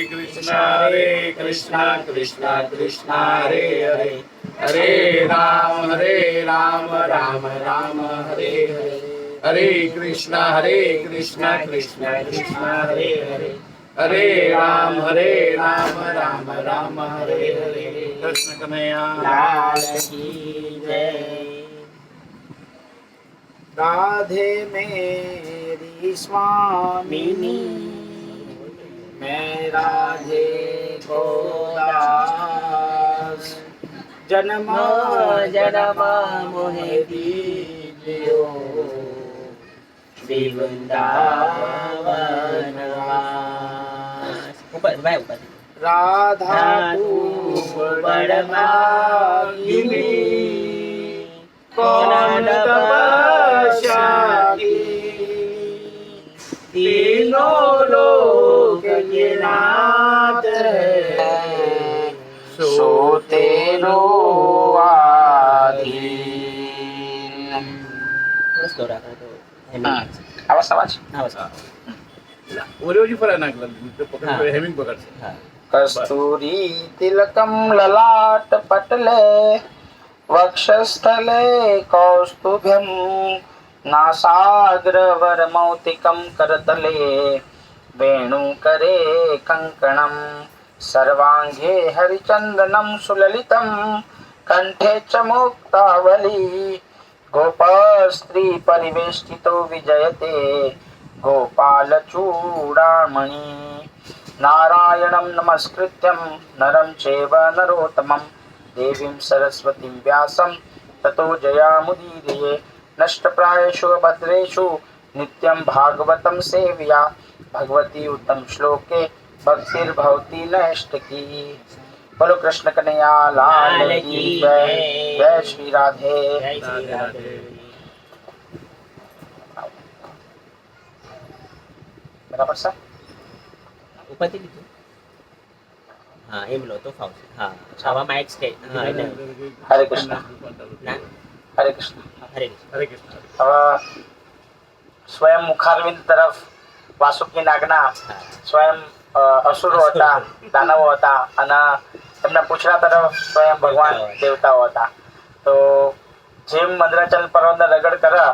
कृष्ण कृष्ण कृष्ण हरे हरे हरे राम राम राम हरे हरे हरे कृष्ण कृष्ण कृष्ण हरे हरे हरे राम राम हरे हरे। कृष्ण कन्हैया लाल की जय। राधे मेरी स्वामिनी, मैं राधे को दास, जन्म जन्म मोहे दीजियो श्री वृंदावन वास। ऊपर भाई ऊपर। राधा तू बड़भागिनी, कौन तपस्या की, तीनों लोक के नाथ है, सो तेरो आधीन। आवाज आवाज आवाज ओरिओजी पर नाकला पकड़ हेमिंग पकड़ছে। कस्तूरी तिलकम ललाट पटले, वक्षस्थले कौस्तुभ्यं, नासाग्रवरमौक्तिकं करतले, वेणुकरे कङ्कणं, सर्वाङ्गे हरिचन्दनं सुललितं, कण्ठे च मुक्तावली, गोपस्त्री परिवेष्टितो विजयते, गोपालचूडामणि। नारायणं नमस्कृत्यं नरं चैव नरोत्तमं, देवीं सरस्वतीं व्यासं ततो जयामुदीरये। नष्टप्रायेषु भद्रेषु नित्यं भागवतं सेव्या, भगवती उत्तम श्लोके भक्तिर्भवति नैष्ठिकी। बोलो कृष्ण कन्हैया लाल की जय। जय श्री राधे। बराबर सर ઉપરથી લીધું. હા એમ લો તો ફાવશે. હા આવા માઇક સ્ટે. હા હરે કૃષ્ણ. ના હરે કૃષ્ણ. હરે કૃષ્ણ. હવે સ્વયં મુખારવિંદ તરફ વાસુકી નાગના સ્વયં અસુરો હતા, દાનવો હતા અને તેમના પૂછડા તરફ સ્વયં ભગવાન દેવતાઓ હતા. તો જેમ મંદરાચલ પર્વતને રગડ કરે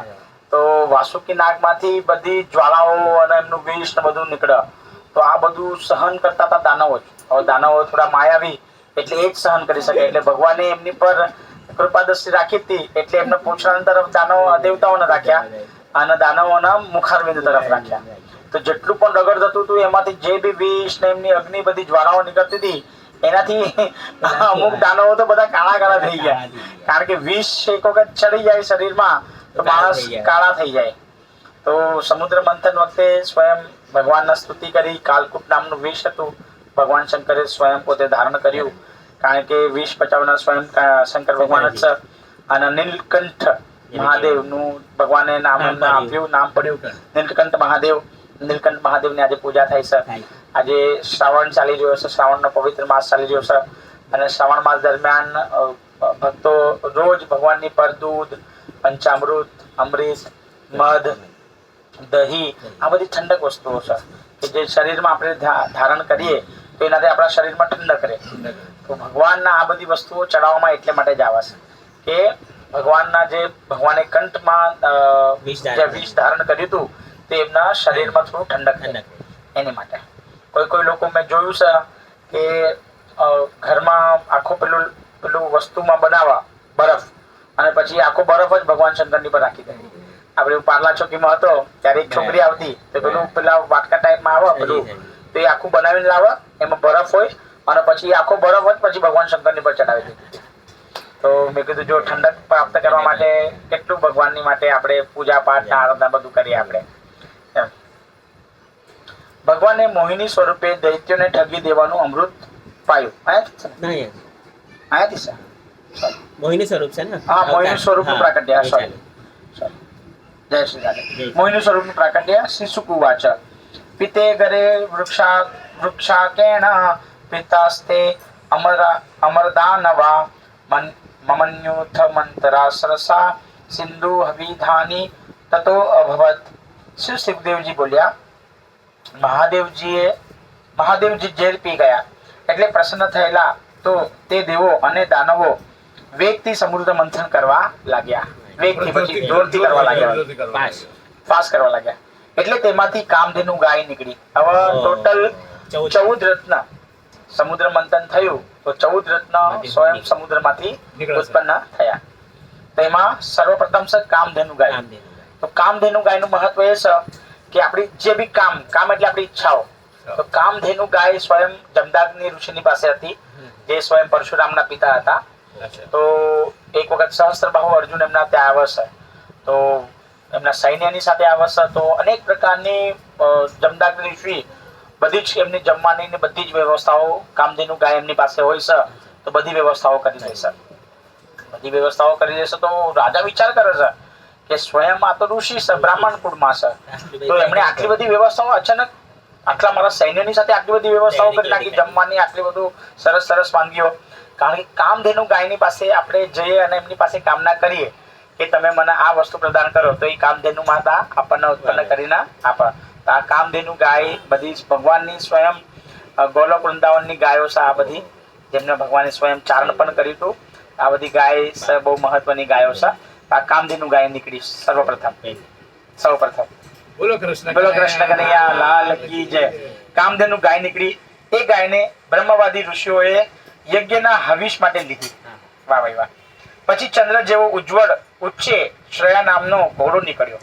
તો વાસુકી નાગમાંથી બધી જ્વાળાઓ અને એમનું વિષ ને બધું નીકળે. તો આ બધું સહન કરતા હતા દાનવો જ. હવે દાનવો થોડા માયાવી એટલે એ જ સહન કરી શકે. એટલે ભગવાને એમની પર કૃપા દ્રષ્ટિ રાખી હતી એટલે એમને પૂછડા તરફ દાનવ દેવતાઓને રાખ્યા અને દાનવોના મુખારવિંદ તરફ રાખ્યા. તો જેટલું પણ રગડ થતું હતું એમાંથી જે બી વિષ ને એમની અગ્નિ બધી જ્વાળાઓ નીકળતી હતી એનાથી અમુક દાનવો તો બધા કાળા કાળા થઈ ગયા. કારણ કે વિષ એક વખત ચડી જાય શરીરમાં તો માણસ કાળા થઈ જાય. તો સમુદ્ર મંથન વખતે સ્વયં ભગવાનના સ્તુતિ કરી. કાલકૂટ નામનું વિષ હતું, ભગવાન શંકરે સ્વયં પોતે ધારણ કર્યું. કારણ કે વિષ પચાવનાર સ્વયં શંકર ભગવાન જ છે. અને નીલકંઠ મહાદેવનું ભગવાને નામ આપ્યું, નામ પડ્યું નીલકંઠ મહાદેવ. નીલકંઠ મહાદેવની આજે પૂજા થાય છે. આજે શ્રાવણ ચાલી રહ્યો છે, શ્રાવણનો પવિત્ર માસ ચાલી રહ્યો છે. અને શ્રાવણ માસ દરમિયાન ભક્તો રોજ ભગવાનની પર દૂધ, પંચામૃત, અમૃત, મધ, દહીં આ બધી ઠંડક વસ્તુઓ છે કે જે શરીરમાં આપણે ધારણ કરીએ તો એનાથી આપણા શરીરમાં ઠંડક રહે. તો ભગવાનના આ બધી વસ્તુઓ ચડાવવામાં એટલે માટે જ આવે છે કે ભગવાનના જે ભગવાને કંઠમાં જે વિષ ધારણ કર્યું હતું તે એમના શરીરમાં થોડું ઠંડક એની માટે. કોઈ કોઈ લોકો મેં જોયું છે કે ઘરમાં આખો પેલું વસ્તુમાં બનાવવા બરફ અને પછી આખો બરફ જ ભગવાન શંકરની પર રાખી દે. આપણે પાર્લા ચોકીમાં હતો ત્યારે એક છોકરી આવતી તો પેલું પેલા વાટકા ટાઈપમાં આવે પેલું તો એ આખું બનાવીને લાવે, એમાં બરફ હોય અને પછી આખો બરફ જ પછી ભગવાન શંકરની પર ચડાવી દીધી. તો મેં કીધું જો ઠંડક પ્રાપ્ત કરવા માટે કેટલું ભગવાનની માટે આપણે પૂજા પાઠ આરાધના બધું કરીએ આપણે. ભગવાને મોહિની સ્વરૂપે દૈત્યોને ઠગી દેવાનું અમૃત પાયું. આયાથી મોહિની સ્વરૂપ છે ને? હા મોહિની સ્વરૂપનું પ્રાકટ્ય. સોરી જય શ્રી રાધે. મોહિની સ્વરૂપનું પ્રાકટ્ય. શ્રી શુકુવાચ પિતે ઘરે વૃક્ષાકેણ પિતાસ્તે અમરદાનવા મમન્યુથ મંતરાસરસા સિંધુ હવિધાની તતો અભવત. શ્રી સુખદેવજી બોલ્યા મહાદેવજીએ મહાદેવજી ઝેર પી ગયા એટલે પ્રસન્ન થયેલા તો તે દેવો અને દાનવો વેગથી સમૃદ્ધ મંથન કરવા લાગ્યા. વેગથી પછી જોરથી કરવા લાગ્યા, ફાસ્ટ કરવા લાગ્યા. એટલે તેમાંથી કામધેનુ ગાય નીકળી. હવે ટોટલ 14 રત્ન સમુદ્ર મંથન થયું તો 14 રત્ન સ્વયં સમુદ્રમાંથી ઉત્પન્ન થયા. તેમાં સર્વપ્રથમ છે કામધેનુ ગાય. તો કામધેનુ ગાયનું મહત્વ એ છે કે આપણી જે બી કામ એટલે આપણી ઈચ્છાઓ, તો કામધેનુ ગાય સ્વયં જમદાગ્નિ ઋષિની પાસે હતી, જે સ્વયં પરશુરામના પિતા હતા. તો એક વખત સહસ્ત્રબાહુ અર્જુન એમના ત્યાં આવે છે, તો એમના સૈન્યની સાથે આવે છે. તો અનેક પ્રકારની જમદાગ્નિ ઋષિ બધી જ એમની જમવાની ને બધી જ વ્યવસ્થાઓ કામધેનુ ગાય એમની પાસે હોય છે, તો બધી વ્યવસ્થાઓ કરી દેશે. બધી વ્યવસ્થાઓ કરી દેશે તો રાજા વિચાર કરે છે કે સ્વયં આ તો ઋષિ છે, બ્રાહ્મણ કુળમાં છે, તો એમણે આટલી બધી વ્યવસ્થાઓ અચાનક આટલા મારા સૈન્યની સાથે આટલી બધી વ્યવસ્થાઓ કરી નાખી, જમવાની આટલી બધું સરસ સરસ વાનગીઓ. કારણ કે કામધેનુ ગાયની પાસે આપણે જઈએ અને એમની પાસે કામના કરીએ કે તમે મને આ વસ્તુ પ્રદાન કરો, તો એ કામધેનુ માતા આપણને ઉત્પન્ન કરીને આપે. આ કામધેનુ ગાય બધી ભગવાનની સ્વયં ગોલોક વૃંદાવનની ગાયો છે, આ બધી જેમને ભગવાને સ્વયં ચારણ પણ કર્યું હતું. આ બધી ગાય બહુ મહત્વની ગાયો છે. આ કામધેનુ ગાય નીકળી સૌપ્રથમ. બોલો કૃષ્ણ કનૈયા લાલ કી જય. કામધેનુ ગાય નીકળી. એ ગાયને બ્રહ્મવાદી ઋષિઓએ યજ્ઞના હવિષ માટે લીધી. વાહ ભાઈ વાહ. પછી ચંદ્ર જેવો ઉજ્જવળ ઉચ્ચે શ્રેયા નામનો ઘોડો નીકળ્યો.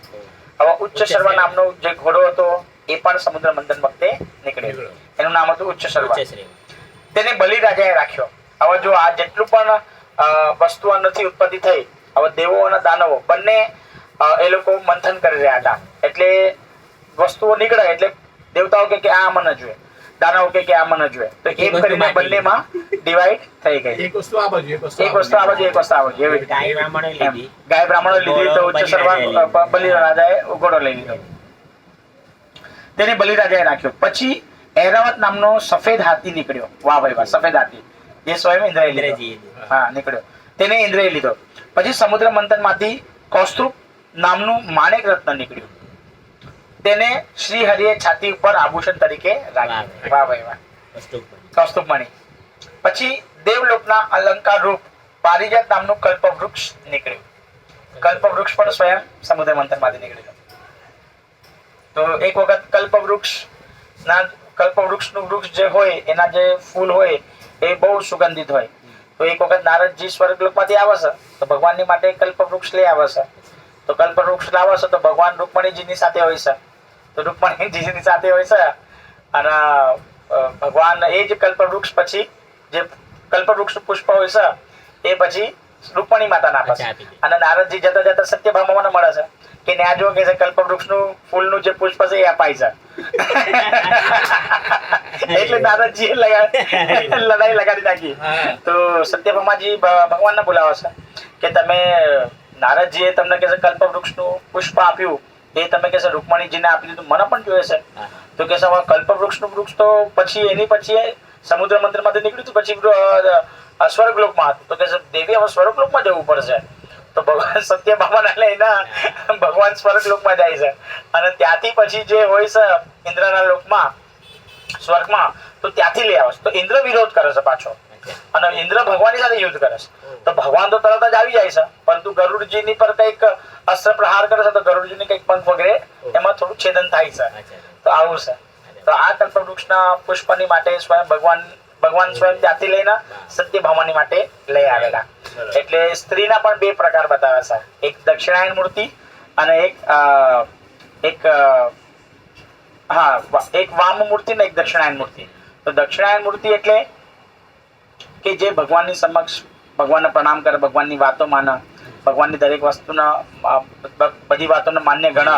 હવે ઉચ્ચ શર્વા નામનો જે ઘોડો હતો એ પણ સમુદ્ર મંથન વખતે નીકળ્યો. એનું નામ હતું ઉચ્ચ શર્વા. તેને બલિરાજાએ રાખ્યો. હવે જો આ જેટલું પણ વસ્તુઓ નથી ઉત્પત્તિ થઈ, હવે દેવો અને દાનવો બંને એ લોકો મંથન કરી રહ્યા હતા. એટલે વસ્તુઓ નીકળે એટલે દેવતાઓ કે આ મને જોઈએ, દાનવો કે આ મને જોઈએ, તો એમ કરીને બંનેમાં ડિવાઈડ થઈ ગઈ. એક વસ્તુ આ બાજુ, એક વસ્તુ એક વસ્તુ આ બાજુ, એક વસ્તુ આ બાજુ. એવી ગાય બ્રાહ્મણે લીધી, ગાય બ્રાહ્મણો લીધી તો ઉચ્ચ સર્વા બલિરાજાએ ઘોડો લઈ લીધો. તેને બલિરાજાએ રાખ્યો. પછી ઐરાવત નામનો સફેદ હાથી નીકળ્યો. વાહ ભાઈ વાહ. સફેદ હાથી જે સ્વયં ઇન્દ્રએ લીધો. હા નીકળ્યો, તેને ઇન્દ્રએ લીધો. પછી સમુદ્ર મંથન માંથી કૌસ્તુભ નામનું માણેક રત્ન નીકળ્યું. તેને શ્રી હરિએ છાતી ઉપર આભૂષણ તરીકે રાખ્યું. વાહ ભાઈ વાહ. કૌસ્તુભ મણિ. પછી દેવલોકના અલંકાર રૂપ પારિજાત નામનું કલ્પવૃક્ષ નીકળ્યું. કલ્પવૃક્ષ પણ સ્વયં સમુદ્ર મંથન માંથી નીકળ્યું. તો એક વખત કલ્પવૃક્ષનું વૃક્ષ જે હોય એના જે ફૂલ હોય એ બહુ સુગંધિત હોય. તો એક વખત નારદજી સ્વર્ગલોકમાંથી આવે છે, તો ભગવાનની માટે કલ્પવૃક્ષ લઈ આવે છે. તો કલ્પવૃક્ષ લાવે છે તો ભગવાન રૂકમણીજીની સાથે હોય છે. તો રૂકમણીજીની સાથે હોય છે અને ભગવાન એ જ કલ્પવૃક્ષ પછી જે કલ્પવૃક્ષ પુષ્પ હોય છે એ પછી રૂકમણી માતાને આપે છે. અને નારદજી જતા જતા સત્યભામાને મળે છે કે ન્યા જો કે કલ્પવૃક્ષનું ફૂલનું જે પુષ્પ છે એ અપાય છે. એટલે નારદજી લડાઈ લગાડી નાખી. તો સત્યભામાજી ભગવાનને બોલાવે છે કે તમે નારદજીએ તમને કે છે કલ્પવૃક્ષનું પુષ્પ આપ્યું, એ તમે કે છે રૂકમણીજીને આપી દીધું, મને પણ જોઈએ છે. તો કે છે કલ્પવૃક્ષનું વૃક્ષ તો પછી એની પછી સમુદ્ર મંથનમાંથી નીકળ્યું હતું, પછી સ્વર્ગલોકમાં હતું. તો કે છે દેવી હવે સ્વર્ગલોકમાં જવું પડશે. તો ભગવાન સત્યભામાને લઈને ભગવાન સ્વર્ગલોકમાં જાય છે અને ત્યાંથી પછી જે હોય છે ઇન્દ્રના લોકમાં સ્વર્ગમાં, તો ત્યાંથી લઈ આવે છે. તો ઇન્દ્ર વિરોધ કરે છે પાછો અને ઇન્દ્ર ભગવાનની સાથે યુદ્ધ કરે છે. તો ભગવાન તો તરત જ આવી જાય છે, પરંતુ ગરુડજીની પર કંઈક અસ્ત્ર પ્રહાર કરે છે, તો ગરુડજીની કંઈક પંખ વગેરે એમાં થોડું છેદન થાય છે. તો આવું છે. તો આ કલ્પવૃક્ષના પુષ્પની માટે સ્વયં ભગવાન સ્વયં ત્યાંથી લઈને સત્યભામાની માટે લઈ આવેલા. એટલે સ્ત્રીના પણ બે પ્રકાર બતાવે છે, એક દક્ષિણાયન મૂર્તિ અને એક વામ મૂર્તિ ને એક દક્ષિણાયન મૂર્તિ. તો દક્ષિણાયન મૂર્તિ એટલે કે જે ભગવાનની સમક્ષ ભગવાનને પ્રણામ કરે, ભગવાનની વાતો માને, ભગવાનની દરેક વસ્તુના બધી વાતોને માન્ય ગણે,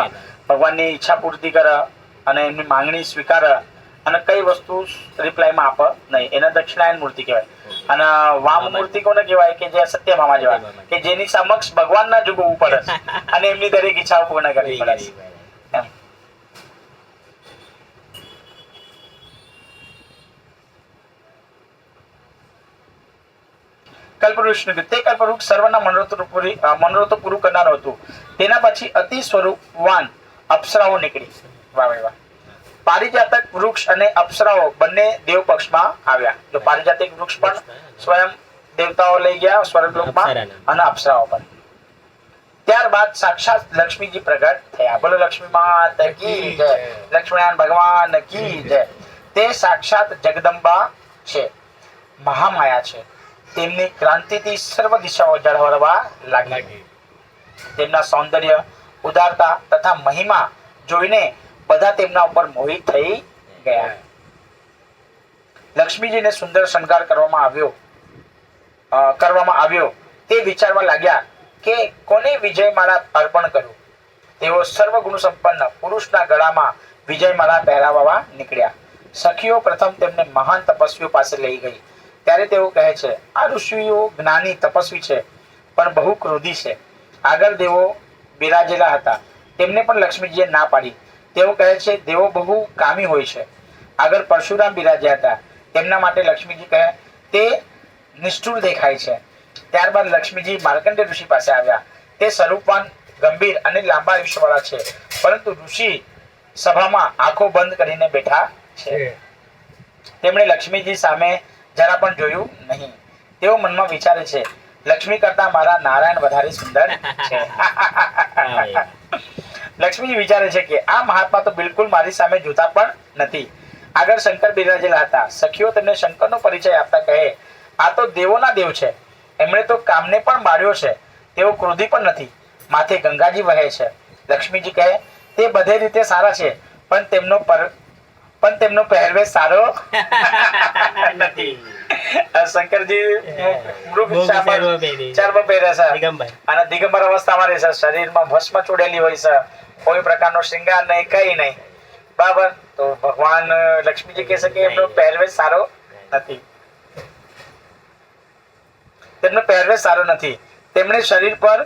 ભગવાનની ઈચ્છા પૂર્તિ કરે અને એમની માંગણી સ્વીકારે અને કઈ વસ્તુ રિપ્લાયમાં આપે નહીં, એને દક્ષિણાયન મૂર્તિ કહેવાય. અને વામ મૂર્તિ કોને કહેવાય કે જે સત્યભામા જેવા, કે જેની સમક્ષ ભગવાનના ઝૂકવું પડે અને એમની દરેક ઈચ્છાઓ પૂર્ણ કરવી પડે. કલ્પવૃક્ષ તે કલ્પવૃક્ષ સર્વના મનોરથો પૂરું કરનારું હતું. તેના પછી અતિ સ્વરૂપવાન અપ્સરાઓ નીકળી. વાહ ભાઈ વાહ. પારિજાતક વૃક્ષ અને અપ્સરાઓ બંને દેવ પક્ષમાં આવ્યા. તો પારિજાતિક વૃક્ષ પણ સ્વયં દેવતાઓ લઈ ગયા સ્વર્ગલોકમાં અને અપ્સરાઓ પણ. ત્યારબાદ સાક્ષાત લક્ષ્મીજી પ્રગટ થયા. બોલો લક્ષ્મી માતા કી જય, લક્ષ્મીનારાયણ ભગવાન કી જય. તે સાક્ષાત જગદંબા છે, મહામાયા છે. તેમની ક્રાંતિથી સર્વ દિશાઓ ઝળહળવા લાગી. તેમના સૌંદર્ય, ઉદારતા તથા મહિમા જોઈને બધા તેમના ઉપર મોહિત થઈ ગયા. લક્ષ્મીજીને સુંદર શણગાર કરવામાં આવ્યો તે વિચારવા લાગ્યા કે કોને વિજયમાળા અર્પણ કરું. તેઓ સર્વ ગુણ સંપન્ન પુરુષના ગળામાં વિજયમાળા પહેરાવવા નીકળ્યા. સખીઓ પ્રથમ તેમને મહાન તપસ્વીઓ પાસે લઈ ગઈ. ત્યારે તેઓ કહે છે, આ ઋષિઓ જ્ઞાની તપસ્વી છે પણ બહુ ક્રોધી છે. આગળ દેવો બિરાજેલા હતા, તેમને પણ લક્ષ્મીજીએ ના પાડી. તેઓ કહે છે દેવો બહુ કામી હોય છે. આગળ પરશુરામ બિરાજ્યા હતા, તેમના માટે લક્ષ્મીજી કહે તે નિષ્ઠુર દેખાય છે. ત્યારબાદ લક્ષ્મીજી માર્કંડેય ઋષિ પાસે આવ્યા. તે સ્વરૂપવાન, ગંભીર અને લાંબા આયુષ્યવાળા છે, પરંતુ ઋષિ સભામાં આંખો બંધ કરીને બેઠા છે. તેમણે લક્ષ્મીજી સામે જરા પણ જોયું નહીં. તેઓ મનમાં વિચારે છે, લક્ષ્મી કરતા મારા નારાયણ વધારે સુંદર છે. લક્ષ્મીજી વિચારે છે કે આ મહાત્મા તો બિલકુલ મારી સામે જોતા પણ નથી. આગળ શંકર બિરાજેલા હતા. સખીઓ તેમને શંકરનો પરિચય આપતા કહે, આ તો દેવોના દેવ છે. એમણે તો કામને પણ માર્યો છે. તેઓ ક્રોધી પણ નથી. માથે ગંગાજી વહે છે. લક્ષ્મીજી કહે, તે બધે રીતે સારા છે, પણ તેમનો પહેરવેશ સારો નથી. શંકરજી ચાર્મ પહેરે છે અને દિગંબર અવસ્થામાં રહે છે. શરીરમાં ભસ્મ ચોડેલી હોય છે. કોઈ પ્રકારનો શૃંગાર નહીં, કઈ નહીં. બરાબર. તો ભગવાન લક્ષ્મીજી કહે છે કે એમનો પહેરવેશ સારો નથી. તેમનો પહેરવેશ સારો નથી. તેમણે શરીર પર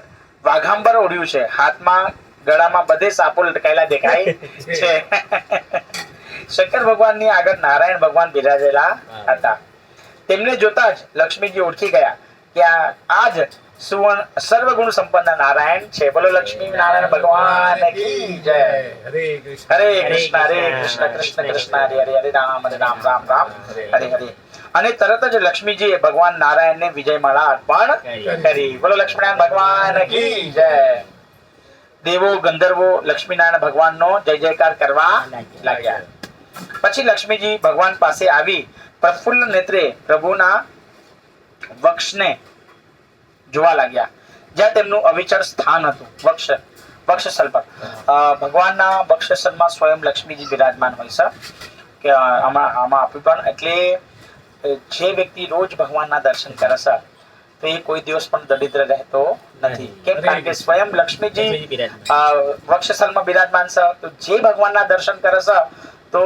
વાઘાંબર ઓઢ્યું છે. હાથમાં, ગળામાં બધે સાપો લટકાયેલા દેખાય છે. શંકર ભગવાનની આગળ નારાયણ ભગવાન બિરાજેલા હતા. તેમને જોતા જ લક્ષ્મીજી ઓળખી ગયા કે આ જ સર્વગુણ સંપન્ન નારાયણ છે. બોલો લક્ષ્મી નારાયણ ભગવાન કી જય. હરે કૃષ્ણ કૃષ્ણ કૃષ્ણ હરે હરે, હરે રામ રામ રામ હરે હરે. અને તરત જ લક્ષ્મીજીએ ભગવાન નારાયણને વિજયમાળા અર્પણ કરી. બોલો લક્ષ્મીનારાયણ ભગવાન કી જય. દેવો ગંધર્વો લક્ષ્મીનારાયણ ભગવાનનો જય જયકાર કરવા લાગ્યા. પછી લક્ષ્મીજી ભગવાન પાસે આવી પ્રફુલ્લ નેત્રે પ્રભુના વક્ષને જોવા લાગ્યા, જ્યાં તેમનું અવિચળ સ્થાન હતું. વક્ષસ્થળ પર ભગવાનના વક્ષસ્થળમાં સ્વયં લક્ષ્મીજી બિરાજમાન હોય છે. કે આમાં આપ્યું પણ એટલે જે વ્યક્તિ રોજ ભગવાનના દર્શન કરે છે તો એ કોઈ દિવસ પણ દરિદ્ર રહેતો નથી. કેમ? કારણ કે સ્વયં લક્ષ્મીજી વક્ષસ્થળમાં બિરાજમાન છે. તો જે ભગવાનના દર્શન કરે છે તો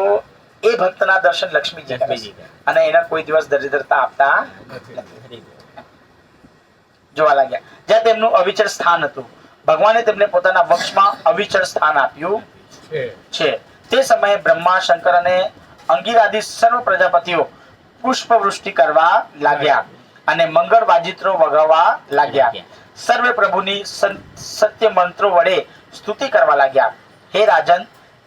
એ ભક્તના દર્શન લક્ષ્મીજી કરે છે અને એને કોઈ દિવસ દરિદ્રતા આપતા નથી. જોવા લાગ્યા જ્યાં તેમનું અવિચળ સ્થાન હતું. ભગવાને તેમને પોતાના વક્ષમાં અવિચળ સ્થાન આપ્યું છે. તે સમયે બ્રહ્મા, શંકર અને અંગિરાદિ સર્વ પ્રજાપતિઓ પુષ્પવૃષ્ટિ કરવા લાગ્યા અને મંગળ વાજિત્રો વગાડવા લાગ્યા. સર્વે પ્રભુની સત્ય મંત્રો વડે સ્તુતિ કરવા લાગ્યા. હે રાજન,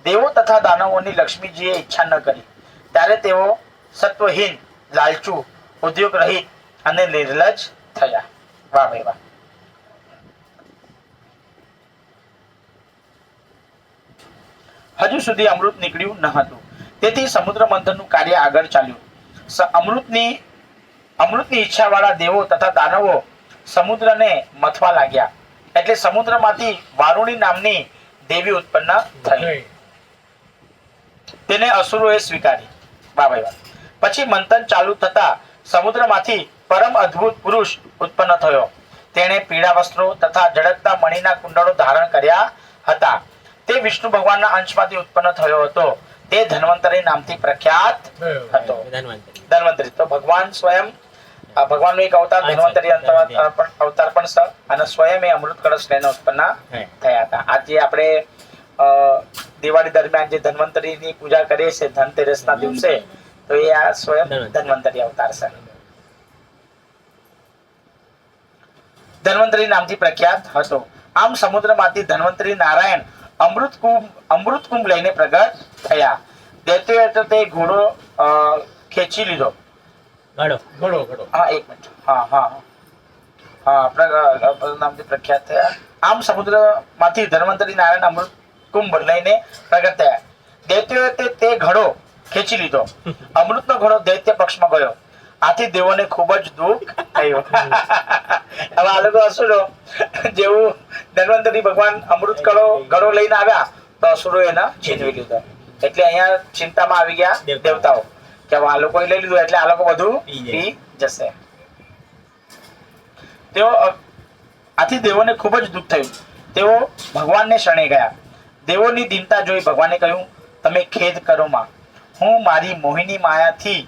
દેવો તથા દાનવોની લક્ષ્મીજીએ ઈચ્છા ન કરી. ત્યારે તેઓ સત્વહીન, લાલચુ, ઉદ્યોગ રહિત અને નિર્લજ થયા. વાહ ભાઈ વાહ. હજુ સુધી અમૃત નીકળ્યું ન હતું, તેથી સમુદ્ર મંથનનું કાર્ય આગળ ચાલ્યું. અમૃતની ઈચ્છા વાળા દેવો તથા દાનવો સમુદ્રને મથવા લાગ્યા. એટલે સમુદ્રમાંથી વારુણી નામની દેવી ઉત્પન્ન થઈ. તેને અસુરોએ સ્વીકારી. વાહ ભાઈ વાહ. પછી મંથન ચાલુ થતા સમુદ્રમાંથી પરમ અદ્ભુત પુરુષ ઉત્પન્ન થયો. તેણે પીળા વસ્ત્રો તથા ઝળકતા મણીના કુંડળો ધારણ કર્યા હતા. તે વિષ્ણુ ભગવાનના અંશમાંથી ઉત્પન્ન થયો હતો. તે ધન્વંતરી નામથી પ્રખ્યાત હતો. ધન્વંતરી તો ભગવાન સ્વયં, ભગવાનનો એક અવતાર ધન્વંતરી અવતાર પણ છે અને સ્વયં એ અમૃત કળશ લઈને ઉત્પન્ન થયા હતા. આજે આપણે દિવાળી દરમિયાન જે ધન્વંતરીની પૂજા કરીએ છીએ ધનતેરસના દિવસે, તો એ આ સ્વયં ધન્વંતરી અવતાર છે. ધન્વંતરી નામથી પ્રખ્યાત હતો. આમ સમુદ્રમાંથી ધન્વંતરી નારાયણ અમૃત કુંભ લઈને પ્રગટ થયા. દૈત્યોએ તો તે ઘોડો ખેંચી લીધો. ઘડો હા, એક મિનિટ. હા, આપણા નામથી પ્રખ્યાત થયા. આમ સમુદ્રમાંથી ધન્વંતરી નારાયણ અમૃત કુંભ લઈને પ્રગટ થયા. દૈત્યોએ તે ઘડો ખેંચી લીધો. અમૃતનો ઘડો દૈત્ય પક્ષમાં ગયો. આથી દેવોને ખૂબ જ દુઃખ થયું. હવે આ લોકો અસુરો જેવું ધન્વંતરી ભગવાન અમૃત ઘડો લઈને આવ્યા તો અસુરો એને છીનવી લીધો. એટલે અહીંયા ચિંતામાં આવી ગયા દેવતાઓ કે આ લોકો લઈ લીધું એટલે આ લોકો બધું પી જશે. તેઓ આથી દેવોને ખૂબ જ દુઃખ થયું. તેઓ ભગવાનને શરણે ગયા. દેવોની દીનતા જોઈ ભગવાને કહ્યું, તમે ખેદ કરો માં. હું મારી મોહિની માયાથી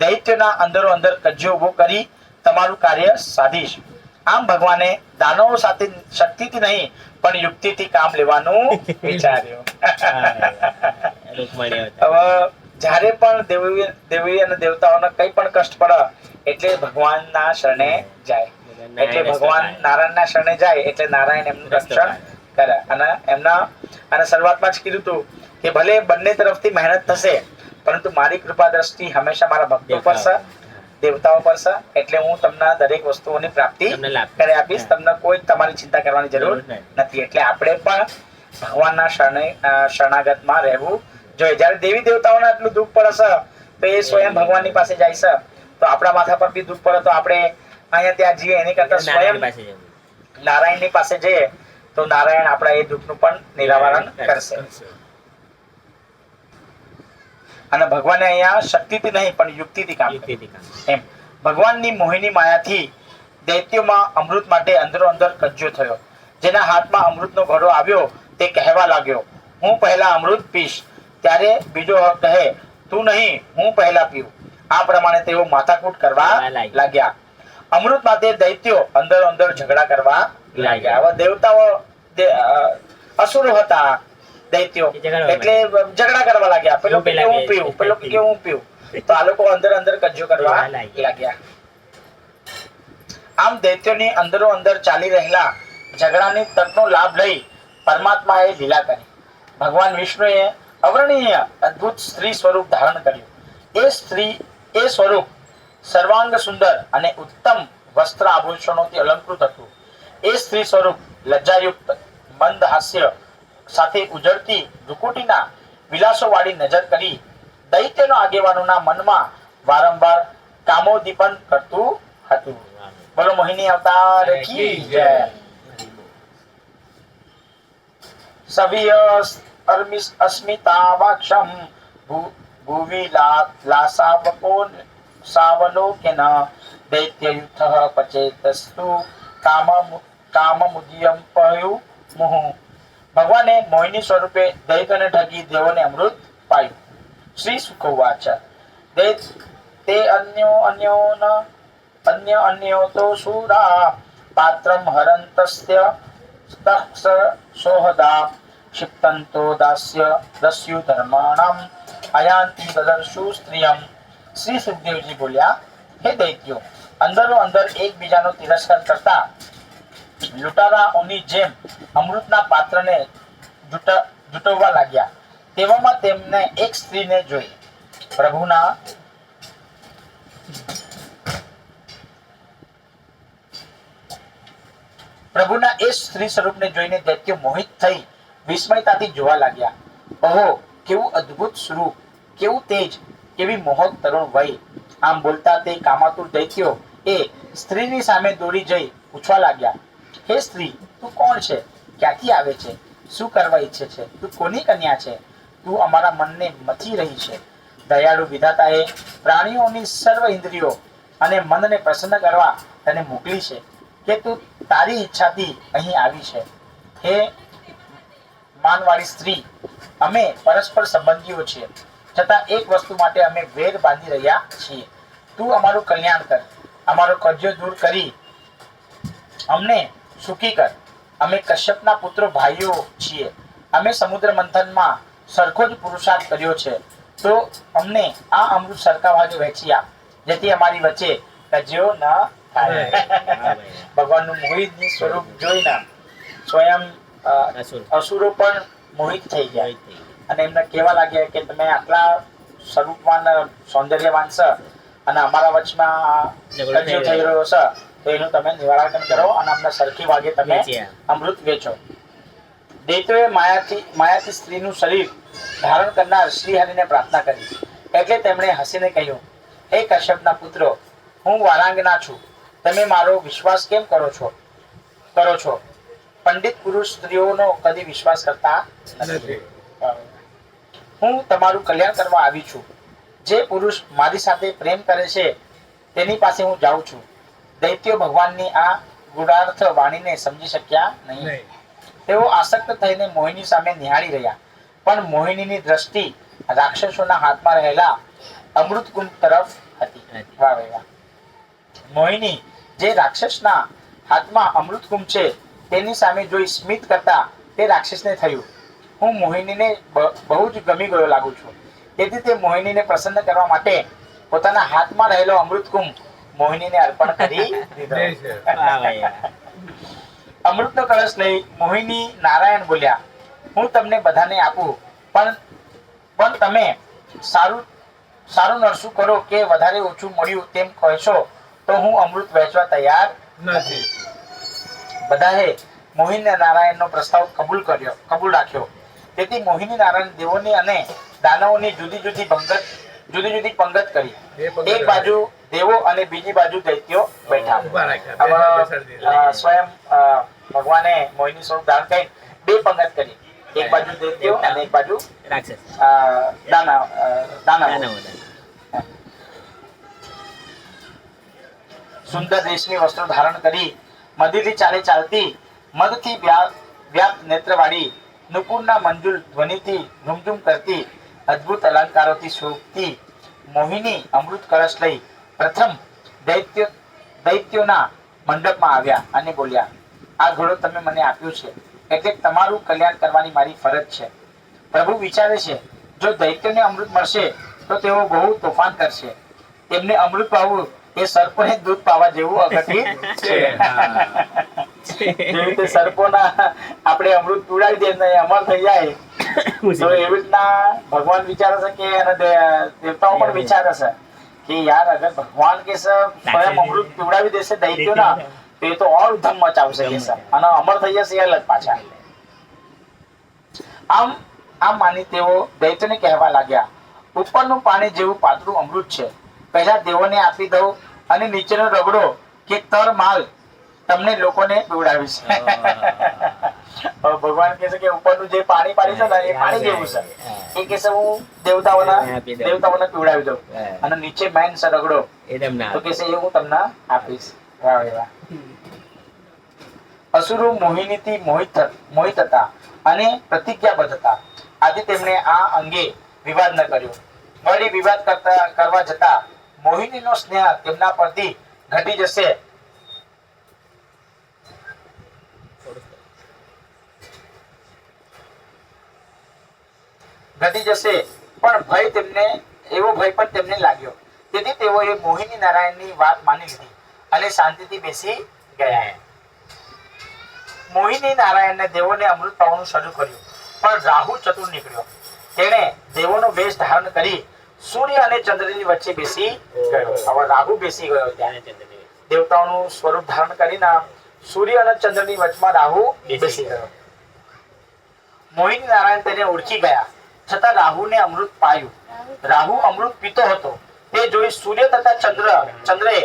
દૈત્યના અંદરો અંદર કજ્જો ઉભો કરી તમારું કાર્ય સાધીશ. આમ ભગવાને દાનવો સાથે શક્તિથી નહીં પણ યુક્તિથી કામ લેવાનું વિચાર્યું. હવે જ્યારે પણ દેવી અને દેવતાઓને કઈ પણ કષ્ટ પડે એટલે ભગવાનના શરણે જાય. એટલે ભગવાન નારાયણના શરણે જાય એટલે નારાયણ એમનું રક્ષણ કરે. અને શરૂઆતમાં જ કીધું હતું કે ભલે બંને તરફથી મહેનત થશે પરંતુ મારી કૃપા દ્રષ્ટિ હંમેશા મારા ભક્તો પર છે, દેવતાઓ પર છે. એટલે હું તમને દરેક વસ્તુઓની પ્રાપ્તિ કરી આપીશ. તમને કોઈ તમારી ચિંતા કરવાની જરૂર નથી. એટલે આપણે પણ ભગવાનના શરણાગતમાં રહેવું જોઈએ. જયારે દેવી દેવતાઓને આટલું દુઃખ પડે છે તો એ સ્વયં ભગવાનની પાસે જાય છે. તો આપણા માથા પર બી દુઃખ પડે તો આપણે અહીંયા ત્યાં જઈએ એની કરતા સ્વયં નારાયણની પાસે જઈએ તો નારાયણ આપણા એ દુઃખનું પણ નિરાવરણ કરશે. અને ભગવાને અહીંયા શક્તિથી નહીં પણ યુક્તિથી કામ એમ. ભગવાનની મોહિની માયાથી દૈત્યોમાં અમૃત માટે અંદરો અંદર કજ્જો થયો. જેના હાથમાં અમૃતનો ઘડો આવ્યો તે કહેવા લાગ્યો, હું પહેલા અમૃત પીશ. ત્યારે બીજો કહે, તું નહીં, હું પહેલા પીઉં. આ પ્રમાણે તેઓ માથાકૂટ કરવા લાગ્યા. અમૃત માટે દૈત્યો અંદરો અંદર ઝઘડા કરવા લાગ્યા. હવે દેવતાઓ અસુરો હતા, દૈત્યો એટલે ઝઘડા કરવા લાગ્યા. પેલો કે હું પીવું, પેલો કે હું પીવું. તો આ લોકો અંદર અંદર કજ્જો કરવા લાગ્યા. આમ દૈત્યોની અંદરો અંદર ચાલી રહેલા ઝઘડાની તકનો લાભ લઈ પરમાત્માએ લીલા કરી. ભગવાન વિષ્ણુએ અવર્ણનીય અદ્ભુત સ્ત્રી સ્વરૂપ ધારણ કર્યું. એ સ્વરૂપ સર્વાંગ સુંદર અને ઉત્તમ વસ્ત્ર આભૂષણોથી અલંકૃત હતું. એ સ્ત્રી સ્વરૂપ લજ્જાયુક્ત મંદ હાસ્ય સાથે ઉજળતી ભ્રુકુટીના વિલાસો વાળી નજર કરી દૈત્યનો આગેવાનોના મનમાં વારંવાર કામોદીપન કરતું હતું. બોલો મોહિની અવતાર કી જય. સવિય અસ્મિતા વાક્ષમ ભુવિ લાસાવકો સાવલોકેન દૈત્યયુથઃ પચેતસ્તુ કામમુદિયમ પયુ મુહુ. ભગવાને મોહિની સ્વરૂપે દૈત્યને ઠગી દેવોને અમૃત પાયું. શ્રી સુખવાચ તે અન્યો તો સુરા પાત્રમ હરંતસ્ય સોહદા ક્ષિપ્તંતો દસ્યુ ધર્માણમ અયાંતિ દદર્શુ સ્ત્રિયમ. શ્રી સુખદેવજી બોલ્યા, હે દૈત્યો, અંદરો અંદર એકબીજાનો તિરસ્કાર કરતા લૂંટારાઓની જેમ અમૃતના પાત્રને જુટવવા લાગ્યા. તેવામાં તેમને એક સ્ત્રીને જોઈ. પ્રભુના એ સ્ત્રી સ્વરૂપને જોઈને દૈત્યો મોહિત થઈ વિસ્મયતાથી જોવા લાગ્યા. ઓહો, કેવું અદ્ભુત સ્વરૂપ, કેવું તેજ, કેવી મોહક તરુણ વય. આમ બોલતા તે કામાતુર દૈત્યો એ સ્ત્રીની સામે દોડી જઈ પૂછવા લાગ્યા, હે સ્ત્રી, તું કોણ છે? ક્યાંથી આવે છે? શું કરવા ઈચ્છે છે? તું કોની કન્યા છે? તું અમારા મનને મથી રહી છે. દયાળુ વિધાતાએ પ્રાણીઓની સર્વ ઇન્દ્રિયો અને મનને પ્રસન્ન કરવા તને મોકલી છે કે તું તારી ઈચ્છાથી અહીં આવી છે. હે માનવાળી સ્ત્રી, અમે પરસ્પર સંબંધીઓ છીએ, છતાં એક વસ્તુ માટે અમે વેર બાંધી રહ્યા છીએ. તું અમારું કલ્યાણ કર, અમારો કજ્જો દૂર કરી અમને સુખી કર. અમે કશ્યપના પુત્રો ભાઈઓ છીએ. અમે સમુદ્ર મંથનમાં સરખો જ પુરુષાર્થ કર્યો છે. તો અમને આ અમૃત સરખા ભાગે વહેંચી આપ, જેથી અમારી વચ્ચે કજ્જો ન થાય. ભગવાનનું મોહિત સ્વરૂપ જોઈને સ્વયં અસુરો પણ મોહિત થઈ ગયા. અને એમને કહેવા લાગ્યા કે તમે આટલા સ્વરૂપવાન સૌંદર્યવાન છે અને અમારા વચમાં કજિયો થઈ રહ્યો છે, તો એનું તમે નિવારણ કરો અને અમને સરખી વાગે તમે અમૃત વેચો. દૈત્યોએ માયાથી સ્ત્રીનું શરીર ધારણ કરનાર શ્રીહરિને પ્રાર્થના કરી. એટલે તેમણે હસીને કહ્યું, હે કશ્યપના પુત્રો, હું વારાંગના છું, તમે મારો વિશ્વાસ કેમ કરો છો? પંડિત પુરુષ સ્ત્રીઓનો કદી વિશ્વાસ કરતા નથી. હું તમારું કલ્યાણ કરવા આવી છું. જે પુરુષ મારી સાથે પ્રેમ કરે છે તેની પાસે હું જાઉં છું. દૈત્યો ભગવાનની આ ગૂઢાર્થ વાણીને સમજી શક્યા નહીં. તેઓ આસક્ત થઈને મોહિની સામે નિહાળી રહ્યા, પણ મોહિનીની દ્રષ્ટિ રાક્ષસોના હાથમાં રહેલા અમૃત કુંડ તરફ હતી. વાહ વાહ. મોહિની જે રાક્ષસના હાથમાં અમૃત કુંડ છે તેની સામે જોઈ સ્મિત કરતા તે રાક્ષસને થયું, હું મોહિનીને બહુ જ ગમી ગયો લાગુ છું. તેથી તે મોહિનીને પ્રસન્ન કરવા માટે પોતાના હાથમાં રહેલો અમૃત કુંભ મોહિનીને અર્પણ કરી દીધો. અમૃતનો કળશ લઈ મોહિની નારાયણ બોલ્યા, હું તમને બધાને આપું, પણ તમે સારું નરસું કરો કે વધારે ઓછું મળ્યું તેમ કહેશો તો હું અમૃત વહેંચવા તૈયાર નથી. બધાએ મોહિની નારાયણનો પ્રસ્તાવ કબૂલ રાખ્યો. તેથી મોહિની નારાયણ દેવોની અને દાનવોની જુદી જુદી પંગત કરી. એક બાજુ દેવો અને બીજી બાજુ દૈત્યો બેઠા. સ્વયં ભગવાને મોહિની સ્વરૂપ ધારણ કરી બે પંગત કરી, એક બાજુ દૈત્યો અને એક બાજુ દાનવ. સુંદર રેશમી વસ્ત્રો ધારણ કરી મધીથી ચાલતી મદથી વ્યાપ્ત નેત્રવાળી નુપુરના મંજુલ ધ્વનિથી ઝુમઝુમ કરતી અદ્ભુત અલંકારોથી શોભતી મોહિની અમૃત કળશ લઈ પ્રથમ દૈત્યોના મંડપમાં આવ્યા અને બોલ્યા, આ ઘોડો તમે મને આપ્યો છે એટલે તમારું કલ્યાણ કરવાની મારી ફરજ છે. પ્રભુ વિચારે છે, જો દૈત્યોને અમૃત મળશે તો તેઓ બહુ તોફાન કરશે. તેમને અમૃત પાવું એ સર્પોને દૂધ પાવા જેવું અઘટિત છે. જેવી રીતે સર્પોના આપણે અમૃત પીવડાવી દે અમર થઈ જાય, તો એવી રીતના ભગવાન વિચારે છે કે અને દેવતાઓ પણ વિચારે છે કે યાર અગર ભગવાન કે સ્વયં અમૃત પીવડાવી દેશે દૈત્યોના તો એ તો ઓર ધમ મચાવશે કે અને અમર થઈ જશે એ અલગ પાછા. આમ માની તેઓ દૈત્યોને કહેવા લાગ્યા, ઉપરનું પાણી જેવું પાતળું અમૃત છે, પહેલા દેવોને આપી દઉં અને નીચેનો રગડો કે તર માલ તમને લોકોને પીવડાવીશ. ભગવાન કહે છે કે ઉપરનું જે પાણી છે ને એ પાણી જેવું છે, એ કહે છે હું દેવતાઓને પીવડાવી દઉં અને નીચે મેન છે રગડો તો કહે છે એ હું તમને આપીશ. અસુરો મોહિનીથી મોહિત હતા અને પ્રતિજ્ઞાબદ્ધ હતા. આજે તેમણે આ અંગે વિવાદ ન કર્યો. વળી વિવાદ કરવા જતા મોહિનીનો સ્નેહ તેમના પરથી ઘટી જશે પણ ભય પણ તેમને લાગ્યો. તેથી તેઓએ મોહિની નારાયણની વાત માની લીધી અને શાંતિથી બેસી ગયા. મોહિની નારાયણને દેવોને અમૃત પાવાનું શરૂ કર્યું, પણ રાહુ ચતુર નીકળ્યો. તેણે દેવોનો વેશ ધારણ કરી સૂર્ય અને ચંદ્રની વચ્ચે બેસી ગયો. હવે રાહુ બેસી ગયો ત્યાં. દેવતાઓનું સ્વરૂપ ધારણ કરીને સૂર્ય અને ચંદ્રની વચમાં રાહુ બેસી ગયો. મોહિની નારાયણ તેને ઓળખી ગયા, છતાં રાહુને અમૃત પાયું. રાહુ અમૃત પીતો હતો તે જોઈ સૂર્ય તથા ચંદ્રએ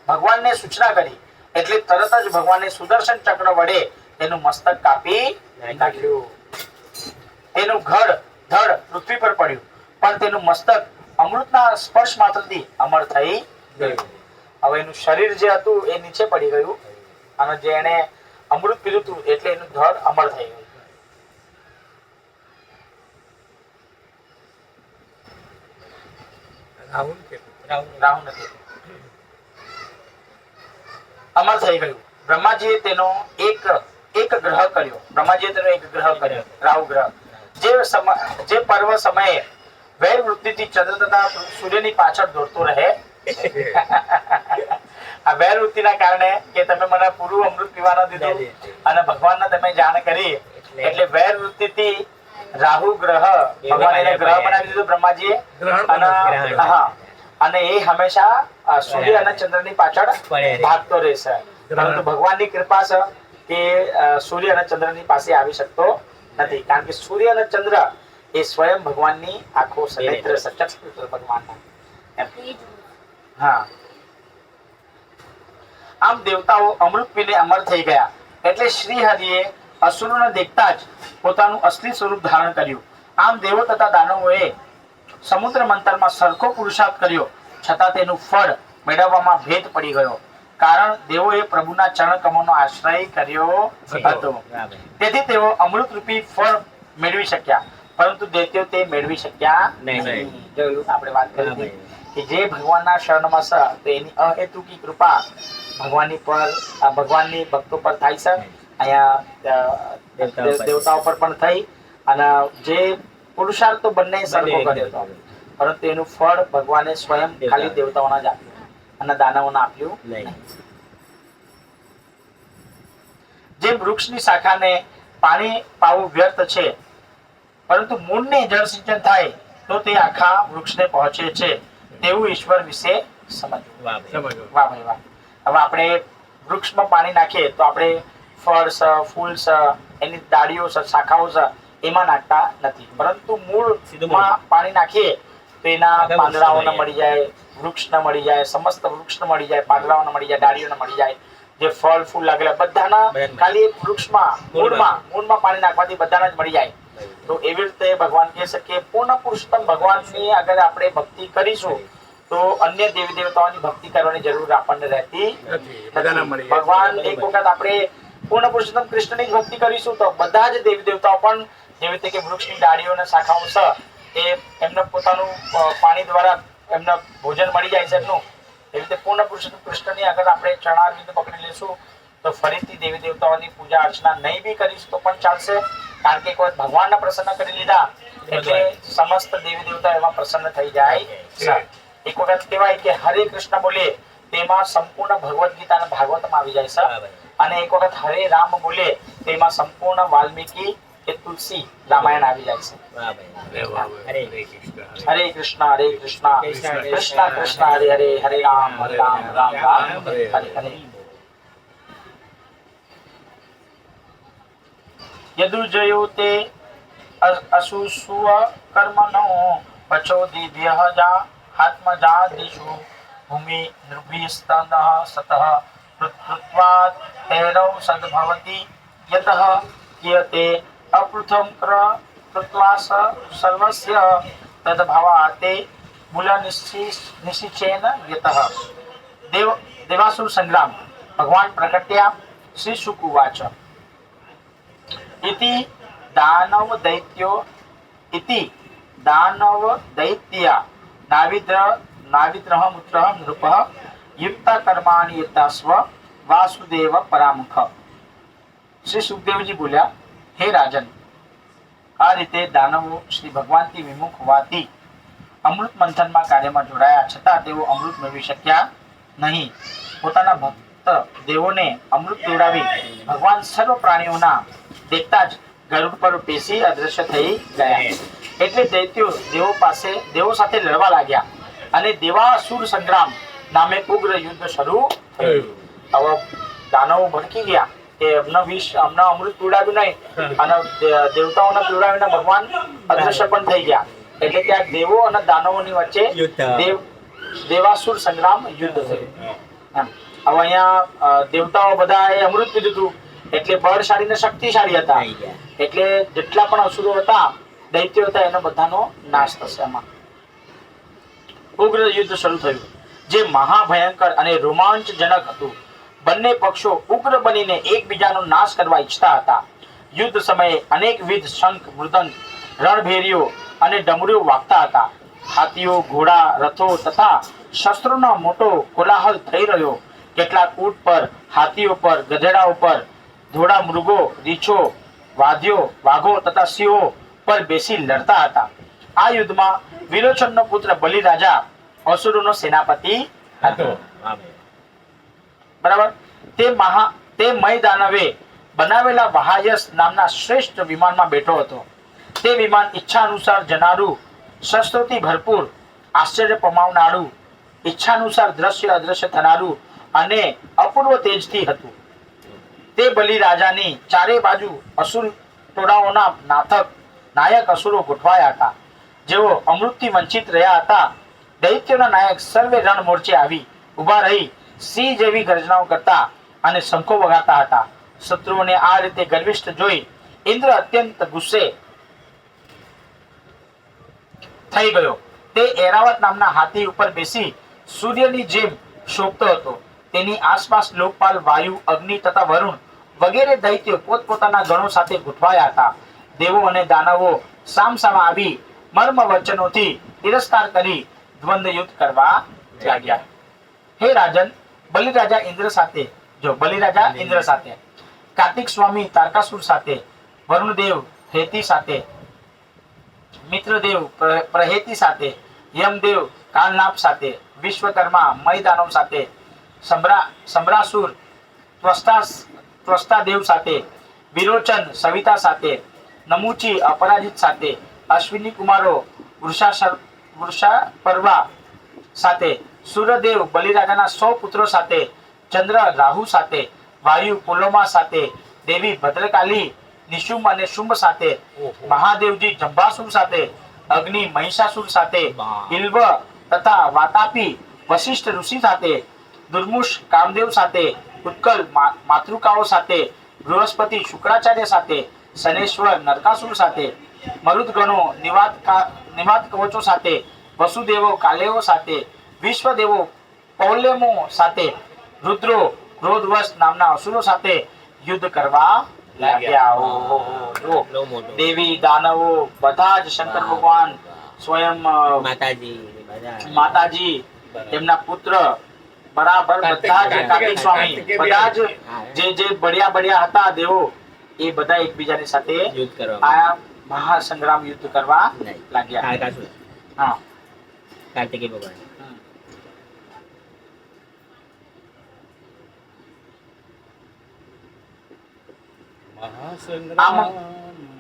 ભગવાનને સૂચના કરી, એટલે તરત જ ભગવાને સુદર્શન ચક્ર વડે તેનું મસ્તક કાપી નાખ્યું. તેનું ધડ પૃથ્વી પર પડ્યું, પણ તેનું મસ્તક અમૃતના સ્પર્શ માત્રથી અમર થઈ ગયું. હવે એનું શરીર જે હતું એ નીચે પડી ગયું અને જે એને અમૃત પીધું હતું એટલે એનું ધડ અમર થઈ ગયું. રાહુ નથી, અમર થઈ ગયું. બ્રહ્માજીએ તેનો એક ગ્રહ કર્યો, રાહુ ગ્રહ. જે પર્વ સમયે વેર વૃત્તિથી ચંદ્ર તથા સૂર્યની પાછળ દોડતો રહે. આ વેર વૃત્તિના કારણે કે તમે મને પૂરું અમૃત પીવા ન દીધું અને ભગવાનને તમે જાણ કરી એટલે વેર વૃત્તિથી રાહુ ગ્રહ ભગવાન એને ગ્રહ બનાવી દીધું બ્રહ્માજીએ ગ્રહણ અને ગ્રહણ. હા અને એ હંમેશા સૂર્ય અને ચંદ્રની પાછળ પડે. ભાગતો રહેશે પરંતુ ભગવાનની કૃપા છે કે સૂર્ય અને ચંદ્રની પાસે આવી શકતો નથી કારણ કે સૂર્ય અને ચંદ્ર એ સ્વયં ભગવાનની આંખો સનેત્ર સચક્ષ ભગવાનના એમ. હા આમ દેવતાઓ અમૃત પીને અમર થઈ ગયા એટલે શ્રી હરિએ અસુરોને દેખતા જ પોતાનું અસલી સ્વરૂપ ધારણ કર્યું. આમ દેવો તથા દાનવોએ સમુદ્ર મંથનમાં સરખો પુરુષાર્થ કર્યો છતાં તેનું ફળ મેળવવામાં ભેદ પડી ગયો કારણ દેવોએ પ્રભુના ચરણ કમળનો આશ્રય કર્યો હતો. બરાબર. તેથી તેઓ અમૃત રૂપી ફળ મેળવી શક્યા પરંતુ દૈત્યો તે મેળવી શક્યા નહીં. જોયું આપણે વાત કરી હતી કે જે ભગવાનના શરણમાં છે તો એની અહેતુકી કૃપા ભગવાનની ભક્તો પર થાય છે અહીંયા દેવતાઓ પર પણ થઈ અને જે પુરુષાર્થ તો બંને સરખો કર્યો હતો પરંતુ એનું ફળ ભગવાને સ્વયં ખાલી દેવતાઓના જ આપ્યું અને દાનવોને આપ્યું નહીં. જે વૃક્ષની શાખાને પાણી પાવું વ્યર્થ છે પરંતુ મૂળને જળ સિંચન થાય તો તે આખા વૃક્ષને પહોંચે છે તેવું ઈશ્વર વિશે સમજવું. વાહ ભાઈ. સમજો. વાહ ભાઈ વાહ. હવે આપણે વૃક્ષમાં પાણી નાખીએ તો આપણે ફળ છે ફૂલ છે એની ડાળીઓ છે શાખાઓ છે એમાં નાખતા નથી પરંતુ મૂળમાં પાણી નાખીએ તો એના પાંદડાઓને મળી જાય વૃક્ષને મળી જાય સમસ્ત વૃક્ષને મળી જાય પાંદડાઓને મળી જાય ડાળીઓને મળી જાય જે ફળ ફૂલ લાગેલા બધાના ખાલી એક વૃક્ષમાં મૂળમાં પાણી નાખવાથી બધાને જ મળી જાય. તો એવી રીતે ભગવાન કહે છે કે પૂર્ણ પુરુષોત્તમ ભગવાનની અગર આપણે ભક્તિ કરીશું તો અન્ય દેવી દેવતાઓની ભક્તિ કરવાની જરૂર આપણને રહેતી નથી. બધાના મળી જાય. ભગવાન એક વખત આપણે પૂર્ણ પુરુષોત્તમ કૃષ્ણની જ ભક્તિ કરીશું તો બધા જ દેવી દેવતાઓ પણ જેવી રીતે કે વૃક્ષની ડાળીઓ અને શાખાઓ છે એ એમને પોતાનું પાણી દ્વારા એમને ભોજન મળી જાય છે એમનું એવી રીતે પૂર્ણ પુરુષોત્તમ કૃષ્ણની અગર આપણે ચરણારવિંદ પકડી લેશું તો ફરીથી દેવી દેવતાઓની પૂજા અર્ચના નહીં બી કરીશું તો પણ ચાલશે કારણ કે એક વખત ભગવાનને પ્રસન્ન કરી લીધા એટલે સમસ્ત દેવી દેવતા એમાં પ્રસન્ન થઈ જાય છે. એક વખત કહેવાય કે હરે કૃષ્ણ બોલે તેમાં સંપૂર્ણ ભગવદ્ ગીતા અને ભાગવતમાં આવી જાય છે અને એક વખત હરે રામ બોલે તેમાં સંપૂર્ણ વાલ્મીકી કે તુલસી રામાયણ આવી જાય છે. વાહ ભાઈ. અરે વાહ, હરે હરે કૃષ્ણ. હરે કૃષ્ણ કૃષ્ણ કૃષ્ણ હરે હરે હરે રામ રામ રામ હરે હરે. યદુજયો તે અસુસુવ કર્મનો પચો દિવ્યજા આત્મજા દિશુ ભૂમિ નૃભિસ્તનઃ સતઃ પૃથ્વાત તૈરવ સદ્ભવતિ યતઃ કિયતે અપૃથમ ક્ર પૃથ્વાસ સર્વસ્ય તદ્ભવાતે મૂલ નિશ્ચિચેન યતઃ. દેવાસુર સંગ્રામ ભગવાન પ્રકટ્યા શ્રી શુકુવાચ इति दानव दैत्या नाविद्रह मुत्रः नृपः युक्त कर्माणि यतास्व वासुदेव परामुख. શ્રી સુખદેવજી બોલ્યા હે રાજન આ રીતે દાનવો શ્રી ભગવાનથી વિમુખ હોવાથી અમૃત મંથનમાં કાર્યમાં જોડાયા છતાં તેઓ અમૃત મેળવી શક્યા નહીં. પોતાના ભક્ત દેવોને અમૃત પીવડાવી ભગવાન સર્વ પ્રાણીઓના દેખતા જ ગરુડ પર બેસી અદ્રશ્ય થઈ ગયા એટલે દૈત્યો દેવો સાથે લડવા લાગ્યા અને દેવાસુર સંગ્રામ નામે ઉગ્ર યુદ્ધ શરૂ થયું. હવે દાનવો ભડકી ગયા કે અમને અમૃત પીવડાવ્યું નહીં અને દેવતાઓને પીવડાવીને ભગવાન અદ્રશ્ય પણ થઈ ગયા એટલે ત્યાં દેવો અને દાનવોની વચ્ચે દેવાસુર સંગ્રામ યુદ્ધ થયું. હવે અહીંયા દેવતાઓ બધા અમૃત પીધું હતું એટલે બળશાળી ને શક્તિશાળી હતા એટલે જેટલા પણ અસુરો હતા દૈત્યો હતા એનો બધાનો નાશ થશે. એમાં ઉગ્ર યુદ્ધ શરૂ થયું જે મહાભયંકર અને રોમાંચજનક હતું. બંને પક્ષો ઉગ્ર બનીને એકબીજાનો નાશ કરવા ઈચ્છતા હતા. યુદ્ધ સમયે અનેકવિધ શંખ મૃદંગ રણભેરીઓ અને ડમરીઓ વાગતા હતા. હાથીઓ ઘોડા રથો તથા શસ્ત્રોનો મોટો કોલાહલ થઈ રહ્યો. કેટલાક ઊંટ પર હાથીઓ પર ગધેડાઓ પર ધોળા મૃગો રીછો વાઘો તથા સિંહો પર બેસી લડતા હતા. આ યુદ્ધમાં વિરોચનનો પુત્ર બલિ રાજા અસુરોનો સેનાપતિ હતો. બરાબર. તે મય દાનવે બનાવેલા વહાયસ નામના શ્રેષ્ઠ વિમાનમાં બેઠો હતો. તે વિમાન ઈચ્છા અનુસાર જનારું, શસ્ત્રોથી ભરપૂર, આશ્ચર્ય પમાવનારું, ઈચ્છા અનુસાર દ્રશ્ય અદ્રશ્ય થનારું અને અપૂર્વ તેજથી હતું. તે બલિ રાજાની ચારે બાજુ અસુર ટોળાઓના નાયક અસુરો ગોઠવાયા હતા, જેઓ અમૃતથી વંચિત રહ્યા હતા. દૈત્યોના નાયક સર્વે રણ મોરચે આવી ઉભા રહી સિંહ જેવી ગર્જનાઓ કરતા અને શંખો વગાડતા હતા. શત્રુઓને આ રીતે ગર્વિષ્ઠ જોઈ ઇન્દ્ર અત્યંત ગુસ્સે થઈ ગયો. તે એરાવત નામના હાથી ઉપર બેસી સૂર્યની જેમ શોભતો હતો. તેની આસપાસ લોકપાલ, વાયુ, અગ્નિ તથા વરુણ વગેરે દૈત્યો પોતપોતાના ગણો સાથે ગોઠવાયા હતા. દેવો અને દાનવો સામસામા આવી મર્મ વચનોથી તિરસ્કાર કરી દ્વંદ્વ યુદ્ધ કરવા લાગ્યા. હે રાજન, બલિરાજા ઇન્દ્ર સાથે બલિરાજા ઇન્દ્ર સાથે, કાર્તિક સ્વામી તારકાસુર સાથે, વરુણદેવ હેતિ સાથે, મિત્રદેવ પ્રહેતિ સાથે, યમદેવ કાલનાપ સાથે, વિશ્વકર્મા મયદાનવ સાથે, સંભ્રાસુર ત્વષ્ટાદેવ સાથે, વિરોચન સવિતા સાથે, નમુચી અપરાજિત સાથે, અશ્વિની કુમારો વૃષાપર્વા સાથે, સૂર્યદેવ બલિરાજાના 100 પુત્રો સાથે, ચંદ્ર રાહુ સાથે, વાયુ પુલોમા સાથે, દેવી ભદ્રકાલી નિશુંભ અને શુંભ સાથે, મહાદેવજી જંબાસુર સાથે, અગ્નિ મહિષાસુર સાથે, ઇલ્વ તથા વાતાપી વશિષ્ઠ ઋષિ સાથે, દુર્મુષ કામદેવ સાથે, ઉત્કલ માતૃકાઓ સાથે, બૃહસ્પતિ શુક્રાચાર્ય સાથે, શનેશ્વર નરકાસુર સાથે, મરુદગણો નિવાત કવચો સાથે, વસુદેવો કાલેવો સાથે, વિશ્વદેવો પૌલેમો સાથે, રુદ્રો ક્રોધવશ નામના અસુરો સાથે યુદ્ધ કરવા લાગ્યા. દેવી દાનવો બધા જ શંકર ભગવાન સ્વયં માતાજી તેમના પુત્ર બરાબર બધા જ કાર્તિક સ્વામી બધા જ જે બળિયા હતા દેવો એ બધા એકબીજાની સાથે યુદ્ધ કરવા આ મહાસંગ્રામ યુદ્ધ કરવા લાગ્યા. હા, કાર્તિકેય ભગવાન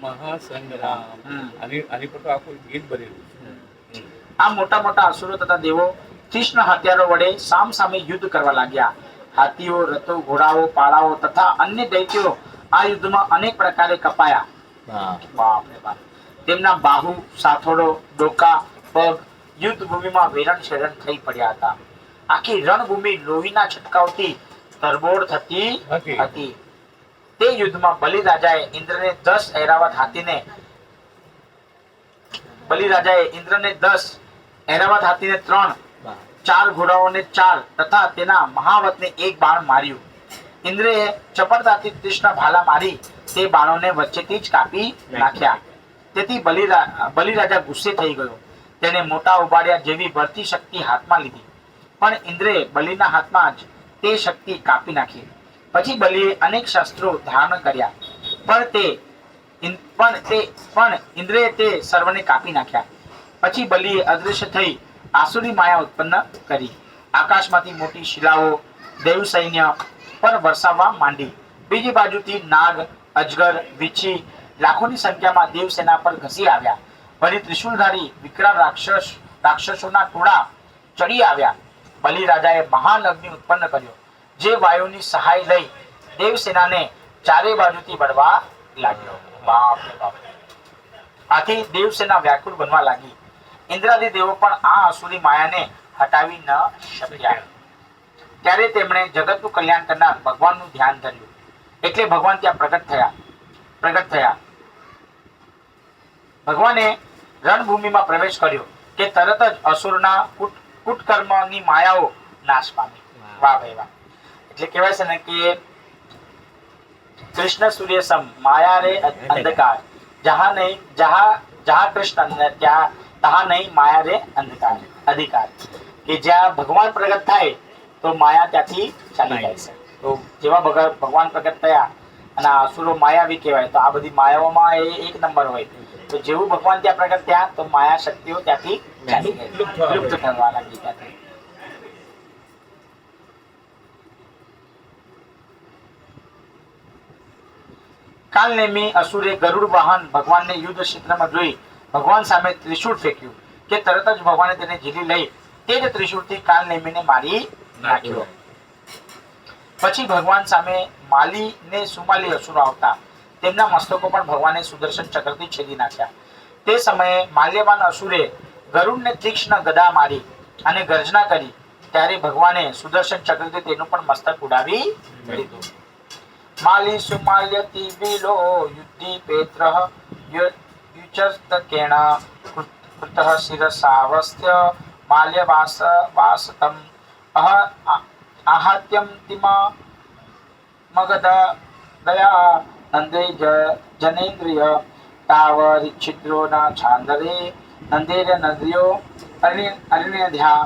મહાસંગ્રામ આની પર તો આખું ગીત બનેલું છે. આ મોટા મોટા અસુરો તથા દેવો તીક્ષ્ણ હથિયારો વડે સામસામે યુદ્ધ કરવા લાગ્યા. હાથીઓ, રથો, ઘોડાઓ, પાડાઓ તથા અન્ય દૈત્યો આ યુદ્ધમાં અનેક પ્રકારે કપાયા. બાપ રે બાપ. તેમના બાહુ, સાથોડો, ડોકા, પગ યુદ્ધ ભૂમિમાં વેરણ શેરણ થઈ પડ્યા હતા. આખી રણભૂમિ લોહીના છટકાવથી તરબોળ થતી હતી. તે યુદ્ધમાં બલિરાજાએ ઇન્દ્રને 10 ઐરાવત હાથીને 3, 4 ઘોડાઓને 4 તથા તેના મહાવતને 1 બાણ માર્યું. ઇન્દ્રએ ચપળતાથી તીક્ષ્ણ ભાલા મારી તે બાણોને વચ્ચેથી જ કાપી નાખ્યા. તેથી બલિરાજા ગુસ્સે થઈ ગયો. તેને મોટા ઉબાડ્યા જેવી બળતી શક્તિ હાથમાં લીધી, પણ ઇન્દ્રએ બલિના હાથમાં જ તે શક્તિ કાપી નાખી. પછી બલિએ અનેક શસ્ત્રો ધારણ કર્યા, પણ ઇન્દ્રએ તે સર્વને કાપી નાખ્યા. પછી બલિએ અદૃશ્ય થઈ આસુરી માયા ઉત્પન્ન કરી. આકાશમાંથી મોટી શિલાઓ દેવ સૈન્ય પર વરસાવવા માંડી. બીજી બાજુથી નાગ, અજગર, વીછી લાખોની સંખ્યામાં દેવ સેના પર ઘસી આવ્યા. વળી ત્રિશુલધારી વિકરાળ રાક્ષસોના ટોળા ચડી આવ્યા. બલિ રાજાએ મહાન અગ્નિ ઉત્પન્ન કર્યો, જે વાયુની સહાય લઈ દેવસેનાને ચારે બાજુથી બળવા લાગ્યો. બાપ રે બાપ. આથી દેવસેના વ્યાકુળ બનવા લાગી. ઇન્દ્રાદી દેવો પણ આ અસુરી માયાને હટાવી ન શક્યા. ત્યારે તેમણે જગતનું કલ્યાણ કરનાર ભગવાનનું ધ્યાન ધર્યું. એટલે ભગવાન ત્યાં પ્રગટ થયા. ભગવાને રણભૂમિમાં પ્રવેશ કર્યો કે તરત જ અસુરના કુટકર્મની માયાઓ નાશ પામી. વાહ ભાઈ વાહ. એટલે કહેવાય છે ને કે કૃષ્ણ સૂર્ય સમ માયા રે અંધકાર, જહા કૃષ્ણ તહા નહીં માયા રે અધિકાર. કે જ્યાં ભગવાન પ્રગટ થાય તો માયા ત્યાંથી ચાલી જાય છે. તો જેવા ભગવાન પ્રગટ થયા અને અસુરો માયાવી કહેવાય, તો આ બધી માયાઓમાં એ એક નંબર હોય. તો જેવું ભગવાન ત્યાં પ્રગટ થયા તો માયા શક્તિઓ ત્યાંથી ચાલી ગઈ, લુપ્ત થવા લાગી ત્યાંથી. કાલનેમી અસુરે ગરુડ વાહન ભગવાનને યુદ્ધ ક્ષેત્રમાં જોઈ ભગવાન સામે ત્રિશૂળ ફેંક્યું કે તરત જ ભગવાને તેને ઝીલી લઈ તે જ ત્રિશૂળથી કાલનેમીને મારી નાખ્યો. પછી ભગવાન સામે માલી ને સુમાલી અસુરો આવતા તેમના મસ્તકો પણ ભગવાને સુદર્શન ચક્રથી છેદી નાખ્યા. તે સમયે માલ્યવાન અસુરે ગરુડને તીક્ષ્ણ ગદા મારી અને ગર્જના કરી ત્યારે ભગવાને સુદર્શન ચક્રથી તેનું પણ મસ્તક ઉડાવી દીધું. માલી સુમાલ્યતિ વિલો યુદ્ધિ પેત્રઃ યુચસ્તકેણ કૃતઃ શિરસાવસ્ય માલ્યવાસતમ આહાત્યમ તિમ મગધ દયા નંદે જનેન્દ્રિય તાવરિચ્છિદ્રો ના છાંદરે નંદેર નદ્રિયો અરણ્યધ્યા.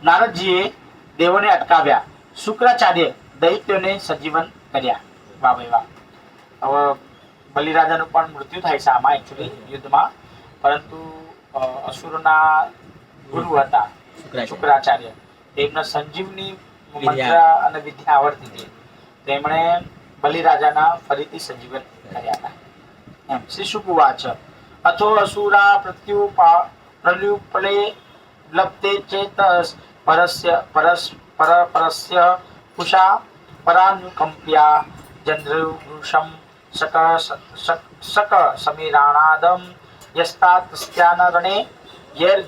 નારદજીએ દેવોને અટકાવ્યા. શુક્રાચાર્ય દૈત્યોને સજીવન કર્યા. વાહ ભાઈ વાહ. હવે બલિરાજાનું પણ મૃત્યુ થાય છે આમાં એકચ્યુઅલી યુદ્ધમાં, પરંતુ અસુરના ગુરુ હતા શુક્રાચાર્ય, તેમને સંજીવની મંત્ર અને વિદ્યા આવડતી હતી. તેમણે બલિરાજાના ફરીથી સજીવન કર્યા હતા. એમ શ્રી શુકુવાચ અથો અસુરા પ્રલ્યુપલે લપ્તે ચેતસ પરસ્ય કુશા પરાનુકંપ્યા ચંદ્રવૃષમ શક સમીરાણાદમ યસ્તાત્સ્ત્યાન રણે યેર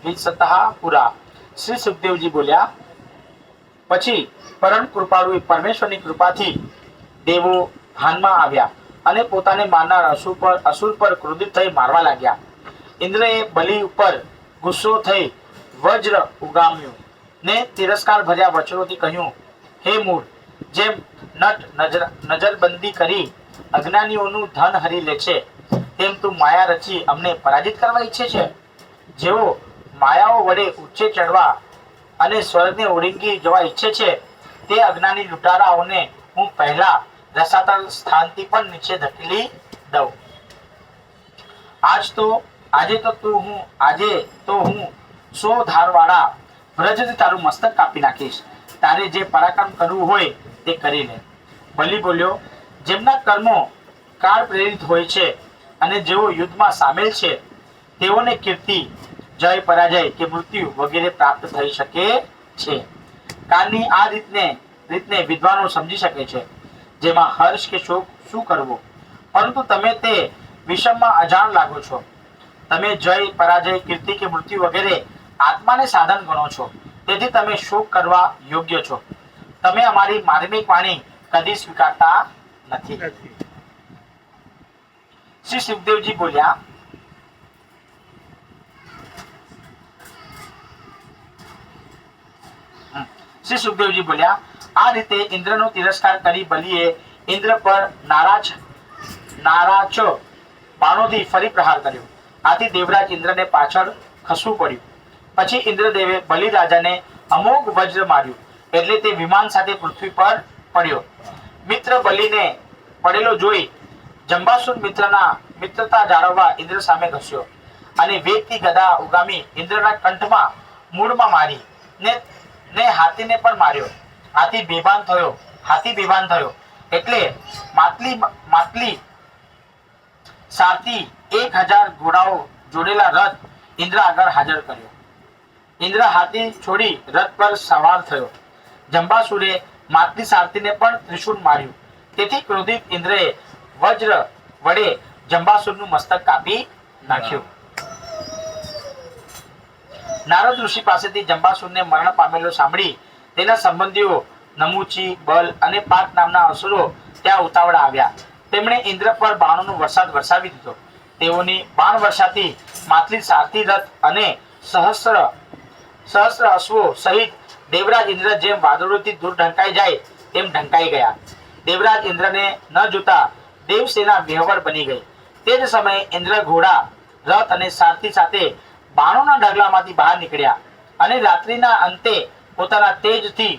વિસતઃ પુરા. શ્રી સુખદેવજી બોલ્યા, પછી પરમ કૃપાળુ પરમેશ્વરની કૃપાથી દેવો ભાનમાં આવ્યા અને પોતાને મારનાર અસુર પર ક્રોધિત થઈ મારવા લાગ્યા. ઇન્દ્રએ બલિ ઉપર ગુસ્સો થઈ વજ્ર ઉગામ્યું ને તિરસ્કાર ભર્યા વચનોથી કહ્યું, હે મૂળ, જેમ નટ નજરબંધી કરી અજ્ઞાનીઓનું ધન હરી લે છે તેમ તું માયા રચી અમને પરાજિત કરવા ઈચ્છે છે. જેઓ માયાઓ વડે ઊંચે ચડવા અને સ્વર્ગને ઓળંગી જવા ઈચ્છે છે તે અજ્ઞાની લૂંટારાઓને હું પહેલા રસાતળ સ્થાનથી પણ નીચે ધકેલી દઉં. આજે તો હું 100 ધારવાળા વ્રજથી તારું મસ્તક કાપી નાખીશ. તારે જે પરાક્રમ કરવું હોય તે કરી લે. બલિ બોલ્યો, જેમના કર્મો કાળ પ્રેરિત હોય છે અને જેઓ યુદ્ધમાં સામેલ છે તેઓને કીર્તિ, જય, પરાજય કે મૃત્યુ વગેરે પ્રાપ્ત થઈ શકે છે. કાળની આ રીતને વિદ્વાનો સમજી શકે છે, જેમાં હર્ષ કે શોક શું કરવો. પરંતુ તમે તે વિષમમાં અજાણ લાગો છો. તમે જય, પરાજય, કીર્તિ કે મૃત્યુ વગેરે આત્માને સાધન ગણો છો, તેથી તમે શોક કરવા યોગ્ય છો. તમે અમારી માર્મિક વાણી કદી સ્વીકારતા નથી. શ્રી સુખદેવજી બોલ્યા, આ રીતે ઇન્દ્રનો તિરસ્કાર કરી બલિએ ઇન્દ્ર પર નારાચ બાણોથી ફરી પ્રહાર કર્યો. આથી દેવરાજ ઇન્દ્રને પાછળ ખસવું પડ્યું. પછી ઇન્દ્રદેવે બલિરાજાને અમોઘ વજ્ર માર્યું, એટલે તે વિમાન સાથે પૃથ્વી પર પડ્યો. મિત્ર બલિને પડેલો જોઈ જંબાસુર મિત્રતા જાળવવા ઇન્દ્ર સામે ઘસ્યો અને વેગથી ગદા ઉગામી ઇન્દ્રના કંઠમાં મૂળમાં મારી ને હાથીને પણ માર્યો. હાથી બેભાન થયો એટલે માટલી સારથી 1000 ઘોડાઓ જોડેલા રથ ઇન્દ્ર આગળ હાજર કર્યો. ઇન્દ્ર હાથી છોડી રથ પર સવાર થયો. જંબાસુરે માટલી સારથીને પણ ત્રિશૂળ માર્યું. તેથી ક્રોધિત ઇન્દ્રએ વજ્ર વડે જંબાસુરનું મસ્તક કાપી નાખ્યું. નારદ ઋષિ પાસેથી જંબાસુરને મરણ પામેલો સાંભળી તેના સંબંધીઓ નમુચી, બલ અને પાક નામના અસુરો ત્યાં ઉતાવળા આવ્યા. તેમણે ઇન્દ્ર પર બાણોનો વરસાદ વરસાવી દીધો. તેઓની બાણ વર્ષાથી માટલી સારથી રથ અને સહસ્ર અશ્વો સહિત દેવરાજ ઇન્દ્ર જેમ વાદળોથી દૂર ઢંકાઈ જાય તેમ ઢંકાઈ ગયા. દેવરાજ ઇન્દ્રને ન જોતા દેવસેના વિહવળ બની ગઈ. તે જ સમયે ઇન્દ્ર ઘોડા, રથ અને સારથી સાથે બાણોના ઢગલામાંથી બહાર નીકળ્યા અને રાત્રિના અંતે પોતાના તેજથી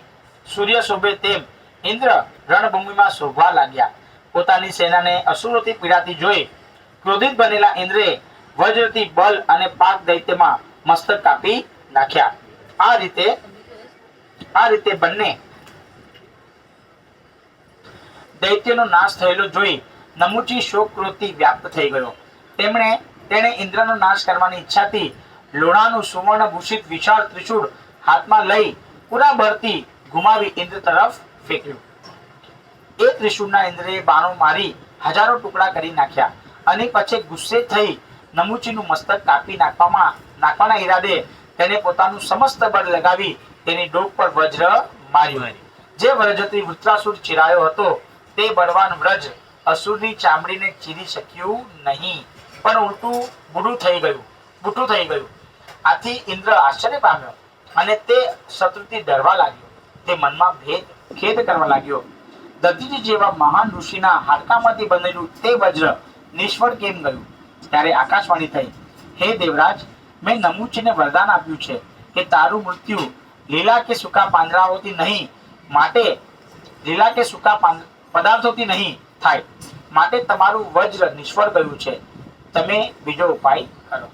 સૂર્ય શોભે તેમ ઇન્દ્ર રણભૂમિમાં શોભવા લાગ્યા. પોતાની સેનાને અસુરોથી પીડાતી જોઈ ક્રોધિત બનેલા ઇન્દ્રે વજ્રથી બલ અને પાક દૈત્યમાં મસ્તક કાપી નાખ્યા. આ રીતે બંને દૈત્યનો નાશ થયેલો જોઈ નમુચી શોક ક્રોધથી વ્યાપ્ત થઈ ગયો. તેણે ઇન્દ્રનો નાશ કરવાની ઈચ્છાથી લોણાનું સુવર્ણ ભૂષિત વિશાળ ત્રિશૂળ હાથમાં લઈ પૂરા બળથી ઘુમાવી ઇન્દ્ર તરફ ફેંક્યું. એ ત્રિશૂળના ઇન્દ્રે બાણો મારી હજારો ટુકડા કરી નાખ્યા અને પછી ગુસ્સે થઈ નમુચીનું મસ્તક કાપી નાખવાના ઈરાદે તેને પોતાનું સમસ્ત બળ લગાવી તેની ડોક પર વજ્ર માર્યું. જે વ્રજથી વૃત્રાસુર ચીરાયો હતો તે બળવાન વ્રજ અસુરની ચામડીને ચીરી શક્યું નહીં, પણ ઉલટું બૂઢું થઈ ગયું. આથી ઇન્દ્ર આશ્ચર્ય પામ્યો અને તે શત્રુથી ડરવા લાગ્યો. તે મનમાં ખેદ કરવા લાગ્યો. દધીજી જેવા મહાન ઋષિના હાડકામાંથી બનેલું તે વજ્ર નિષ્ફળ કેમ ગયું? ત્યારે આકાશવાણી થઈ, હે દેવરાજ, મેં નમુચીને વરદાન આપ્યું છે કે તારું મૃત્યુ લીલા કે સૂકા પાંદડાઓથી નહીં, માટે લીલા કે સૂકા પદાર્થોથી નહીં થાય, માટે તમારું વજ્ર નિષ્ફળ ગયું છે. તમે બીજો ઉપાય કરો.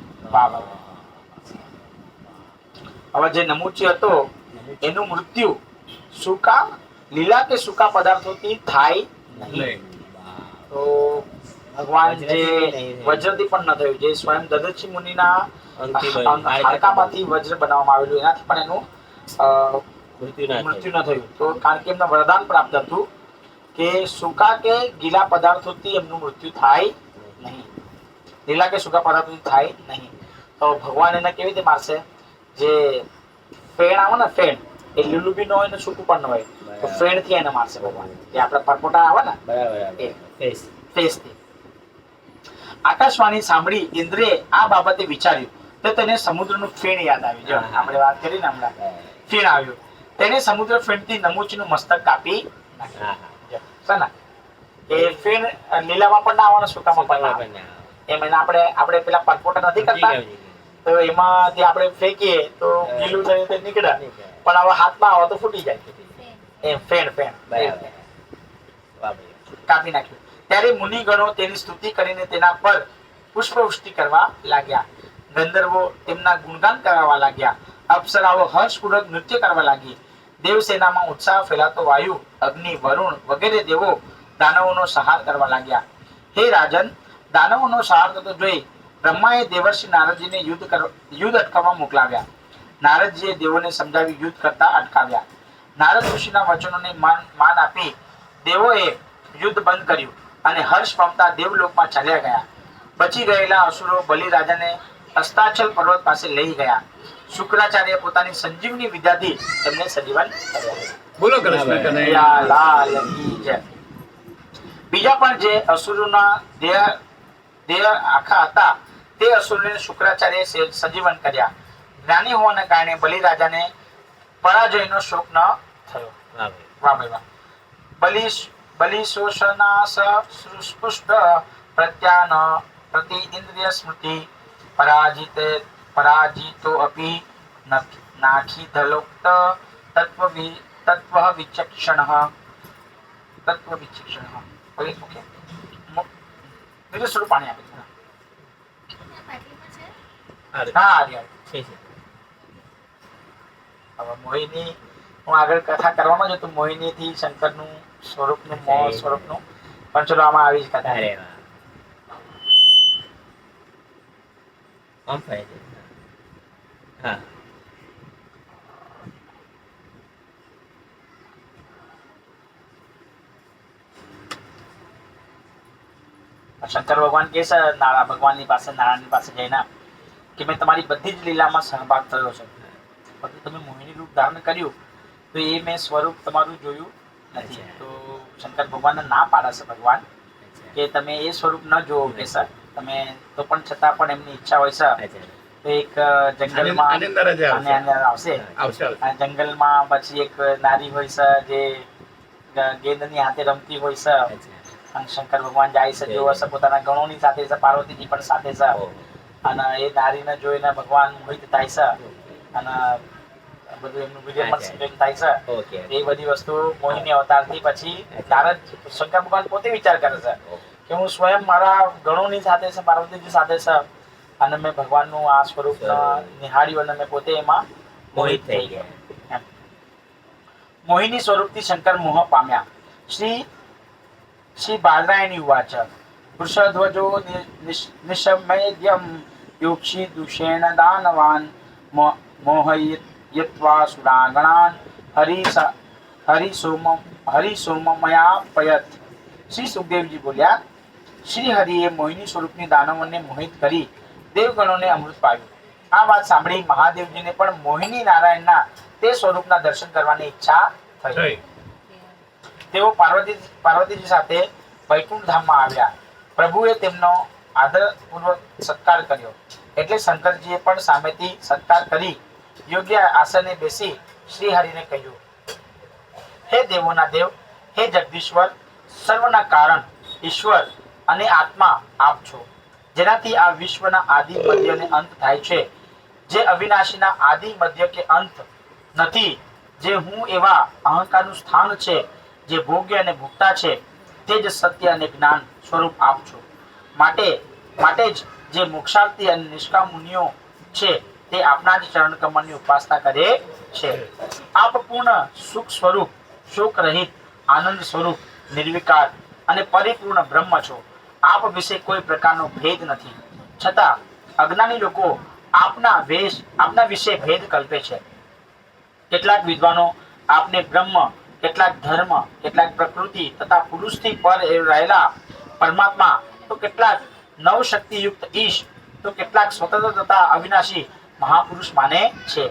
હવે જે નમુચી હતો એનું મૃત્યુ લીલા કે સૂકા પદાર્થોથી થાય નહીં. તો ભગવાન જે વજ્રથી પણ ન થયું, જે સ્વયં દધીચી મુનિના હાડકામાંથી વજ્ર બનાવવામાં આવેલું એનાથી પણ એનું મૃત્યુ ન થયું. તો કારણ કે એમને વરદાન પ્રાપ્ત હતું કે સૂકા કે ગીલા પદાર્થોથી એમનું મૃત્યુ થાય નહીં, લીલા કે સૂકા પદાર્થોથી થાય નહીં. તો ભગવાન એને કેવી રીતે મારશે? જે ફેણ આવે ને, ફેણ એ લીલું બી ન હોય ને સૂકું પણ ન હોય, તો ફેણ થી એને મારશે ભગવાન. જે આપણે પરપોટા આવે ને ફેસ થી. આકાશવાણી સાંભળી ઇન્દ્રે આ બાબતે વિચાર્યું તો તેને સમુદ્રનું ફેણ યાદ આવ્યું. જો આપણે વાત કરી ને હમણાં, ફેણ આવ્યું. તેને સમુદ્ર ફેણથી નમુચીનું મસ્તક કાપી નાખ્યું. એ ફેણ લીલામાં પણ ના આવવાનું, સૂકામાં પણ ના આવે. એમ એને આપણે પેલા પરપોટા નથી કરતા, તો એમાંથી આપણે ફેંકીએ તો ગીલું થયું તો નીકળે, પણ હવે હાથમાં આવે તો ફૂટી જાય. એમ ફેણ કાપી નાખ્યું. ત્યારે મુનિગણો તેની સ્તુતિ કરીને તેના પર પુષ્પવૃષ્ટિ કરવા લાગ્યા. ગંધર્વો તેમના ગુણગાન કરવા લાગ્યા. અપ્સરાઓ હર્ષપૂર્વક નૃત્ય કરવા લાગી. દેવસેનામાં ઉત્સાહ ફેલાતો વાયુ, અગ્નિ, વરુણ વગેરે દેવો દાનવોનો સંહાર કરવા લાગ્યા. હે રાજન, દાનવોનો સંહાર થતો જોઈ બ્રહ્માએ દેવર્ષિ નારદજીને યુદ્ધ અટકાવવા મોકલાવ્યા. નારદજીએ દેવોને સમજાવી યુદ્ધ કરતા અટકાવ્યા. નારદ ઋષિના વચનોને માન આપી દેવોએ યુદ્ધ બંધ કર્યું અને હર્ષ પામતા દેવલોકમાં ચાલ્યા ગયા. બચી ગયેલા અસુરો બલિ રાજાને અસ્તાચલ પર્વત પાસે લઈ ગયા. શુક્રાચાર્ય પોતાની સંજીવની વિદ્યાથી તેમને સજીવન કર્યા. બોલો કૃષ્ણ કનૈયા લાલ કી જય. બીજા પણ જે અસુરોના દેહ આખા હતા તે અસુરોને શુક્રાચાર્ય સજીવન કર્યા. જ્ઞાની હોવાના કારણે બલિ રાજાને પરાજયનો શોક ન થયો. વાહ ભાઈ વાહ. બલિશોષનાસ સ્પુષ્ટ પ્રત્યાન પ્રતિ ઇન્દ્રિય સ્મૃતિ પરાજિતો અપી નાખિધલોક્ત તત્વ વિચક્ષણ. બીજું થોડું પાણી આપે. હવે મોહિની, હું આગળ કથા કરવાનો છું તો મોહિની થી શંકરનું સ્વરૂપનું સ્વરૂપનું પણ ચલો આમાં આવી જ કથા. શંકર ભગવાન કે છે ભગવાનની પાસે, નારાયણની પાસે જઈને કે મેં તમારી બધી જ લીલામાં સહભાગ થયો છે, પછી તમે મોહિની રૂપ ધારણ કર્યું તો એ મેં સ્વરૂપ તમારું જોયું નથી. તો શંકર ભગવાનને ના પાડે છે ભગવાન કે તમે એ સ્વરૂપ ન જોવો કે સર તમે, તો પણ છતાં પણ એમની ઈચ્છા હોય છે તો એક જંગલમાં આવશે. જંગલમાં પછી એક નારી હોય છે જે ગેંદની હાથે રમતી હોય છે અને શંકર ભગવાન જાય છે, જોવે છે પોતાના ગણોની સાથે છે, પાર્વતીજી પણ સાથે છે અને એ નારીને જોઈને ભગવાન મોહિત થાય છે અને બધું એમનું વિજય થાય છે. એ બધી વસ્તુ મોહિની અવતારથી પછી નારદ શંકર ભગવાન પોતે વિચાર કરે છે કે હું સ્વયં મારા ગણોની સાથે છે, પાર્વતીજી સાથે છે અને મેં ભગવાનનું આ સ્વરૂપ નિહાળ્યું અને મેં પોતે એમાં મોહિત થઈ ગયો. મોહિની સ્વરૂપથી શંકર મોહ પામ્યા. શ્રી શ્રી બાદરાયણી ઉવાચ વૃષધ્વજો નિશમેદ્યમ યોક્ષી દુષેણ દાનવાન મોહયત્વા સુરાગણાન હરિસોમમયા શ્રી સુખદેવજી બોલ્યા, શ્રી હરિએ મોહિની સ્વરૂપની દાનવોને મોહિત કરી દેવગણોને અમૃત પાવ્યું. આ વાત સાંભળી મહાદેવજીને પણ મોહિની નારાયણના તે સ્વરૂપના દર્શન કરવાની ઈચ્છા થઈ. તેઓ પાર્વતીજી સાથે વૈકુંઠ ધામમાં આવ્યા. પ્રભુએ તેમનો આદરપૂર્વક સત્કાર કર્યો એટલે શંકરજીએ પણ સામેથી સત્કાર કરી યોગ્ય આસને બેસી શ્રી હરિને કહ્યું, હે દેવોના દેવ, હે જગદીશ્વર, સર્વના કારણ ઈશ્વર અને આત્મા આપ છો, જેનાથી આ વિશ્વના આદિ મધ્ય અને અંત થાય છે, જે અવિનાશીના આદિ મધ્ય કે અંત નથી, જે હું એવા અહંકારનું સ્થાન છે, જે ભોગ્ય અને ભોગતા છે, તે જ સત્ય અને જ્ઞાન સ્વરૂપ આપ છો. માટે જ જે મોક્ષાર્થી અને નિષ્કામ મુનિઓ છે તે આપના જ ચરણ કમળની ઉપાસના કરે છે. આપ પૂર્ણ સુખ સ્વરૂપ, શોક રહિત, આનંદ સ્વરૂપ, નિર્વિકાર અને પરિપૂર્ણ બ્રહ્મ છો. આપ વિશે કોઈ પ્રકારનો ભેદ નથી, છતાં અજ્ઞાની લોકો આપના વિશે ભેદ કલ્પે છે. કેટલાક વિદ્વાનો આપને બ્રહ્મ, કેટલાક ધર્મ, કેટલાક પ્રકૃતિ તથા પુરુષથી પર રહેલા પરમાત્મા, તો કેટલાક નવશક્તિયુક્ત ઈશ, તો કેટલાક સ્વતંત્ર તથા અવિનાશી મહાપુરુષ માને છે.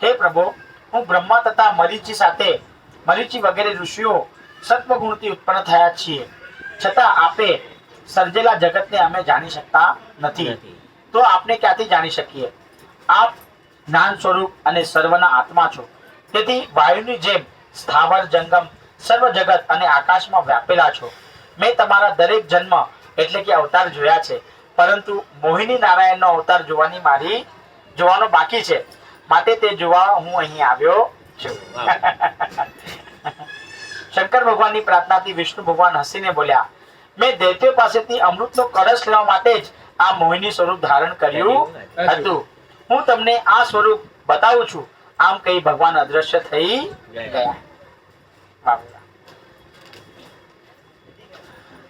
હે પ્રભુ, હું બ્રહ્મા તથા મરીચી વગેરે ઋષિઓ સત્વગુણથી ઉત્પન્ન થયા છીએ, છતાં આપે સર્જેલા જગતને અમે જાણી શકતા નથી. તો આપને ક્યાંથી જાણી શકીએ? આપ જ્ઞાન સ્વરૂપ અને સર્વના આત્મા છો. તેથી વાયુની જેમ સ્થાવર જંગમ સર્વ જગત અને આકાશમાં વ્યાપેલા છો. મેં તમારા દરેક જન્મ એટલે કે અવતાર જોયા છે, પરંતુ મોહિની નારાયણનો અવતાર જોવાનો બાકી છે, માટે તે જોવા હું અહીં આવ્યો છું. શંકર ભગવાનની પ્રાર્થનાથી વિષ્ણુ ભગવાન હસીને બોલ્યા, મેં દૈત્યો પાસેથી અમૃતનો કળશ લેવા માટે જ આ મોહિની સ્વરૂપ ધારણ કર્યું હતું. હું તમને આ સ્વરૂપ બતાવું છું. આમ કહી ભગવાન અદ્રશ્ય થઈ ગયા.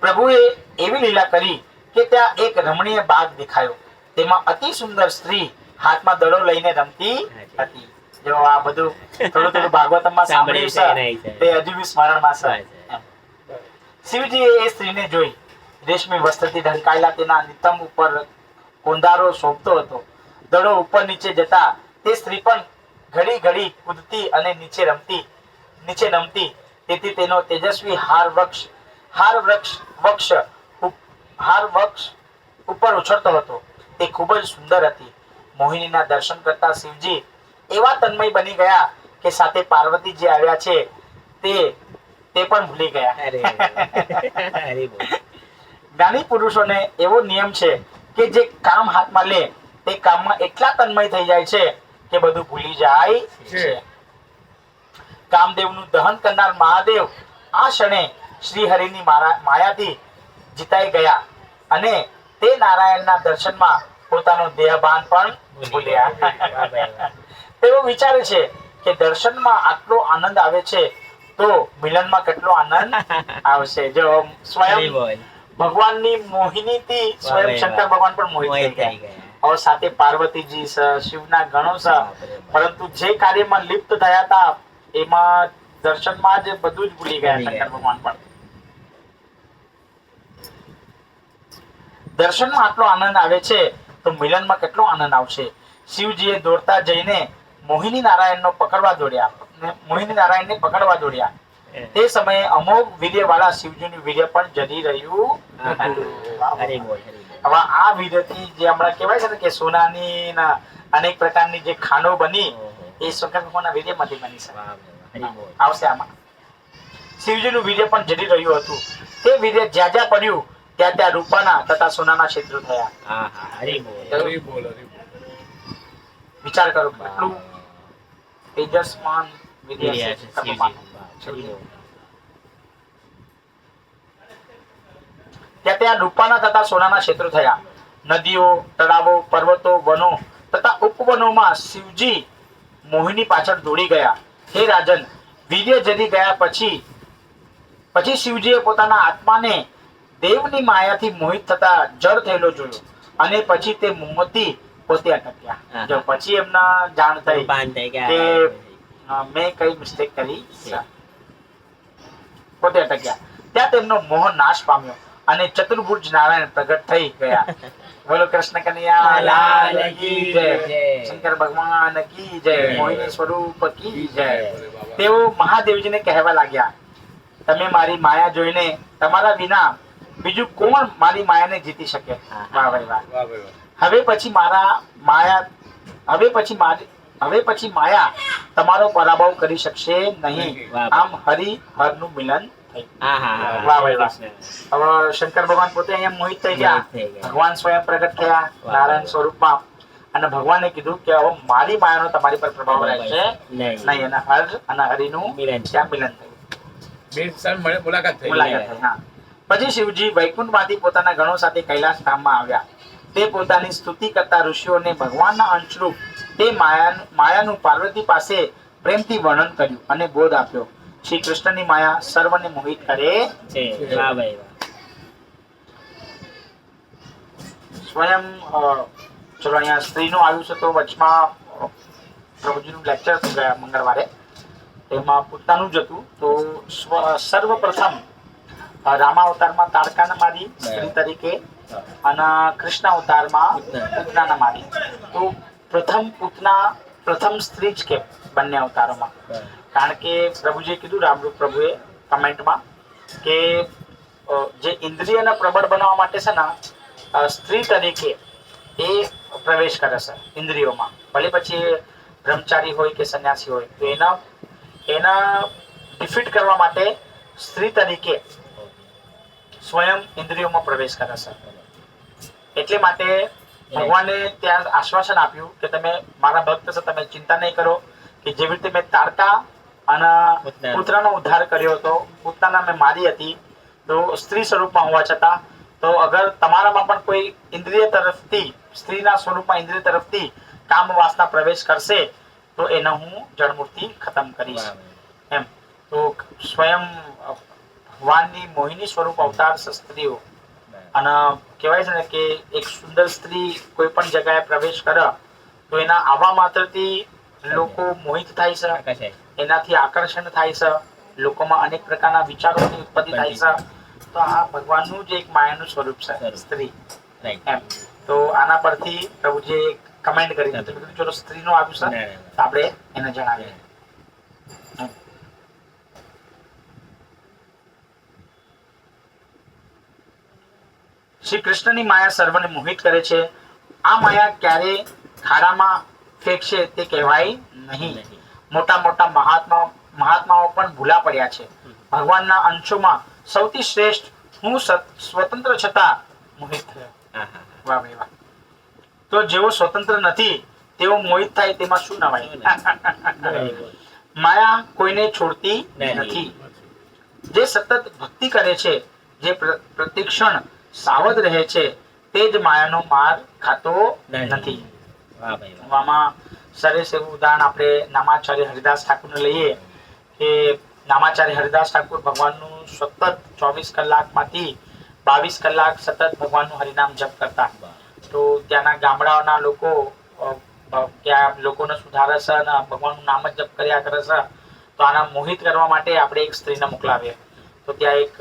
પ્રભુએ એવી લીલા કરી કે ત્યાં એક રમણીય બાગ દેખાયો. તેમાં અતિ સુંદર સ્ત્રી હાથમાં દડો લઈને રમતી હતી. જો આ બધું થોડું ભાગવતમાં સાંભળ્યું છે, તે હજુ બી સ્મરણમાં છે. શિવજીએ એ સ્ત્રીને જોઈ. રેશમી વસ્ત્રથી ઢંકાયેલા તેના નિતંબ ઉપર કોંદારો શોભતો હતો. દડો ઉપર નીચે જતા તે સ્ત્રી પણ ઘડી ઘડી કૂદતી અને નીચે નમતી. તેથી તેનો તેજસ્વી હાર વૃક્ષ ઉપર ઉછળતો હતો. તે ખૂબ જ સુંદર હતી. મોહિનીના દર્શન કરતા શિવજી એવા તન્મય બની ગયા કે સાથે પાર્વતીજી આવ્યા છે તે પણ ભૂલી ગયા. જ્ઞાની પુરુષોને એવો નિયમ છે કે જે કામ હાથમાં લે તે કામમાં એટલા તન્મય થઈ જાય છે કે બધું ભૂલી જાય છે. કામદેવનું દહન કરનાર મહાદેવ આ ક્ષણે શ્રી હરિની માયાથી જીતાઈ ગયા અને તે નારાયણના દર્શનમાં પોતાનો દેહભાન પણ ભૂલ્યા. તેઓ વિચારે છે કે દર્શનમાં આટલો આનંદ આવે છે તો મિલનમાં કેટલો આનંદ આવશે. જો સ્વયં ભગવાનની મોહિનીથી સ્વયં શંકર ભગવાન પણ મોહિત થઈ ગયા. और સાથે પાર્વતીજી શિવના ગણો છે, પરંતુ જે કાર્યમાં લિપ્ત થયા હતા એમાં દર્શનમાં જ બધું જ ભૂલી ગયા શંકર ભગવાન પણ. દર્શનમાં આટલો આનંદ આવે છે તો મિલનમાં કેટલો આનંદ આવશે. શિવજીએ દોડતા જઈને મોહિની નારાયણને પકડવા દોડ્યા. તે સમયે અમોઘ વીર્ય વાળા શિવજીનું વીર્ય પણ જરી રહ્યું હતું. હવે આ વીર્યથી જે હમણાં કહેવાય છે ને કે સોનાની અનેક પ્રકારની જે ખાનો બની એ શંકર ભગવાનના વીર્યમાંથી બની છે. આવશે આમાં. શિવજીનું વીર્ય પણ જરી રહ્યું હતું. તે વીર્ય જ્યાં જ્યાં પડ્યું ત્યાં ત્યાં રૂપાના તથા સોનાના ક્ષેત્રો થયા. વિચાર કરો કેટલું તેજસ્માન વીર્ય છે શંકર ભગવાનનું. ત્યાં રૂપાના તથા સોનાના ક્ષેત્રો થયા. નદીઓ, તળાવો, પર્વતો, વનો તથા ઉપવનોમાં શિવજી મોહિની પાછળ દોડી ગયા. હે રાજન, વીર્ય જરી ગયા પછી પછી શિવજીએ પોતાના આત્માને દેવની માયાથી મોહિત થતા જડ થયેલો જોયો અને પછી તે મોહથી પોતે અટક્યા. જો પછી એમના જાણ થઈ ભાન થઈ કે ગયા મેં કઈ મિસ્ટેક કરી છે. પોતે અટક્યા. ત્યાં તેમનો મોહ નાશ પામ્યો અને ચતુર્ભુજ નારાયણ પ્રગટ થઈ ગયા. બોલો કૃષ્ણ કનૈયા લાલ કી જય. શંકર ભગવાન કી જય. મોહિની સ્વરૂપ કી જય. તેઓ મહાદેવજીને કહેવા લાગ્યા, તમે મારી માયા જોઈને તમારા વિના બીજું કોણ મારી માયાને જીતી શકે? વાહ ભાઈ વાહ. વાહ ભાઈ વાહ. હવે પછી માયા તમારો પરાભવ કરી શકશે નહીં. આમ હરિ હરનું મિલન થયું. હા હા હા વાહ ભાઈ વાહ. હવે શંકર ભગવાન પોતે અહીંયા મોહિત થઈ ગયા. ભગવાન સ્વયં પ્રગટ થયા નારાયણ સ્વરૂપમાં અને ભગવાને કીધું કે હવે મારી માયાનો તમારી પર પ્રભાવ રહેશે નહીં. અને હર અને હરિનું ત્યાં મિલન થયું. બે સ્થાન મળે મુલાકાત થઈ. મુલાકાત થઈ. હા. પછી શિવજી વૈકુંઠમાંથી પોતાના ગણો સાથે કૈલાસ ધામમાં આવ્યા. તે પોતાની સ્તુતિ કરતા ઋષિઓને ભગવાનના અંશરૂપ તે માયાનું પાર્વતી પાસે પ્રેમથી વર્ણન કર્યું અને બોધ આપ્યો. શ્રી કૃષ્ણની માયા સર્વને મોહિત કરે છે. વાહ ભાઈ વાહ. સ્વયં ચલો અહીંયા સ્ત્રીનું આવ્યું છે તો વચમાં પ્રભુજીનું લેક્ચર હતું ગયા મંગળવારે, તેમાં પૂતનાનું જ હતું. તો સર્વપ્રથમ રામા અવતારમાં તારકાને મારી સ્ત્રી તરીકે અને કૃષ્ણ અવતારમાં પૂતનાને મારી. તો પ્રથમ સ્ત્રી જ કે બંને અવતારોમાં, કારણ કે પ્રભુજીએ કીધું રામરૂપ પ્રભુએ કમેન્ટમાં કે જે ઇન્દ્રિયને પ્રબળ બનાવવા માટે છે ને સ્ત્રી તરીકે એ પ્રવેશ કરે છે ઇન્દ્રિયોમાં. ભલે પછી બ્રહ્મચારી હોય કે સંન્યાસી હોય, તો એના ડિફીટ કરવા માટે સ્ત્રી તરીકે સ્વયં ઇન્દ્રિયોમાં પ્રવેશ કરે છે. એટલે માટે ભગવાને ત્યાં આશ્વાસન આપ્યું કે તમે મારા ભક્ત છો, તમે ચિંતા નહીં કરો કે જેવી રીતે મેં તારકા અને પુત્રનો ઉદ્ધાર કર્યો હતો, પુત્રના મેં મારી હતી, તો સ્ત્રી સ્વરૂપમાં હોવા છતાં તો અગર તમારામાં પણ કોઈ ઇન્દ્રિય તરફથી સ્ત્રીના સ્વરૂપમાં ઇન્દ્રિય તરફથી કામ વાસના પ્રવેશ કરશે તો એને હું જળમૂર્તિ ખતમ કરીશ એમ. તો સ્વયં ભગવાનની મોહિની સ્વરૂપ અવતાર છે સ્ત્રીઓ. અને કહેવાય છે ને કે એક સુંદર સ્ત્રી કોઈ પણ જગ્યાએ પ્રવેશ કરે તો એના આવા માત્રથી લોકો મોહિત થાય છે, એનાથી આકર્ષણ થાય છે, લોકોમાં અનેક પ્રકારના વિચારોની ઉત્પત્તિ થાય છે. તો આ ભગવાનનું જ એક માયાનું સ્વરૂપ છે સ્ત્રી એમ. તો આના પરથી પ્રભુજીએ કમેન્ટ કરી દીધું, ચલો સ્ત્રીનું આવ્યું છે તો આપણે એને જણાવીએ. શ્રી કૃષ્ણની માયા સર્વને મોહિત કરે છે. આ માયા ક્યારે ખાડામાં ફેંકશે તે કહેવાય નહીં. મોટા મોટા મહાત્માઓ પણ ભૂલા પડ્યા છે. ભગવાનના અંશોમાં સૌથી શ્રેષ્ઠ હું સ્વતંત્ર છતાં મોહિત થયો. વાહ ભાઈ વાહ. તો જેઓ સ્વતંત્ર નથી તેઓ મોહિત થાય તેમાં શું નવાય? માયા કોઈને છોડતી નથી. જે સતત ભક્તિ કરે છે, જે પ્રતિક્ષણ સાવધ રહે છે, તે જ માયાનો માર ખાતો નથી. આમાં સરસ એવું ઉદાહરણ આપણે નામાચાર્ય હરિદાસ ઠાકુરને લઈએ કે નામાચાર્ય હરિદાસ ઠાકુર ભગવાનનું સતત 24 કલાકમાંથી 22 કલાક સતત ભગવાનનું હરિનામ જપ કરતા. તો ત્યાંના ગામડાઓના લોકો ત્યાં લોકોને સુધારે છે અને ભગવાનનું નામ જ જપ કર્યા કરે છે. તો આના મોહિત કરવા માટે આપણે એક સ્ત્રીને મોકલાવીએ. તો ત્યાં એક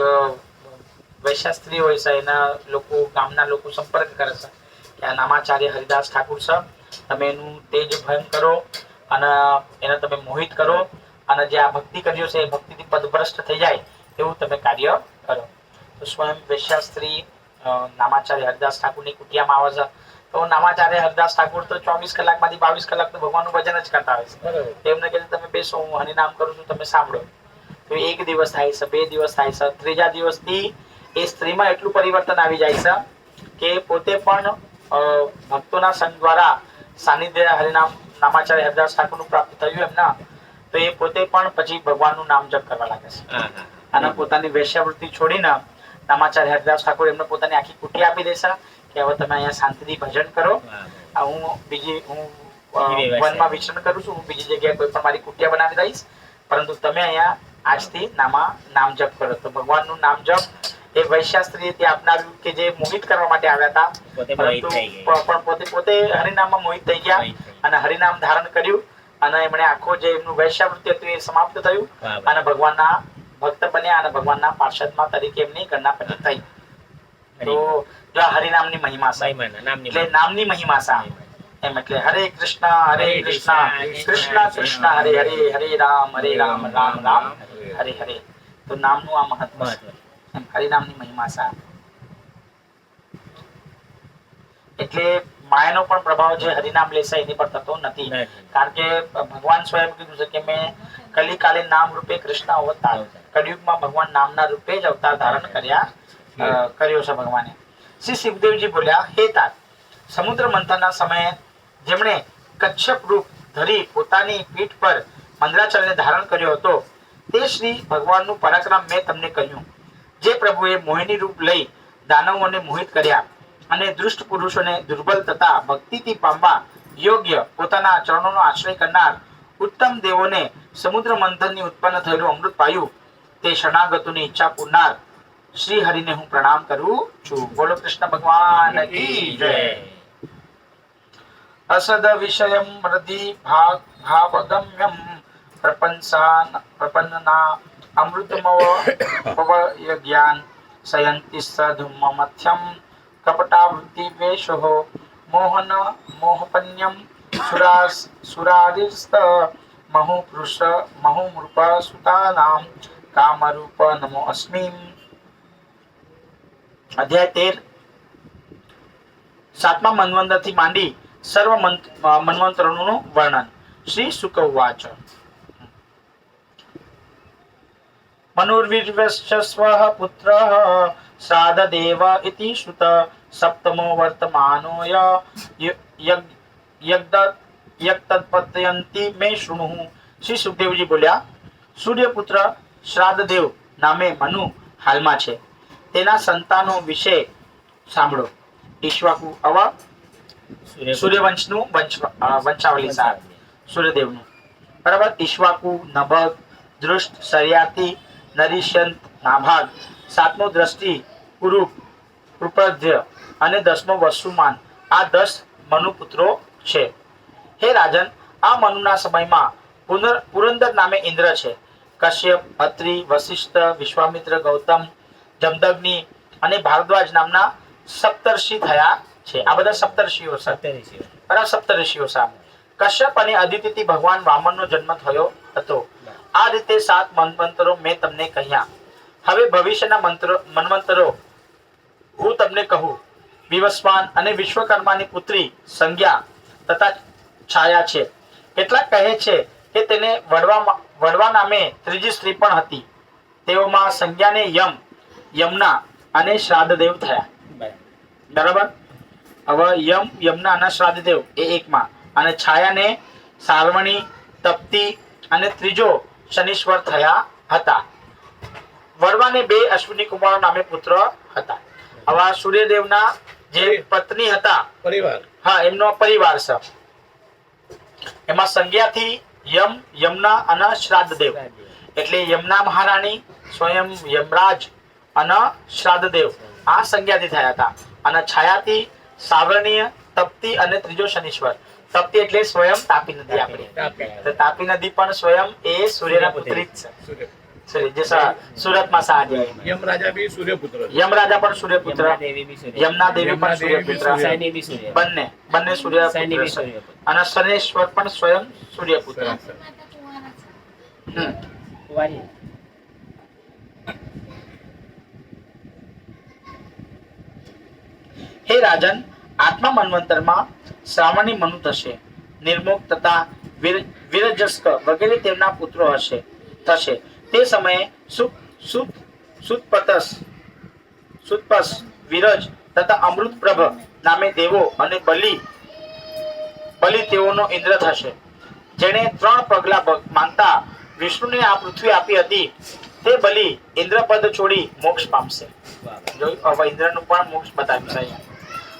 વૈશ્ય સ્ત્રી હોય છે, એના લોકો ગામના લોકો સંપર્ક કરે છે કે આ નામાચાર્ય હરિદાસ ઠાકુર છે, તમે એનું તેજ ભંગ કરો અને એને તમે મોહિત કરો અને જે આ ભક્તિ કર્યો છે એ ભક્તિથી પદભ્રષ્ટ થઈ જાય એવું તમે કાર્ય કરો. તો સ્વયં વૈશ્ય સ્ત્રી નામાચાર્ય હરિદાસ ઠાકુરની કુટિયામાં આવે છે. તો નામાચાર્ય હરિદાસ ઠાકુર તો 24 કલાકમાંથી 22 કલાક તો ભગવાનનું ભજન જ કરતા હોય છે. એમને કહે તમે બેસો, હું હરિનામ કરું છું, તમે સાંભળો. તો 1 દિવસ થાય છે, 2 દિવસ થાય છે, 3જા દિવસથી એ સ્ત્રીમાં એટલું પરિવર્તન આવી જાય છે કે પોતે પણ ભક્તોના સંગ દ્વારા સાનિધ્ય હરિનામ નામાચાર્ય હરિદાસ ઠાકુરનું પ્રાપ્ત થયું એમના, તો એ પોતે પણ પછી ભગવાનનું નામ જપ કરવા લાગે છે. અને પોતાની વૈશ્યાવૃત્તિ છોડીને નામાચાર્ય હરિદાસ ઠાકુર એમને પોતાની આખી કુટી આપી દેશે કે હવે તમે અહીંયા શાંતિથી ભજન કરો, હું વનમાં વિચરણ કરું છું, હું બીજી જગ્યાએ કોઈ પણ મારી કુટિયા બનાવી દઈશ, પરંતુ તમે અહીંયા આજથી નામ જપ કરો. તો ભગવાનનું નામ જપ એ વૈશ્યાસ્ત્રીએ તે અપનાવ્યું કે જે મોહિત કરવા માટે આવ્યા હતા, પોતે મોહિત થઈ ગયા. પણ પોતે હરિનામમાં મોહિત થઈ ગયા અને હરિનામ ધારણ કર્યું અને એમણે આખો જે એમનું વૈશ્યાવૃત્તિ હતું એ સમાપ્ત થયું અને ભગવાનના ભક્ત બન્યા અને ભગવાનના પાર્ષદમાં તરીકે એમની ગણના થઈ. તો જો હરિનામની મહિમા છે એટલે નામની મહિમા છે એમ. એટલે હરે કૃષ્ણ કૃષ્ણ કૃષ્ણ હરે હરે હરે રામ રામ રામ હરે હરે. તો નામનું આ મહત્વ છે. હરિનામની મહિમા છે. એટલે માયાનો પણ પ્રભાવ જે હરિનામ લેશે એની પર થતો નથી, કારણ કે ભગવાન સ્વયં કીધું છે કે મેં કલિકાલે નામ રૂપે કૃષ્ણ અવતાર, કળિયુગમાં ભગવાન નામના રૂપે જ અવતાર ધારણ કર્યો છે ભગવાને. શ્રી શિવદેવજી બોલ્યા, હે तात, સમુદ્ર મંથનના સમયે જેમણે કચ્છપ રૂપ ધરી પોતાની પીઠ પર મંદરાચલને ધારણ કર્યો હતો તે શ્રી ભગવાનનું પરાક્રમ મેં તમને કહ્યું. જે પ્રભુએ મોહિની રૂપ લઈ દાનવોને મોહિત કર્યા અને દુષ્ટ પુરુષોને દુર્બલ તથા ભક્તિથી પામવા યોગ્ય પોતાના ચરણોનો આશ્રય કરનાર ઉત્તમ દેવોને સમુદ્ર મંથનની ઉત્પન્ન થયેલું અમૃત પાયું તે શરણાગતોની ઈચ્છા પૂરનાર શ્રી હરિને હું પ્રણામ કરું છું. બોલો કૃષ્ણ ભગવાન કી જય. અસદ વિષયમ રધિ ભાવગમ્યમ પ્રપન્ના અમૃતમવ જ્ઞાન સયંતિ સધુમમથ્યમ કપટાવૃત્તિ વેશો મોહન મોહપન્યમ સુરારિસ્ત મહુમૃપ સુતાનામ કામરૂપ નમો અસ્મિ. અધ્યાય 13. 7મા મન્વંતરથી માંડી સર્વ મન્વંતરોનું વર્ણન. શ્રી શુક ઉવાચ. મનુર્વિશ્વઃ પુત્રઃ શ્રાદ્ધદેવ ઇતિ શ્રુત સપ્તમો વર્તમાનો યક્તત્પત્યંતિ મે શૃણુ. શ્રી સુખદેવજી બોલ્યા, સૂર્યપુત્ર શ્રાદ્ધદેવ નામે મનુ હાલમાં છે, તેના સંતાનો વિશે સાંભળો. ઈક્ષ્વાકુ સૂર્યવંશનું વંશાવલી સાર સૂર્યદેવનું, બરાબર. ઈક્ષ્વાકુ, નભગ, દૃષ્ટ, સર્યાતિ, નરિષ્યંત, નાભાગ, 7મો દ્રષ્ટિ, કુરુપ, કૃપધ્ય અને 10મો વસુમાન. આ 10 મનુપુત્રો છે. હે રાજન, આ મનુના સમયમાં પુરંદર નામે ઇન્દ્ર છે. કશ્યપ, અત્રિ, વશિષ્ઠ, વિશ્વામિત્ર, ગૌતમ, જમદગ્નિ અને ભારદ્વાજ નામના સપ્તર્ષિ થયા છે. આ બધા સપ્તર્ષિઓ છે, બરાબર. સપ્તર્ષિઓ છે. કશ્યપ અને અદિતિથી ભગવાન વામનનો જન્મ થયો હતો. આ રીતે 7 મન્વંતરો મેં તમને કહ્યા. હવે ભવિષ્યના મન્વંતરો હું તમને કહું. વિવસ્વાન અને વિશ્વકર્માની પુત્રી સંજ્ઞા તથા છાયા છે. કેટલાક કહે છે કે તેને વડવા નામે ત્રીજી સ્ત્રી પણ હતી. તેઓમાં સંજ્ઞાને યમના અને શ્રાદ્ધદેવ થયા, બરાબર. હવે યમના અને શ્રાદ્ધદેવ એ એકમાં, અને છાયાને સાર્વણી, તપ્તી અને ત્રીજો શનીશ્વર થયા હતા. વડવાને 2 અશ્વિની કુમારો નામે પુત્ર હતા. હવે સૂર્યદેવના જે પત્ની હતા, પરિવાર, હા, એમનો પરિવાર છે. એમાં સંજ્ઞાથી યમના અને શ્રાદ્ધદેવ, એટલે યમના મહારાણી, સ્વયં યમરાજ અને શ્રાદ્ધદેવ આ સંજ્ઞાથી થયા હતા. અને છાયાથી સાવરણીય, તપ્તી અને ત્રીજો શનીશ્વર. તપ્તી એટલે સ્વયં તાપી નદી. આપણી તાપી નદી પણ સ્વયં એ સૂર્યના પુત્રી જ છે. સુરતમાં સાજી યમરાજા બી સૂર્યપુત્ર, યમરાજા પણ સૂર્યપુત્ર, યમના દેવી પણ સૂર્યપુત્ર, બંને સૂર્યપુત્ર છે. અને શનેશ્વર પણ સ્વયં સૂર્યપુત્ર. હે રાજન, આત્મા મન્વંતરમાં શ્રાવણી મનુ થશે. નિર્મુખ તથા વિરજસ્ક વગેરે તેમના પુત્રો થશે. તે સમયે સુતપસ, વિરજ તથા અમૃતપ્રભ નામે દેવો અને બલિ તેઓનો ઇન્દ્ર થશે. જેણે 3 પગલા માંગતા વિષ્ણુને આ પૃથ્વી આપી હતી તે બલિ ઇન્દ્રપદ છોડી મોક્ષ પામશે. જોયું, હવે ઇન્દ્રનું પણ મોક્ષ બતાવ્યું છે.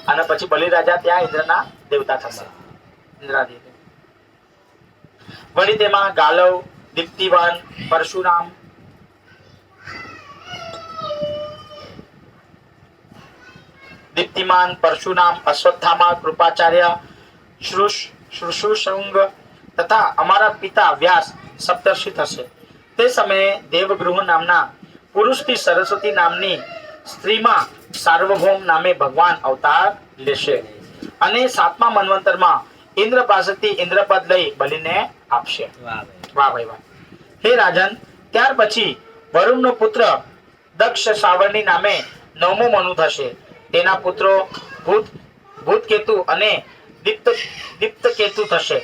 અને પછી બલિરાજા ત્યાં ઇન્દ્રના દેવતા થશે, ઇન્દ્રાદેવ. વળી તેમાં ગાલવ, દીપ્તિવાન, પરશુરામ, દીપ્તિમાન, પરશુરામ, અશ્વત્થામા, કૃપાચાર્ય, શુશ્રુષંગ તથા અમારા પિતા વ્યાસ સપ્તર્ષિ થશે. તે સમયે દેવગૃહ નામના પુરુષથી સરસ્વતી નામની સ્ત્રીમાં સાર્વભૌમ નામે ભગવાન અવતાર લેશે અને 7મા મન્વંતરમાં ઇન્દ્ર પાસેથી ઇન્દ્રપદ લઈ બલિને આપશે. વાહ ભાઈ વાહ. હે રાજન, ત્યાર પછી વરુણનો પુત્ર દક્ષ સાવરણી નામે 9મો મનુ થશે. તેના પુત્રો ભૂતકેતુ અને દીપ્તકેતુ થશે.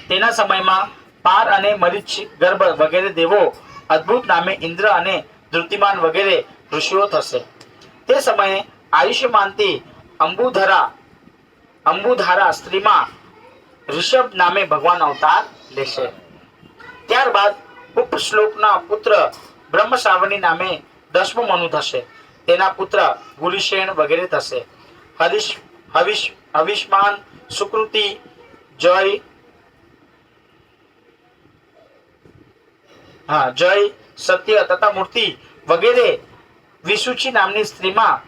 તેના સમયમાં પાર અને મરીચ ગર્ભ વગેરે દેવો, અદ્ભુત નામે ઇન્દ્ર અને ધૃતિમાન વગેરે ઋષિઓ થશે. તે સમયે આયુષ્યમાનથી અંબુધારા સ્ત્રીમાં ઋષભ નામે ભગવાન અવતાર લેશે. ત્યારબાદ ઉપશ્લોકના પુત્ર બ્રહ્મશ્રાવણી નામે 10મો મનુ થશે. તેના પુત્ર ગુલિશેણ વગેરે થશે. હવિષ્માન, સુકૃતિ, જય, સત્ય તથા મૂર્તિ વગેરે વિસુચિ નામની સ્ત્રીમાં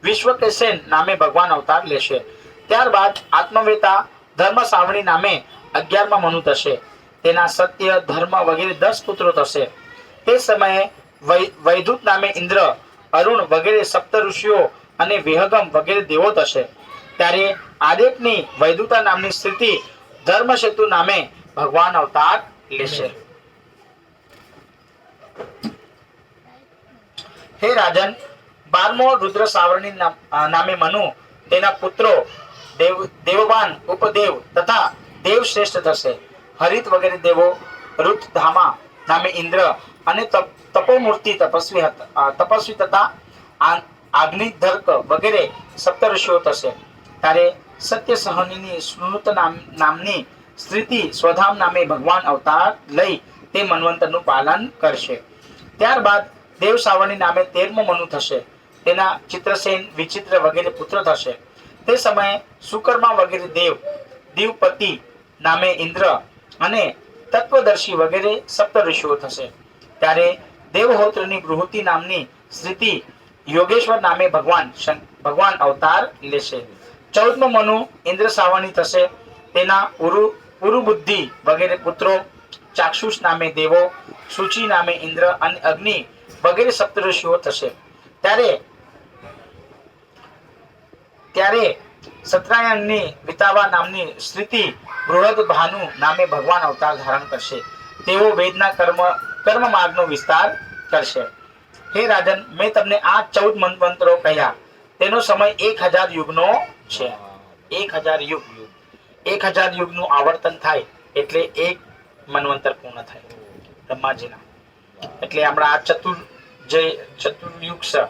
વિશ્વકેસેન નામે ભગવાન અવતાર લેશે. ત્યારબાદ આત્મવેતા ધર્મસાવણી નામે 11મા મનુ થશે. તેના સત્ય, ધર્મ વગેરે 10 પુત્રો થશે. તે સમયે વૈદૂત નામે ઇન્દ્ર, અરુણ વગેરે સપ્ત ઋષિઓ અને વિહગમ વગેરે દેવો થશે. ત્યારે આદેપની વૈદુતા નામની સ્ત્રી ધર્મસેતુ નામે ભગવાન અવતાર લેશે. હે રાજન, 12મો રુદ્ર સાવરણી નામે મનુ, તેના પુત્રો દેવવાન, ઉપદેવ તથા દેવશ્રેષ્ઠ થશે. હરિત વગેરે દેવો, રુદ્રધામા નામે ઇન્દ્ર અને તપોમૂર્તિ તપસ્વી તથા આગ્નિધર્ક વગેરે સપ્ત ઋષિઓ થશે. ત્યારે સત્ય સહનીની સ્મૃત નામની સ્ત્રી સ્વધામ નામે ભગવાન અવતાર લઈ તે મન્વંતરનું પાલન કરશે. ત્યારબાદ દેવ સાવરણી નામે 13મો મનુ થશે. તેના ચિત્રસેન, વિચિત્ર વગેરે પુત્ર થશે. તે સમયે સુકર્મા વગેરે દેવ, દીવપતિ નામે ઇન્દ્ર અને તત્વદર્શી વગેરે સપ્ત ઋષિઓ થશે. ત્યારે દેવહોત્રની બૃહતિ નામની સ્ત્રી યોગેશ્વર નામે ભગવાન અવતાર લેશે. 14મો મનુ ઇન્દ્ર સાવરણી થશે. તેના ઉરુબુદ્ધિ વગેરે પુત્રો, ચાક્ષુષ નામે દેવો, શુચિ નામે ઇન્દ્ર અને અગ્નિ વગેરે સપ્ત ઋષિઓ થશે. ત્યારે સત્રાયણની વિતાવા નામની સ્ત્રી બૃહદ ભાનુ નામે ભગવાન અવતાર ધારણ કરશે. તેઓ વેદના કર્મ માર્ગનો વિસ્તાર કરશે. હે રાજન, મેં તમને આ 14 મન્વંતરો કહ્યા. તેનો સમય 1000 યુગનો છે. 1000 યુગ. 1000 યુગનું આવર્તન થાય એટલે એક મન્વંતર પૂર્ણ થાય બ્રહ્માજીના. એટલે આપણા આ ચતુર્યુગ છે,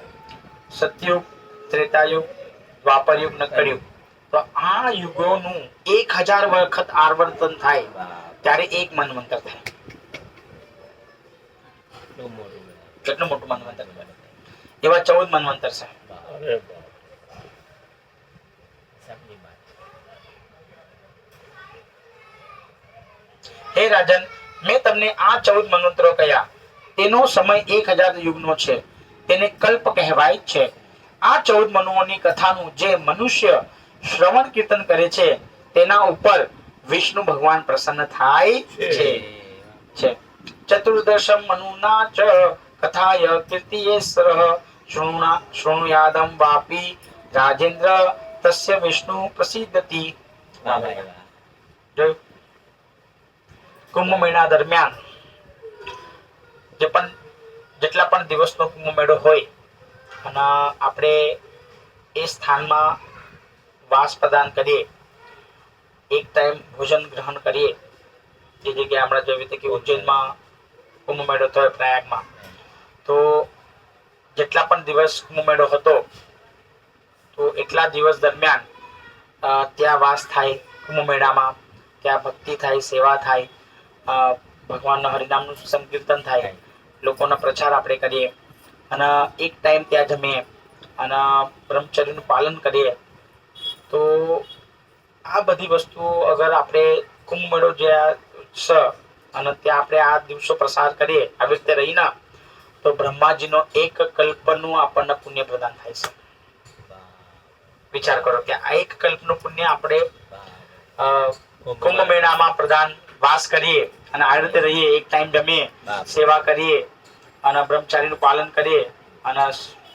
સતયુગ, ત્રેતાયુગ, દ્વાપરયુગ ને કળિયુગ. તો આ યુગોનું 1000 વખત આવર્તન થાય ત્યારે એક મન્વંતર થાય. કેટલું મોટું મન્વંતર? એવા 14 મન્વંતર છે. હે રાજન, મેં તમને આ 14 મન્વંતરો કહ્યા. તેનો સમય 1000 યુગનો છે. તેને કલ્પ કહેવાય છે. આ 14 મનુઓની કથાનું જે મનુષ્ય શ્રવણ કીર્તન કરે છે તેના ઉપર વિષ્ણુ ભગવાન પ્રસન્ન થાય છે. ચતુર્દશમ મનુના ચ કથાય કીર્તિયે સરહ શૃણુયાદમ વાપી રાજેન્દ્ર તસ્ય વિષ્ણુ પ્રસિદ્ધતિ. કુંભ મહિના દરમિયાન જેટલા પણ દિવસનો કુંભ મેળો હોય અને આપણે એ સ્થાનમાં વાસ પ્રદાન કરીએ, એક ટાઈમ ભોજન ગ્રહણ કરીએ. જે જગ્યાએ આપણે જેવી રીતે કે ઉજ્જૈનમાં કુંભ મેળો થયો, પ્રયાગમાં, તો જેટલા પણ દિવસ કુંભ મેળો હતો તો એટલા દિવસ દરમિયાન ત્યાં વાસ થાય કુંભ મેળામાં. ત્યાં ભક્તિ થાય, સેવા થાય, ભગવાનના હરિનામનું સંકીર્તન થાય, લોકોનો પ્રચાર આપણે કરીએ અને એક ટાઈમ ત્યાં જમીએ અને બ્રહ્મચર્યનું પાલન કરીએ. તો આ બધી વસ્તુઓ અગર આપણે કુંભ મેળો જે છે અને ત્યાં આપણે આ દિવસો પ્રસાર કરીએ આવી રીતે રહીને તો બ્રહ્માજીનો એક કલ્પનું આપણને પુણ્ય પ્રદાન થાય છે. વિચાર કરો કે આ એક કલ્પનું પુણ્ય આપણે કુંભ મેળામાં પ્રદાન વાસ કરીએ અને આ રીતે રહીએ, એક ટાઈમ જમીએ, સેવા કરીએ અને બ્રહ્મચારીનું પાલન કરીએ અને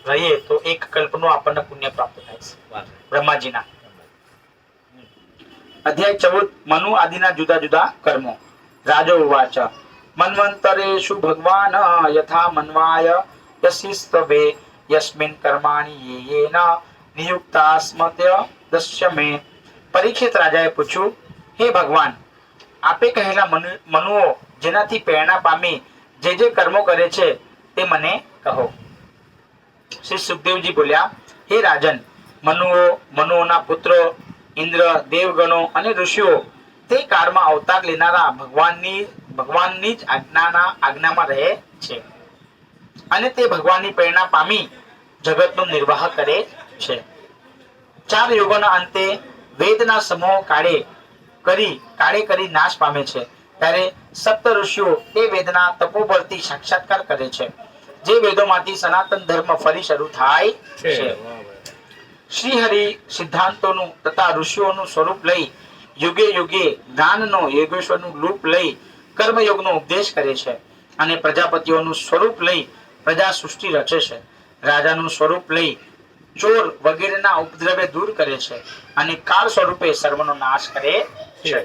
રહીએ તો એક કલ્પનું આપણને પુણ્ય પ્રાપ્ત થાય છે બ્રહ્માજીના. અધ્યાય 14 મનુ આદિના જુદા જુદા કર્મો. રાજો ઉવાચ મન્વંતરેષુ ભગવાન યથા મન્વાય યસિસ્તવે યસ્મિન કર્માણિ યેન નિયુક્તાસ્મત્ય દસ્યમે. પરીક્ષિત રાજાએ પૂછ્યું, હે ભગવાન, આપે કહેલા મનુઓ જેનાથી પ્રેરણા પામી જે જે કર્મો કરે છે તે મને કહો. શ્રી સુખદેવજી બોલ્યા, હે રાજન, મનુઓના પુત્રો ઇન્દ્ર, દેવગણો અને ઋષિઓ તે કાળમાં અવતાર લેનારા ભગવાનની જ આજ્ઞામાં રહે છે અને તે ભગવાનની પ્રેરણા પામી જગતનો નિર્વાહ કરે છે. 4 યુગોના અંતે વેદના સમૂહ કાળે કરી નાશ પામે છે ત્યારે સપ્ત ઋષિઓ તે વેદના તપોબળથી સાક્ષાત્કાર કરે છે જે વેદોમાંથી સનાતન ધર્મ ફરી શરૂ થાય છે. શ્રી હરિ સિદ્ધાંતોનું તથા ઋષિઓનું સ્વરૂપ લઈ યુગે યુગે જ્ઞાનનો યોગેશ્વરનું રૂપ લઈ કર્મયોગનો ઉપદેશ કરે છે અને પ્રજાપતિઓનું સ્વરૂપ લઈ પ્રજા સૃષ્ટિ રચે છે. રાજાનું સ્વરૂપ લઈ ચોર વગેરેના ઉપદ્રવે દૂર કરે છે અને કાળ સ્વરૂપે સર્વનો નાશ કરે છે.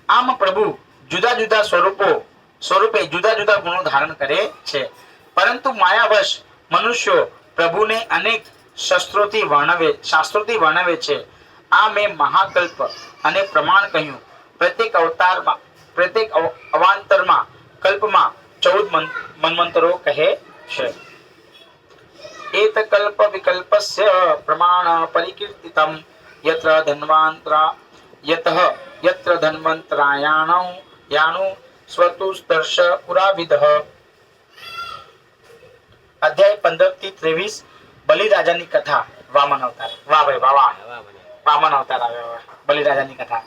આમ પ્રભુ જુદા જુદા સ્વરૂપે જુદા જુદા ગુણો ધારણ કરે છે, પરંતુ માયાવશ મનુષ્યો પ્રભુને અનેક શાસ્ત્રોથી વર્ણવે છે. આ મેં મહાકલ્પ અને પ્રમાણ કહ્યું. પ્રત્યેક અવાંતરમાં કલ્પમાં 14 મન્વંતરો કહે છે. એત કલ્પ વિકલ્પસ્ય પ્રમાણ પરિકીર્તિતમ યત્ર ધન્વંતરાયાણુ સ્વતુસ્દર્શ પુરાવિદઃ. અધ્યાય 15 થી 23 બલિરાજાની કથા. વામન અવતાર. વાહ ભાઈ વાહ, વામન અવતાર આવ્યો. બલિરાજાની કથા.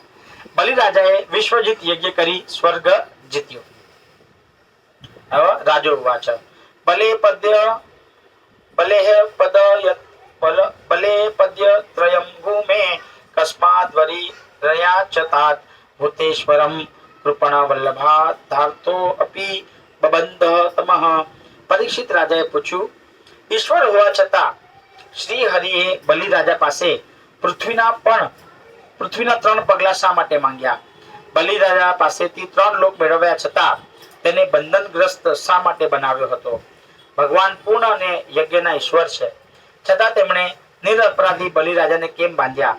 બલિરાજાએ વિશ્વજીત યજ્ઞ કરી સ્વર્ગ જીત્યો. હવે રાજો ઉવાચ બલે પદ્ય ત્રયમ ભૂમે કસ્માદ વરી રયા ચતાત ભૂતેશ્વરમ કૃપણ વલ્લભા ધાર્તો અપી બબંધ તમઃ. પરીક્ષિત રાજાએ પૂછ્યું, ઈશ્વર હોવા છતાં શ્રી હરિએ બલિરાજા પાસે પૃથ્વીના 3 પગલા શા માટે માંગ્યા? બલિરાજા પાસેથી 3 લોક મેળવ્યા છતાં તેને બંધનગ્રસ્ત શા માટે બનાવ્યો હતો? ભગવાન પૂર્ણ અને યજ્ઞના ઈશ્વર છે, છતાં તેમણે નિરપરાધી બલિરાજાને કેમ બાંધ્યા?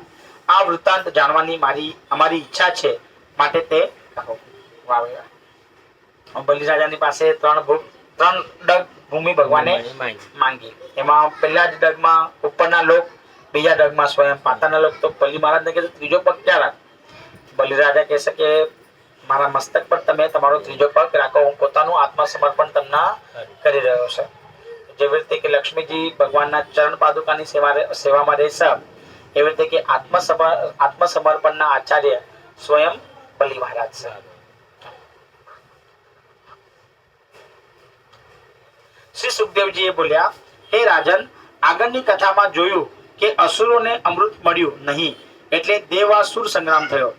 આ વૃત્તાંત જાણવાની અમારી ઈચ્છા છે, માટે તે કહો. બલિરાજાની પાસે 3 ડગ ભૂમિ ભગવાને માંગી. એમાં પહેલા જ ડગમાં ઉપરના લોક, બીજા ડગમાં સ્વયં પાતાના લોક. તો બલિ મહારાજને કહે ત્રીજો પગ ક્યાં રાખ? બલિરાજા કહેશે કે મારા મસ્તક પર તમે તમારો ત્રીજો પગ રાખો, હું પોતાનું આત્મસમર્પણ તમને કરી રહ્યો છે. જેવી રીતે કે લક્ષ્મીજી ભગવાનના ચરણ પાદુકાની સેવામાં રહેશે, એવી રીતે કે આત્મસમર્પણના આચાર્ય સ્વયં બલિ મહારાજ છે. શ્રી સુખદેવજી બોલ્યા, હે રાજન, આગળની કથામાં જોયું કે અસુરોને અમૃત મળ્યું નહીં, એટલે દેવાસુર સંગ્રામ થયો.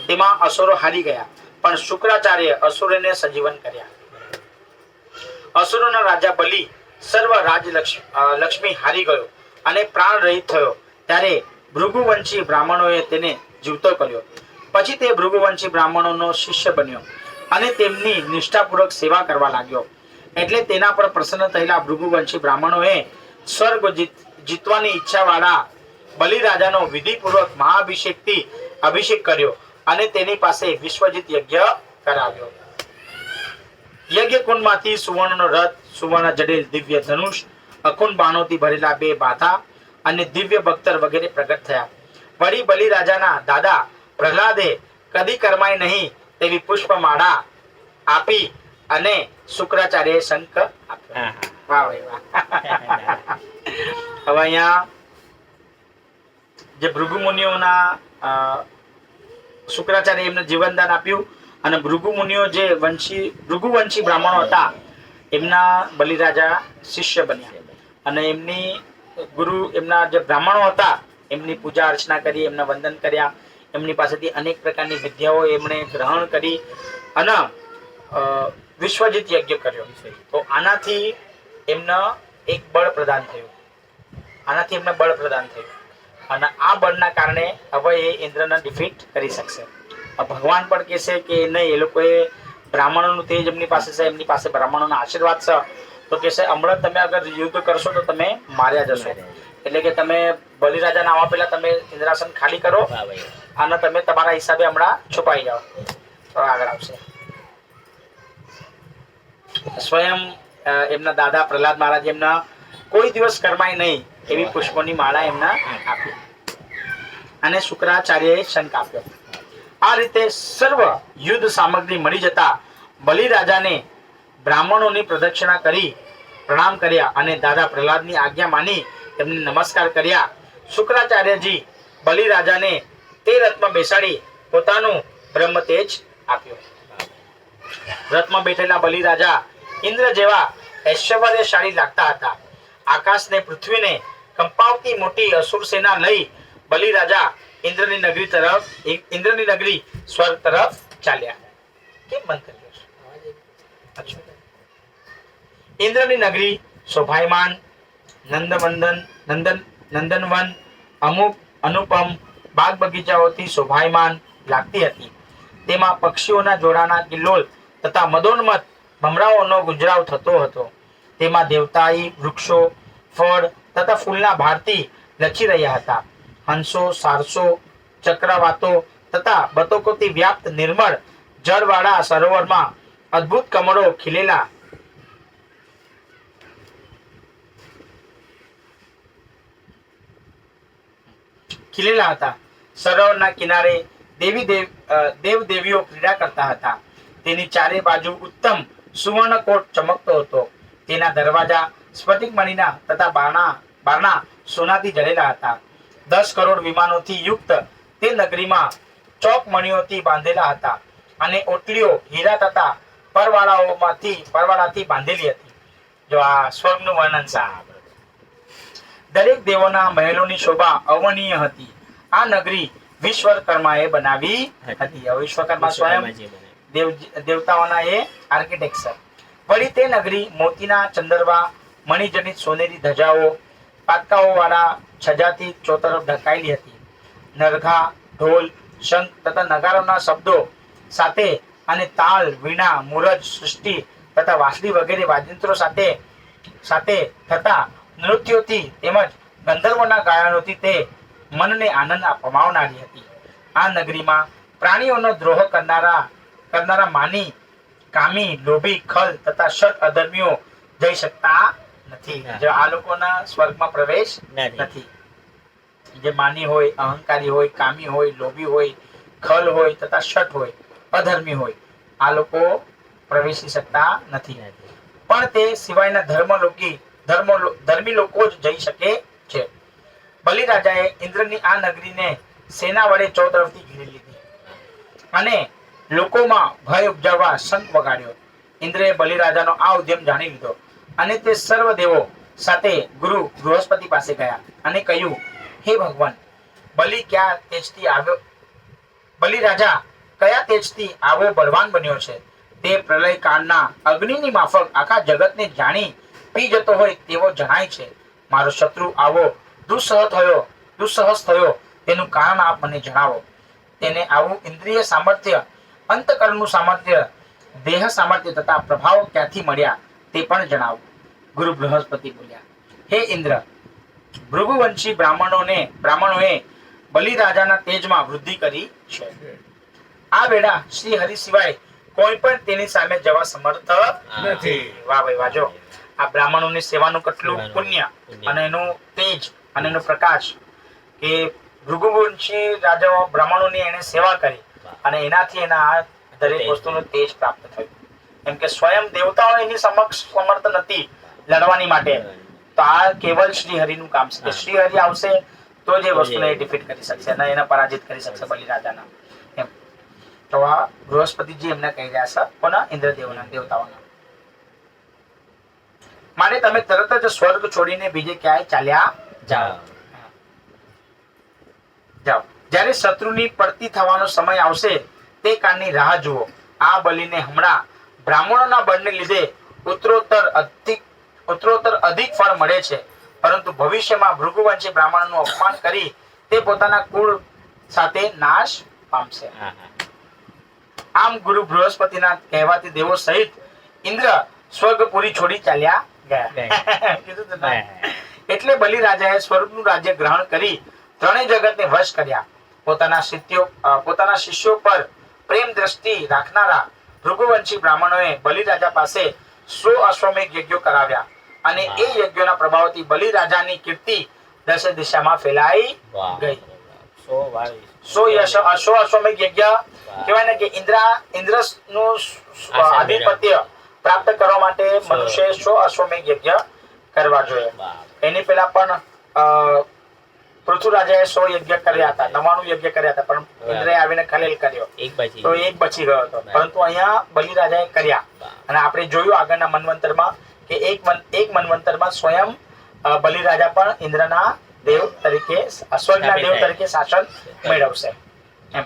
તેમાં અસુરો હારી ગયા, પણ શુક્રાચાર્ય અસુરોને સજીવન કર્યા. અસુરોના રાજા બલિ સર્વ લક્ષ્મી હારી ગયો અને પ્રાણ રહિત થયો. ત્યારે ભૃગુવંશી બ્રાહ્મણોએ તેને જીવતો કર્યો. પછી તે ભૃગુવંશી બ્રાહ્મણોનો શિષ્ય બન્યો અને તેમની નિષ્ઠાપૂર્વક સેવા કરવા લાગ્યો. એટલે તેના પર પ્રસન્ન થયેલા ભૃગુવંશી બ્રાહ્મણોએ સ્વર્ગ જીતવાની ઈચ્છા વાળા બલિરાજાનો વિધિપૂર્વક મહાઅભિષેકથી અભિષેક કર્યો અને તેની પાસે વિશ્વજીત યજ્ઞ કરાવ્યો. યજ્ઞ કુંડમાંથી સુવર્ણનો રથ, સુવર્ણ જડેલ દિવ્ય ધનુષ, અખુંડ બાણોથી ભરેલા 2 બાથા અને દિવ્ય બખ્તર વગેરે પ્રગટ થયા. વળી બલિરાજાના દાદા પ્રહલાદે કદી કરમાય નહીં તેવી પુષ્પમાળા આપી અને શુક્રાચાર્ય શંખ આપ્યો. વાહ ભાઈ વાહ. હવે અહીંયા જે ભૃગુ મુનિઓના શુક્રાચાર્ય એમને જીવનદાન આપ્યું અને ભૃગુ મુનિઓ જે ભૃગુવંશી બ્રાહ્મણો હતા એમના બલિરાજા શિષ્ય બન્યા અને એમના જે બ્રાહ્મણો હતા એમની પૂજા અર્ચના કરી, એમના વંદન કર્યા, એમની પાસેથી અનેક પ્રકારની વિદ્યાઓ એમણે ગ્રહણ કરી અને વિશ્વજીત યજ્ઞ કર્યો. તો આનાથી એમને એક બળ પ્રદાન થયું, અને આ બળના કારણે હવે એ ઇન્દ્રને ડિફીટ કરી શકશે. ભગવાન પણ કહેશે કે નહીં, એ લોકોએ બ્રાહ્મણોનું તેજ એમની પાસે છે, એમની પાસે બ્રાહ્મણોના આશીર્વાદ છે, તો કહેશે હમણાં તમે અગર યુદ્ધ કરશો તો તમે માર્યા જશો. એટલે કે તમે બલિરાજાને આવવા પહેલા તમે ઇન્દ્રાસન ખાલી કરો અને તમે તમારા હિસાબે હમણાં છુપાઈ જાઓ. તો આગળ આવશે. સ્વયં એમના દાદા પ્રહલાદ મહારાજ એમના કોઈ દિવસ કર્માય નહીં એવી પુષ્પોની માળા એમના આપી અને શુક્રાચાર્યએ શંખ આપ્યો. આ રીતે સર્વ યુદ્ધ સામગ્રી મળી જતા બલિરાજાને બ્રાહ્મણોની પ્રદક્ષિણા કરી પ્રણામ કર્યા અને દાદા પ્રહલાદની આજ્ઞા માની એમને નમસ્કાર કર્યા. શુક્રાચાર્યજી બલિરાજાને તે રથમાં બેસાડી પોતાનું બ્રહ્મ તેજ આપ્યો. રથમાં બેઠેલા બલિરાજા ઇન્દ્ર જેવા ઐશ્વર્યશાળી લાગતા હતા. આકાશને પૃથ્વીને કંપાવતી મોટી અસુર સેના લઈ બલિરાજા ઇન્દ્રની નગરી સ્વર્ગ તરફ ચાલ્યા. કેમ બંધ કર્યો? ઇન્દ્રની નગરી શોભાયમાન, નંદનવન અનુપમ બાગ બગીચાઓથી શોભાયમાન લાગતી હતી. તેમાં પક્ષીઓના જોડાના કિલ્લોલ તથા મદોન્મત ભમરાઓનો ગુજરાવ થતો હતો. તેમાં દેવતાઈ વૃક્ષો, ફળ તથા ફૂલના ભારથી લચી રહ્યા હતા. હંસો, સારસો, ચક્રવાતો તથા બતકોથી વ્યાપ્ત નિર્મળ જળવાળા સરોવરમાં અદ્ભુત કમળો ખીલેલા હતા. સરોવરના કિનારે દેવદેવીઓ ક્રીડા કરતા હતા. તેની ચારે બાજુ ઉત્તમ સુવર્ણકોટ ચમકતો હતો. તેના દરવાજા સ્ફટિક મણીના તથા બારણા સોનાથી જડેલા હતા. 10 કરોડ વિમાનોથી યુક્ત તે નગરીમાં ચોક મણીઓથી બાંધેલા હતા અને ઓટલીઓ હીરા તથા પરવાળાથી બાંધેલી હતી. જો આ સ્વર્ગનું વર્ણન છે. દરેક દેવોના મહેલોની શોભા અવર્ણનીય હતી. આ નગરી વિશ્વકર્માએ બનાવી હતી. વિશ્વકર્મા સ્વયં દેવતાઓના એ આર્કિટેક્ચર. વળી તે નગરી મોતીના ચંદરવા, મણિજડિત સોનેરી ધજાઓ, પાતકાઓ વાળા છજાથી ચોતરફ ઢંકાયેલી હતી. નરઘા, ઢોલ, શંખ તથા નગારાના શબ્દો સાથે અને તાલ, વીણા, મુરજ, સૃષ્ટિ તથા વાંસળી વગેરે વાદ્યંત્રો સાથે થતા નૃત્યોથી તેમજ ગંધર્વોના ગાયનોથી તે મનને આનંદ પમાવનારી હતી. આ નગરીમાં પ્રાણીઓનો દ્રોહ કરનારા માની, કામી, લોભી, ખલ તથા ષટ અધર્મીઓ જઈ શકતા નથી. જો આ લોકોના સ્વર્ગમાં પ્રવેશ નથી. જે માની હોય, અહંકારી હોય, કામી હોય, લોભી હોય, ખલ હોય તથા ષટ હોય, અધર્મી હોય, આ લોકો પ્રવેશી શકતા નથી. પણ તે સિવાયના ધર્મી લોકો જ જઈ શકે છે. બલિરાજાએ ઇન્દ્રની આ નગરીને સેના વડે ચોતરફથી ઘેરી લીધી અને લોકોમાં ભય ઉપજાવવા શંખ વગાડ્યો. ઇન્દ્રએ બલિરાજાનો આ ઉદ્યમ જાણી લીધો અને તે સર્વ દેવો સાથે ગુરુ બૃહસ્પતિ પાસે ગયા અને કહ્યું, હે ભગવાન, બલિરાજા કયા તેજથી આવો બળવાન બન્યો છે? તે પ્રલય કાળના અગ્નિની માફક આખા જગતને જાણી પી જતો હોય તેવો જણાય છે. મારો શત્રુ આવો દુસ્સહસ થયો તેનું કારણ આપ મને જણાવો. તેને આવું ઇન્દ્રિય સામર્થ્ય, અંતકરણનું સામર્થ્ય, દેહ સામર્થ્ય તથા પ્રભાવ ક્યાંથી મળ્યા તે પણ જણાવો. ગુરુ બૃહસ્પતિ બોલ્યા, હે ઇન્દ્ર, ભૃગુવંશી બ્રાહ્મણોએ બલિરાજાના તેજમાં વૃદ્ધિ કરી છે. આ વેળા શ્રી હરિ સિવાય કોઈ પણ તેની સામે જવા સમર્થ નથી. વાહ ભાઈ વાહ. જો આ બ્રાહ્મણોની સેવાનું કેટલું પુણ્ય અને એનું તેજ અને એનો પ્રકાશ, કે ભૃગુવંશી રાજાઓ બ્રાહ્મણોની એને સેવા કરી અને એનાથી એના દરેક વસ્તુનું તેજ પ્રાપ્ત થયું. એમ કે સ્વયં દેવતાઓ એની સમક્ષ સમર્થ નથી લડવાની માટે. તો આ કેવલ શ્રી હરિનું કામ છે. શ્રી હરિ આવશે તો જ એ વસ્તુને ડિફીટ કરી શકશે અને એને પરાજિત કરી શકશે બલિરાજાના. એમ તો આ બૃહસ્પતિજી એમને કહી રહ્યા છે કોના? ઇન્દ્રદેવના, દેવતાઓના. માટે તમે તરત જ સ્વર્ગ છોડીને બીજે ક્યાંય ચાલ્યા જાઓ. જાઓ. જ્યારે શત્રુની પડતી થવાનો સમય આવશે તે કાળની રાહ જુઓ. આ બલિને હમણાં બ્રાહ્મણોના બળને લીધે ઉત્તરોત્તર અધિક ફળ મળે છે, પરંતુ ભવિષ્યમાં ભૃગુવંશી બ્રાહ્મણોનું અપમાન કરી તે પોતાના કુળ સાથે નાશ પામશે. આમ ગુરુ બૃહસ્પતિના કહેવાથી દેવો સહિત ઇન્દ્ર સ્વર્ગપુરી છોડી ચાલ્યા ગયા. કીધું તો ના? એટલે બલિ રાજાએ સ્વર્ગનું રાજ્ય ગ્રહણ કરી ત્રણેય જગતને વશ કર્યા. પોતાના શિષ્યો પર પ્રેમ દ્રષ્ટિ રાખનારા ભૃગુવંશી બ્રાહ્મણોએ બલિ રાજા પાસે 100 અશ્વમેઘ યજ્ઞો કરાવ્યા અને એ યજ્ઞોના પ્રભાવથી બલિ રાજાની કીર્તિ દશે દિશામાં ફેલાઈ ગઈ. 100 અશ્વમેઘ યજ્ઞ કહેવાય ને કે ઇન્દ્રનું આધિપત્ય પ્રાપ્ત કરવા માટે મનુષ્ય 100 અશ્વમેઘ યજ્ઞ કરવા જોઈએ. એની પહેલા પણ પૃથ્વીરાજાએ 100 યજ્ઞ કર્યા હતા, 99 યજ્ઞ કર્યા હતા, પણ ઇન્દ્રએ આવીને ખલેલ કર્યો તો એક બચી ગયો હતો. પરંતુ અહીંયા બલિ રાજાએ કર્યા. અને આપણે જોયું આગળના મન્વંતરમાં કે એક મન્વંતરમાં સ્વયં બલિ રાજા પણ ઇન્દ્રના દેવ તરીકે, સ્વર્ગના દેવ તરીકે શાસન મેળવશે એમ.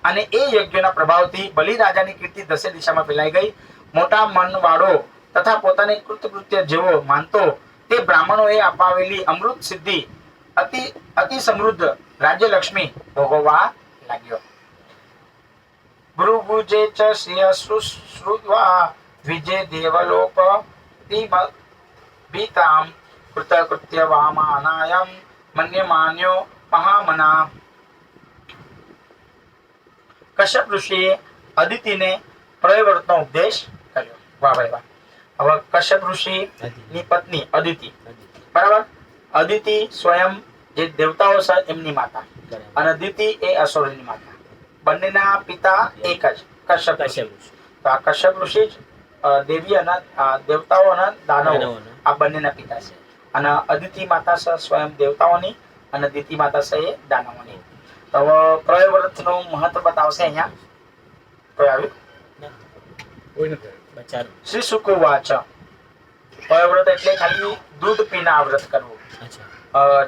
અને એ યજ્ઞના પ્રભાવથી બલિ રાજાની કીર્તિ દસે દિશામાં ફેલાઈ ગઈ. મોટા મનવાળો તથા પોતાને કૃતકૃત્ય જેવો માનતો તે બ્રાહ્મણોએ અપાવેલી અમૃત સિદ્ધિ અતિ સમૃદ્ધ રાજ્ય લક્ષ્મી ભોગવવા લાગ્યો. ભૃગુજે ચ શ્રિય શ્રુત્વા દ્વિજે દેવલોક ભીતામ કૃતકૃત્ય વામાનાયમ મન્યમાન્યો મહામના. કશ્યપ ઋષિએ અદિતિને પ્રયવર્તનો ઉપદેશ કર્યો. વાહ ભાઈ વાહ. હવે કશ્યપ ઋષિ ની પત્ની અદિતિ, બરાબર? અદિતિ સ્વયં જે દેવતાઓ છે એમની માતા, અને અદિતિ એ અસુરોની માતા. બંનેના પિતા એક જ કશ્યપ ઋષિ. તો આ કશ્યપ ઋષિ જ દેવી અને દેવતાઓ અને દાનવો આ બંનેના પિતા છે. અને અદિતિ માતા છે સ્વયં દેવતાઓની, અને અદિતિ માતા છે એ દાનવોની. તો હવે પ્રયવર્તનું મહત્વ બતાવશે અહીંયા. કોઈ આવ્યું? કોઈ નથી. શ્રી શુક વાચ. પ્રયવ્રત એટલે ખાલી દૂધ પીના વ્રત કરવું.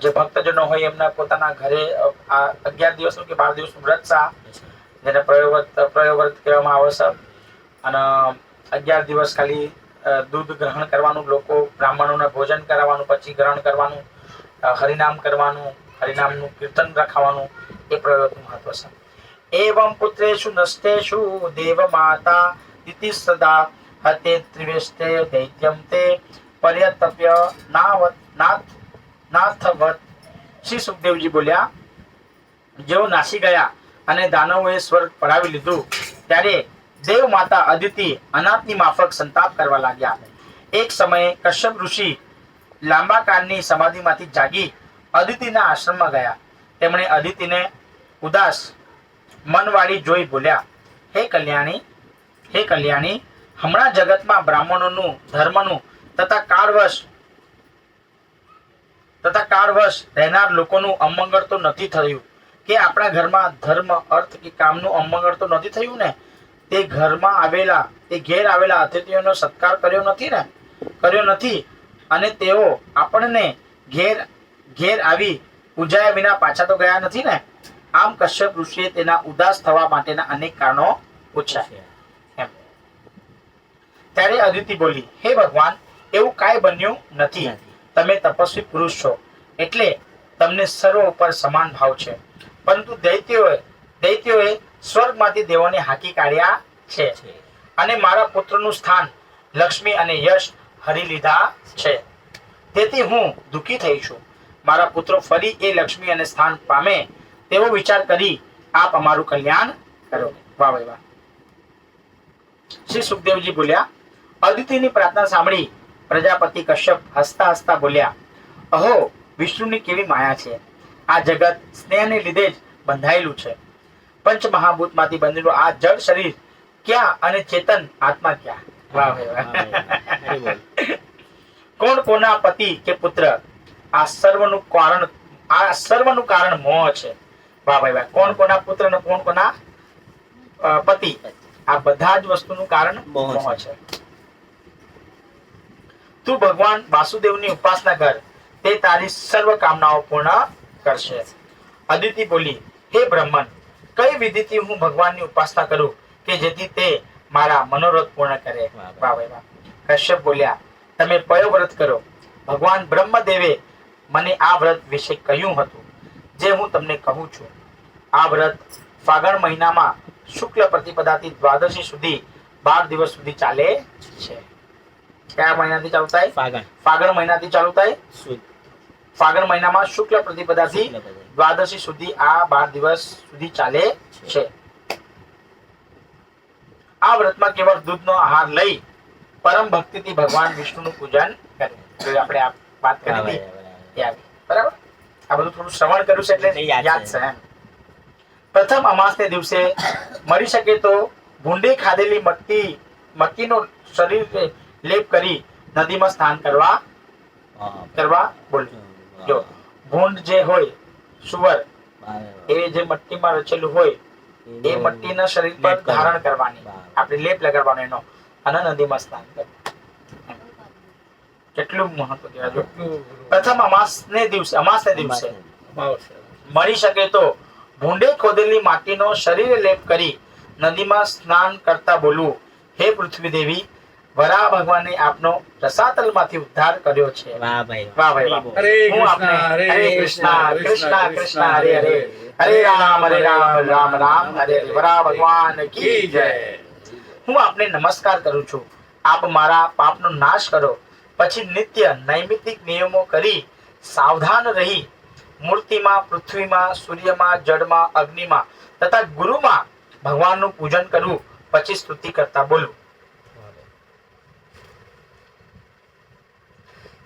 જે ભક્તજનો હોય એમના પોતાના ઘરે આ 11 દિવસનું કે 12 દિવસનું વ્રત છે, જેને પ્રયવ્રત કહેવામાં આવે છે. અને 11 દિવસ ખાલી દૂધ ગ્રહણ કરવાનું, લોકો બ્રાહ્મણોને ભોજન કરાવવાનું, પછી ગ્રહણ કરવાનું, હરિનામ કરવાનું, હરિનામનું કીર્તન રખાવાનું, એ પ્રયવ્રતનું મહત્વ છે. એવમ પુત્રેષુ નસ્તેષુ દેવ માતા ઇતિ સદા હતે ત્રિવેષ્ટે દૈત્યમ તે પર્યતપ્ય નાથવત. શ્રી સુખદેવજી બોલ્યા, જેઓ નાસી ગયા અને દાનવોએ સ્વર્ગ પડાવી લીધું ત્યારે દેવ માતા અદિતિ અનાથની માફક સંતાપ કરવા લાગ્યા. એક સમયે કશ્યપ ઋષિ લાંબા કાળની સમાધિમાંથી જાગી અદિતિના આશ્રમમાં ગયા. તેમણે અદિતિને ઉદાસ મનવાળી જોઈ બોલ્યા, હે કલ્યાણી, હમણાં જગતમાં બ્રાહ્મણોનું ધર્મનું તથા કાળવશ રહેનાર લોકોનું અમંગળ તો નથી થયું કે આપણા ઘરમાં ધર્મ, અર્થ કે કામનું અમંગળ તો નથી થયું ને? તે ઘેર આવેલા અતિથિઓનો સત્કાર કર્યો નથી અને તેઓ આપણને ઘેર આવી પૂજાયા વિના પાછા તો ગયા નથી ને? આમ કશ્યપ ઋષિએ તેના ઉદાસ થવા માટેના અનેક કારણો પૂછ્યા. ત્યારે અદિતિ બોલી, હે ભગવાન, એવું કાંઈ બન્યું નથી. તમે તપસ્વી પુરુષ છો એટલે તમને સર્વ ઉપર સમાન ભાવ છે, પરંતુ દૈત્યોએ સ્વર્ગમાંથી દેવોને હાકી કાઢ્યા છે અને મારા પુત્રનું સ્થાન, લક્ષ્મી અને યશ હરી લીધા છે. તેથી હું દુઃખી થઈ છું. મારા પુત્રો ફરી એ લક્ષ્મી અને સ્થાન પામે તેવો વિચાર કરી આપ અમારું કલ્યાણ કરો. વાહ ભાઈ વાહ. શ્રી સુખદેવજી બોલ્યા, અદિતિની પ્રાર્થના સાંભળી પ્રજાપતિ કશ્યપ હસતા હસતા બોલ્યા, અહો, વિષ્ણુની કેવી માયા છે! આ જગત સ્નેહને લીધે જ બંધાયેલું છે. પંચમહાભૂતમાંથી બનેલું આ જળ શરીર ક્યાં અને ચેતન આત્મા ક્યાં? વાહ ભાઈ વાહ. કોણ કોના પતિ કે પુત્ર? આ સર્વનું આ સર્વનું કારણ મોહ છે. વાહ ભાઈ વાહ. કોણ કોના પુત્ર અને કોણ કોના પતિ, આ બધા જ વસ્તુનું કારણ મોહ મોહ છે. તું ભગવાન વાસુદેવની ઉપાસના કર, તે તારી સર્વ કામનાઓ પૂર્ણ કરશે. અદિતિ બોલી, હે બ્રહ્મન, કઈ વિધિથી હું ભગવાનની ઉપાસના કરું કે જેથી તે મારા મનોરથ પૂર્ણ કરે? વાહ ભાઈ વાહ. કશ્યપ બોલ્યા, તમે કયો વ્રત કરો? ભગવાન બ્રહ્મદેવે મને આ વ્રત વિશે કહ્યું હતું, જે હું તમને કહું છું. આ વ્રત ફાગણ મહિનામાં શુક્લ પ્રતિપદાથી દ્વાદશી સુધી 12 દિવસ સુધી ચાલે છે. કયા મહિનાથી ચાલુ થાય? ફાગણ. ફાગણ મહિનાથી ચાલુ થાય. શુદ્ધ. ફાગણ મહિનામાં શુક્લ પ્રતિપદાથી શુક્લ પ્રતિપદા. દ્વાદશી સુધી આ 12 દિવસ સુધી ચાલે છે. આ વ્રતમાં કેવળ દૂધનો આહાર લઈ પરમ ભક્તિથી ભગવાન વિષ્ણુનું પૂજન કરે. તો આપણે આ વાત કરી વાહ હતી ભાઈ, એ આવી. બરાબર. આ બધું થોડું શ્રવણ કર્યું છે એટલે યાદ યાદ છે. છે એમ. પ્રથમ અમાસને દિવસે મળી શકે તો ભૂંડી ખાધેલી મક્કીનો શરીરે લેપ કરી નદીમાં સ્નાન કરવા બોલ્યું. જો ભૂંડ જે હોય, સુવર, એ જે મટ્ટીમાં રચેલું હોય એ મટ્ટીના શરીર પર લેપ કરવાનો. ધારણ કરવાની, વાહ. આપણે લેપ લગાડવાનો એનો, અને નદીમાં સ્નાન કરવું. કેટલું મહત્વ કહેવાય. જો પ્રથમ અમાસને દિવસે મળી શકે તો ભૂંડે ખોદેલી માટીનો શરીરે લેપ કરી નદીમાં સ્નાન કરતા બોલવું, હે પૃથ્વી દેવી, વરાહ ભગવાને આપનો રસાતલમાંથી ઉદ્ધાર કર્યો છે. વાહ ભાઈ વાહ ભાઈ વાહ. હરે હું આપને હરે કૃષ્ણ કૃષ્ણ કૃષ્ણ હરે હરે, હરે રામ રામ રામ હરે હરે. વરાહ ભગવાન કી જય. હું આપને નમસ્કાર કરું છું. આપ મારા પાપનો નાશ કરો. પછી નિત્ય નૈમિતિક નિયમો કરી સાવધાન રહી મૂર્તિમાં, પૃથ્વીમાં, સૂર્યમાં, જળમાં, અગ્નિમાં તથા ગુરુમાં ભગવાનનું પૂજન કરવું. પછી સ્તુતિ કરતા બોલવું.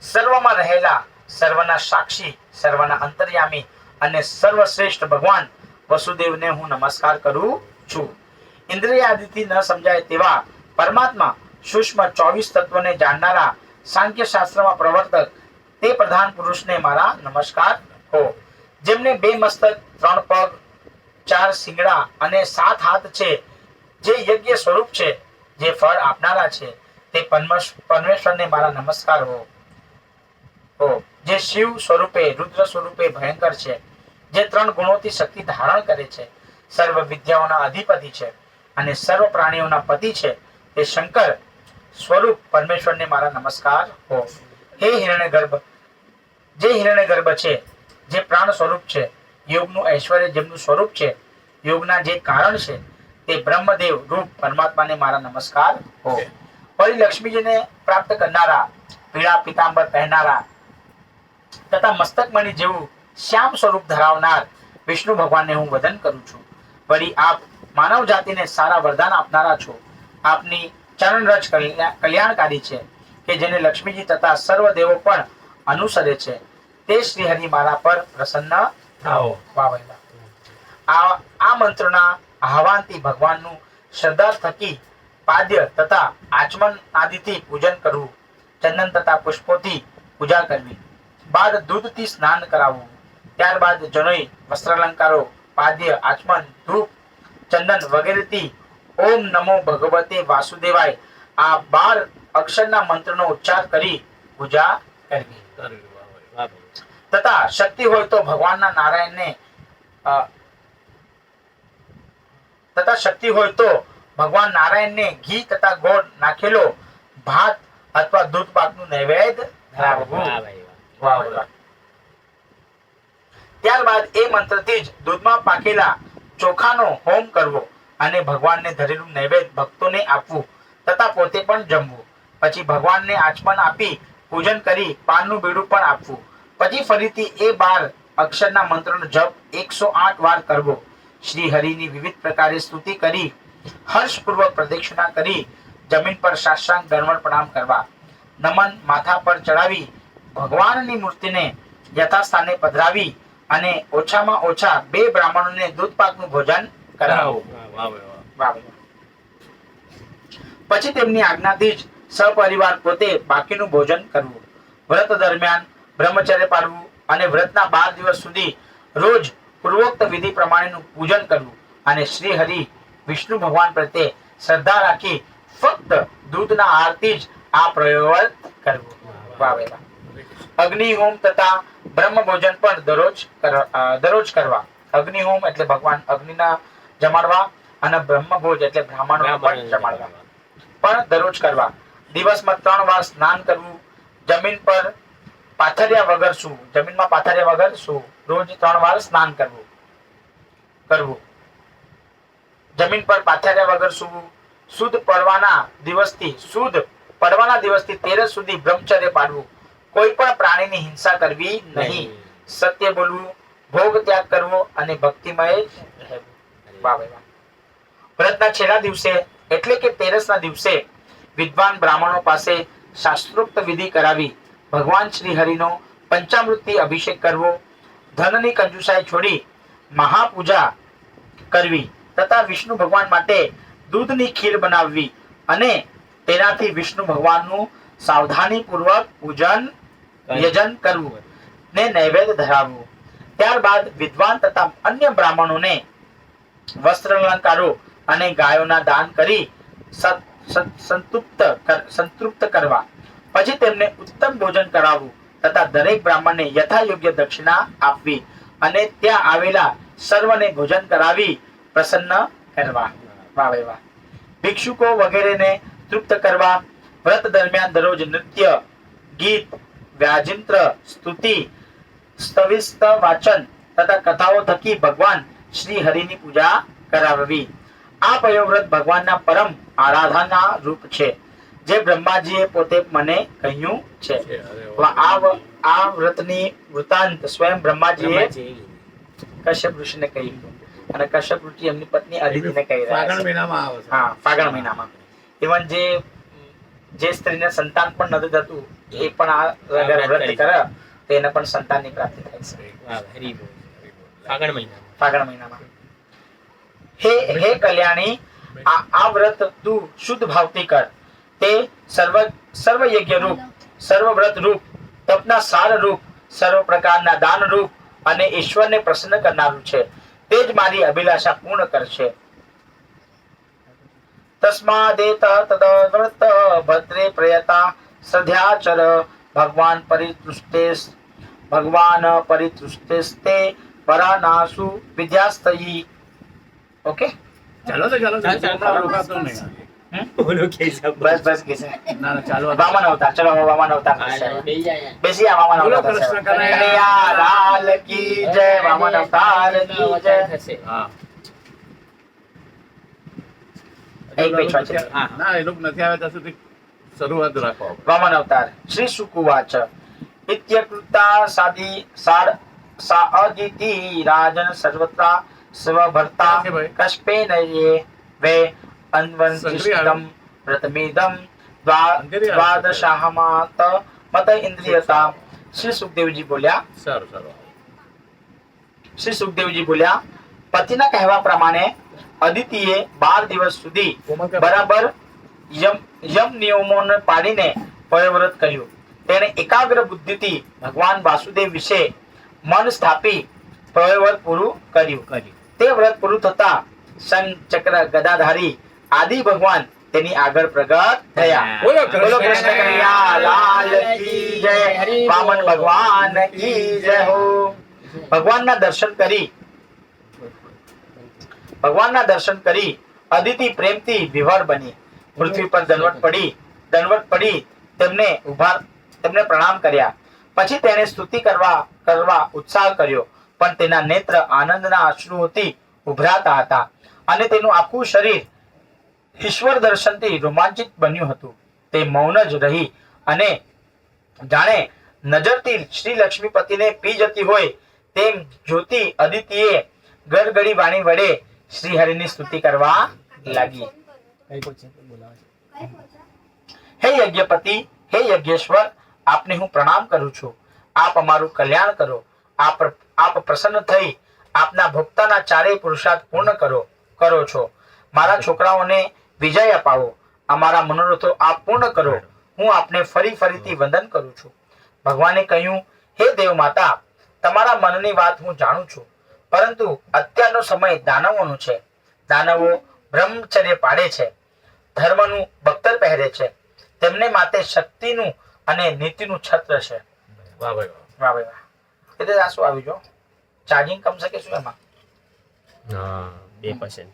સર્વમાં રહેલા, સર્વના સાક્ષી, સર્વના અંતર્યામી અને સર્વશ્રેષ્ઠ ભગવાન વસુદેવને હું નમસ્કાર કરું છું. ઇન્દ્રિયાદિથી ન સમજાય તેવા પરમાત્મા, સૂક્ષ્મ 24 તત્વોને જાણનારા, સાંખ્ય શાસ્ત્રમાં પ્રવર્તક તે પ્રધાન પુરુષને મારા નમસ્કાર હો. જેમને 2 મસ્તક, 3 પગ, 4 શિંગડા અને 7 હાથ છે, જે યજ્ઞ સ્વરૂપ છે, જે ફળ આપનારા છે, તે પરમેશ્વરને મારા નમસ્કાર હો. જે શિવ સ્વરૂપે, રુદ્ર સ્વરૂપે ભયંકર છે, જે 3 ગુણોથી શક્તિ ધારણ કરે છે, સર્વ વિદ્યાઓના અધિપતિ છે અને સર્વ પ્રાણીઓના પતિ છે, તે શંકર સ્વરૂપ પરમેશ્વરને મારા નમસ્કાર હો. હે હિરણ્યગર્ભ, જે હિરણ્યગર્ભ છે, જે પ્રાણ સ્વરૂપ છે, યોગનું ઐશ્વર્ય જેમનું સ્વરૂપ છે, યોગના જે કારણ છે, તે બ્રહ્મદેવ રૂપ પરમાત્માને મારા નમસ્કાર હો. વળી લક્ષ્મીજીને પ્રાપ્ત કરનારા, પીળા પીતાંબર પહેરનારા તથા મસ્તકમણિ જેવું શ્યામ સ્વરૂપ ધરાવનાર વિષ્ણુ ભગવાનને હું વંદન કરું છું. વળી આપ માનવ જાતિને સારા વરદાન આપનારા છો. આપની ચરણ રજ કલ્યાણકારી છે, કે જેને લક્ષ્મીજી તથા સર્વ દેવો પણ અનુસરે છે. તે શ્રી હરિ મારા પર પ્રસન્ન થાઓ. વાહ ભાઈ વાહ. આ મંત્રના આહવાનથી ભગવાનનું શ્રદ્ધા થકી પાદ્ય તથા આચમન આદિથી પૂજન કરવું. ચંદન તથા પુષ્પોથી પૂજા કરવી. બાદ દૂધથી સ્નાન કરાવવું. ત્યારબાદ જનોઈ, વસ્ત્રાલંકારો, પાદ્ય, આચમન, ધૂપ, ચંદન વગેરેથી ઓમ નમો ભગવતે વાસુદેવાય આ 12 અક્ષરના મંત્રનો ઉચ્ચાર કરી પૂજા કરવી. તથા શક્તિ હોય તો ભગવાનના નારાયણને ભગવાન નારાયણને ઘી તથા ગોળ નાખેલો ભાત અથવા દૂધ પાકનું નૈવેદ્ય ધરાવવું. ત્યારબાદ એ મંત્રથી જ દૂધમાં પાકેલા ચોખાનો હોમ કરવો અને ભગવાનને ધરેલું નૈવેદ્ય ભક્તોને આપવું તથા પોતે પણ જમવું. પછી ભગવાનને આચમન આપી પૂજન કરી પાનનું બીડું પણ આપવું. પછી ફરીથી એ 12 અક્ષરના મંત્રનો જપ 108 વાર કરવો. શ્રી હરિની વિવિધ પ્રકારે સ્તુતિ કરી હર્ષપૂર્વક પ્રદક્ષિણા કરી જમીન પર સાષ્ટાંગ દંડવત પ્રણામ કરવા. નમન માથા પર ચડાવી ભગવાનની મૂર્તિને યથાસ્થાને પધરાવી અને ઓછામાં ઓછા 2 બ્રાહ્મણોને દૂધ પાકનું ભોજન કરાવવું. પછી તેમની આજ્ઞાથી જ સપરિવાર પોતે બાકીનું ભોજન કરવું. વ્રત દરમિયાન બ્રહ્મચર્ય પાળવું, અને વ્રતના 12 દિવસ સુધી રોજ પૂર્વોક્ત વિધિ પ્રમાણેનું પૂજન કરવું અને શ્રી હરિ વિષ્ણુ ભગવાન પ્રત્યે શ્રદ્ધા રાખી ફક્ત દૂધના આહારથી જ આ પ્રયોગ કરવું. વાવેલા અગ્નિહોમ તથા બ્રહ્મ ભોજન પણ દરરોજ કરવા. અગ્નિહોમ એટલે ભગવાન અગ્નિના જમાડવા અને બ્રહ્મભોજ એટલે બ્રાહ્મણો પણ જમાડવા પણ દરરોજ કરવા. દિવસમાં 3 વાર સ્નાન કરવું. જમીન પર પાથર્યા વગર સૂવું. જમીનમાં પાથર્યા વગર સૂવું. રોજ 3 વાર સ્નાન કરવું. જમીન પર પાથર્યા વગર સૂવું. શુદ્ધ પડવાના દિવસથી 13 સુધી બ્રહ્મચર્ય પાડવું. કોઈ પણ પ્રાણીની હિંસા કરવી નહીં. સત્ય બોલવું, ભોગ ત્યાગ કરવો અને ભક્તિમય રહેવું. વાહ ભાઈ વાહ. વ્રતના છેલ્લા દિવસે એટલે કે 13ના દિવસે વિદ્વાન બ્રાહ્મણો પાસે શાસ્ત્રોક્ત વિધિ કરાવી ભગવાન શ્રી હરિનો પંચામૃતથી અભિષેક કરવો. ધનની કંજુસાઈ છોડી મહાપૂજા કરવી તથા વિષ્ણુ ભગવાન માટે દૂધની ખીર બનાવવી અને તેનાથી વિષ્ણુ ભગવાનનું સાવધાનીપૂર્વક પૂજન યજન કરવું ને નૈવેદ્ય ધરાવવું. ત્યારબાદ વિદ્વાન તથા અન્ય બ્રાહ્મણોને વસ્ત્ર અલંકારો અને ગાયોના દાન કરી સંતૃપ્ત કરવા. પછી તેમને ઉત્તમ ભોજન કરાવવું તથા દરેક બ્રાહ્મણને યથાયોગ્ય દક્ષિણા આપવી અને ત્યાં આવેલા સર્વને ભોજન કરાવી પ્રસન્ન કરવા. વાહ ભાઈ વાહ. ભિક્ષુકો વગેરેને તૃપ્ત કરવા. વ્રત દરમિયાન દરરોજ નૃત્ય, ગીત, વ્યાજિંત્ર, સ્તુતિ, સ્તવિસ્ત વાચન તથા કથાઓ થકી ભગવાન શ્રી હરિની પૂજા કરાવવી. આ પયોવ્રત ભગવાનના પરમ આરાધના રૂપ છે જે બ્રહ્માજીએ પોતે મને કહ્યું છે. આ વ્રતની વૃતાંત સ્વયં બ્રહ્માજીએ કશ્યપ ઋષિને કહ્યું અને કશ્યપ ઋષિ એમની પત્ની અદિતિને કહી રહ્યા છે. ફાગણ મહિનામાં આવે છે. હા, ફાગણ મહિનામાં. ઇવન જે સ્ત્રીને સંતાન પણ નથી થતું એ પણ આ વ્રત કરે તો એને પણ સંતાનની પ્રાપ્તિ થાય છે. ફાગણ મહિનામાં. હે કલ્યાણી, આ વ્રત તું શુદ્ધ ભાવથી કર. તે સર્વ યજ્ઞ રૂપ, સર્વ વ્રત રૂપ, તપના સાર રૂપ, સર્વ પ્રકારના દાન રૂપ અને ઈશ્વરને પ્રસન્ન કરનારું છે. તે જ મારી અભિલાષા પૂર્ણ કરશે. તસ્માદેત તદ્વ્રત ભદ્રે પ્રયતા શ્રદ્ધાચર ભગવાન પરિતૃષ્ટેસ્તે પરાનાસુ વિદ્યાસ્તયી. ઓકે, ચાલો તો ચાલો ચાલ, ચાલ. રોકાતો નહીં. બસ કીસે. ના ચાલો વામન અવતાર. ચલો હવે વામન અવતાર. બેસી આ વામન બોલો અવતાર. કૃષ્ણ કનૈયા કનૈયા લાલ કી જય. વામન અવતાર કી જય. હા એક પેજ વાંચી. ના એ લોકો નથી આવે ત્યાં સુધી શરૂઆત રાખો. વામન અવતાર. શ્રી શુકુવાચ ઇત્યકૃતા સાદિતિ રાજન સર્વત્રા સ્વભર્તા કશ્પેનયે વે અન્વંશિષ્ટમ વ્રતમિદમ દ્વાદશાહમાત મત ઇન્દ્રિયતા. શ્રી સુખદેવજી બોલ્યા શ્રી સુખદેવજી બોલ્યા પતિના કહેવા પ્રમાણે અદિતિએ 12 દિવસ સુધી બરાબર યમ નિયમોને પાડીને પયોવ્રત કર્યું. તેણે એકાગ્ર બુદ્ધિથી ભગવાન વાસુદેવ વિશે મન સ્થાપી પયોવ્રત પૂરું કર્યું. તે વ્રત પૂરું થતા શંખ ચક્ર ગદાધારી આદિ ભગવાન તેની આગળ પ્રગટ થયા. બોલો કૃષ્ણ કનૈયા લાલ કી જય. વામન ભગવાન કી જય હો. ભગવાનના દર્શન કરી અદિતિ પ્રેમથી વિભોર બની પૃથ્વી પર દંડવત પડી તેમને પ્રણામ કર્યા. પછી તેને સ્તુતિ કરવા ઉત્સાહ કર્યો, પણ તેના નેત્ર આનંદના અશ્રુઓથી ઉભરાતા હતા અને તેનું આખું શરીર ઈશ્વર દર્શનથી રોમાંચિત બન્યું હતું. તે મૌન જ રહી અને જાણે નજરથી શ્રી લક્ષ્મીપતિને પી જતી હોય તેમ જોતી અદિતિએ ગડગડી વાણી વડે શ્રી હરિની સ્તુતિ કરવા લાગી. હે યજ્ઞપતિ, હે યજ્ઞેશ્વર, આપને હું પ્રણામ કરું છું. આપ અમારું કલ્યાણ કરો. આપ પ્રસન્ન થઈ આપના ભક્તના ચારેય પુરુષાર્થ પૂર્ણ કરો છો. મારા છોકરાઓને વિજય અપાવો. અમારા મનોરથો આપ પૂર્ણ કરો. હું આપને ફરીથી વંદન કરું છું. ભગવાને કહ્યું, હે દેવ માતા, તમારા મનની વાત હું જાણું છું, પરંતુ અત્યારનો સમય દાનવોનો છે. દાનવો બ્રહ્મચર્ય પાડે છે, ધર્મનું બખ્તર પહેરે છે, તેમને માટે શક્તિનું અને નીતિનું છત્ર છે. વાહ ભાઈ વાહ ભાઈ વાહ. એટલે આ શું આવ્યું જો ચાર્જિંગ કમ શકે શું એમાં? હા 2%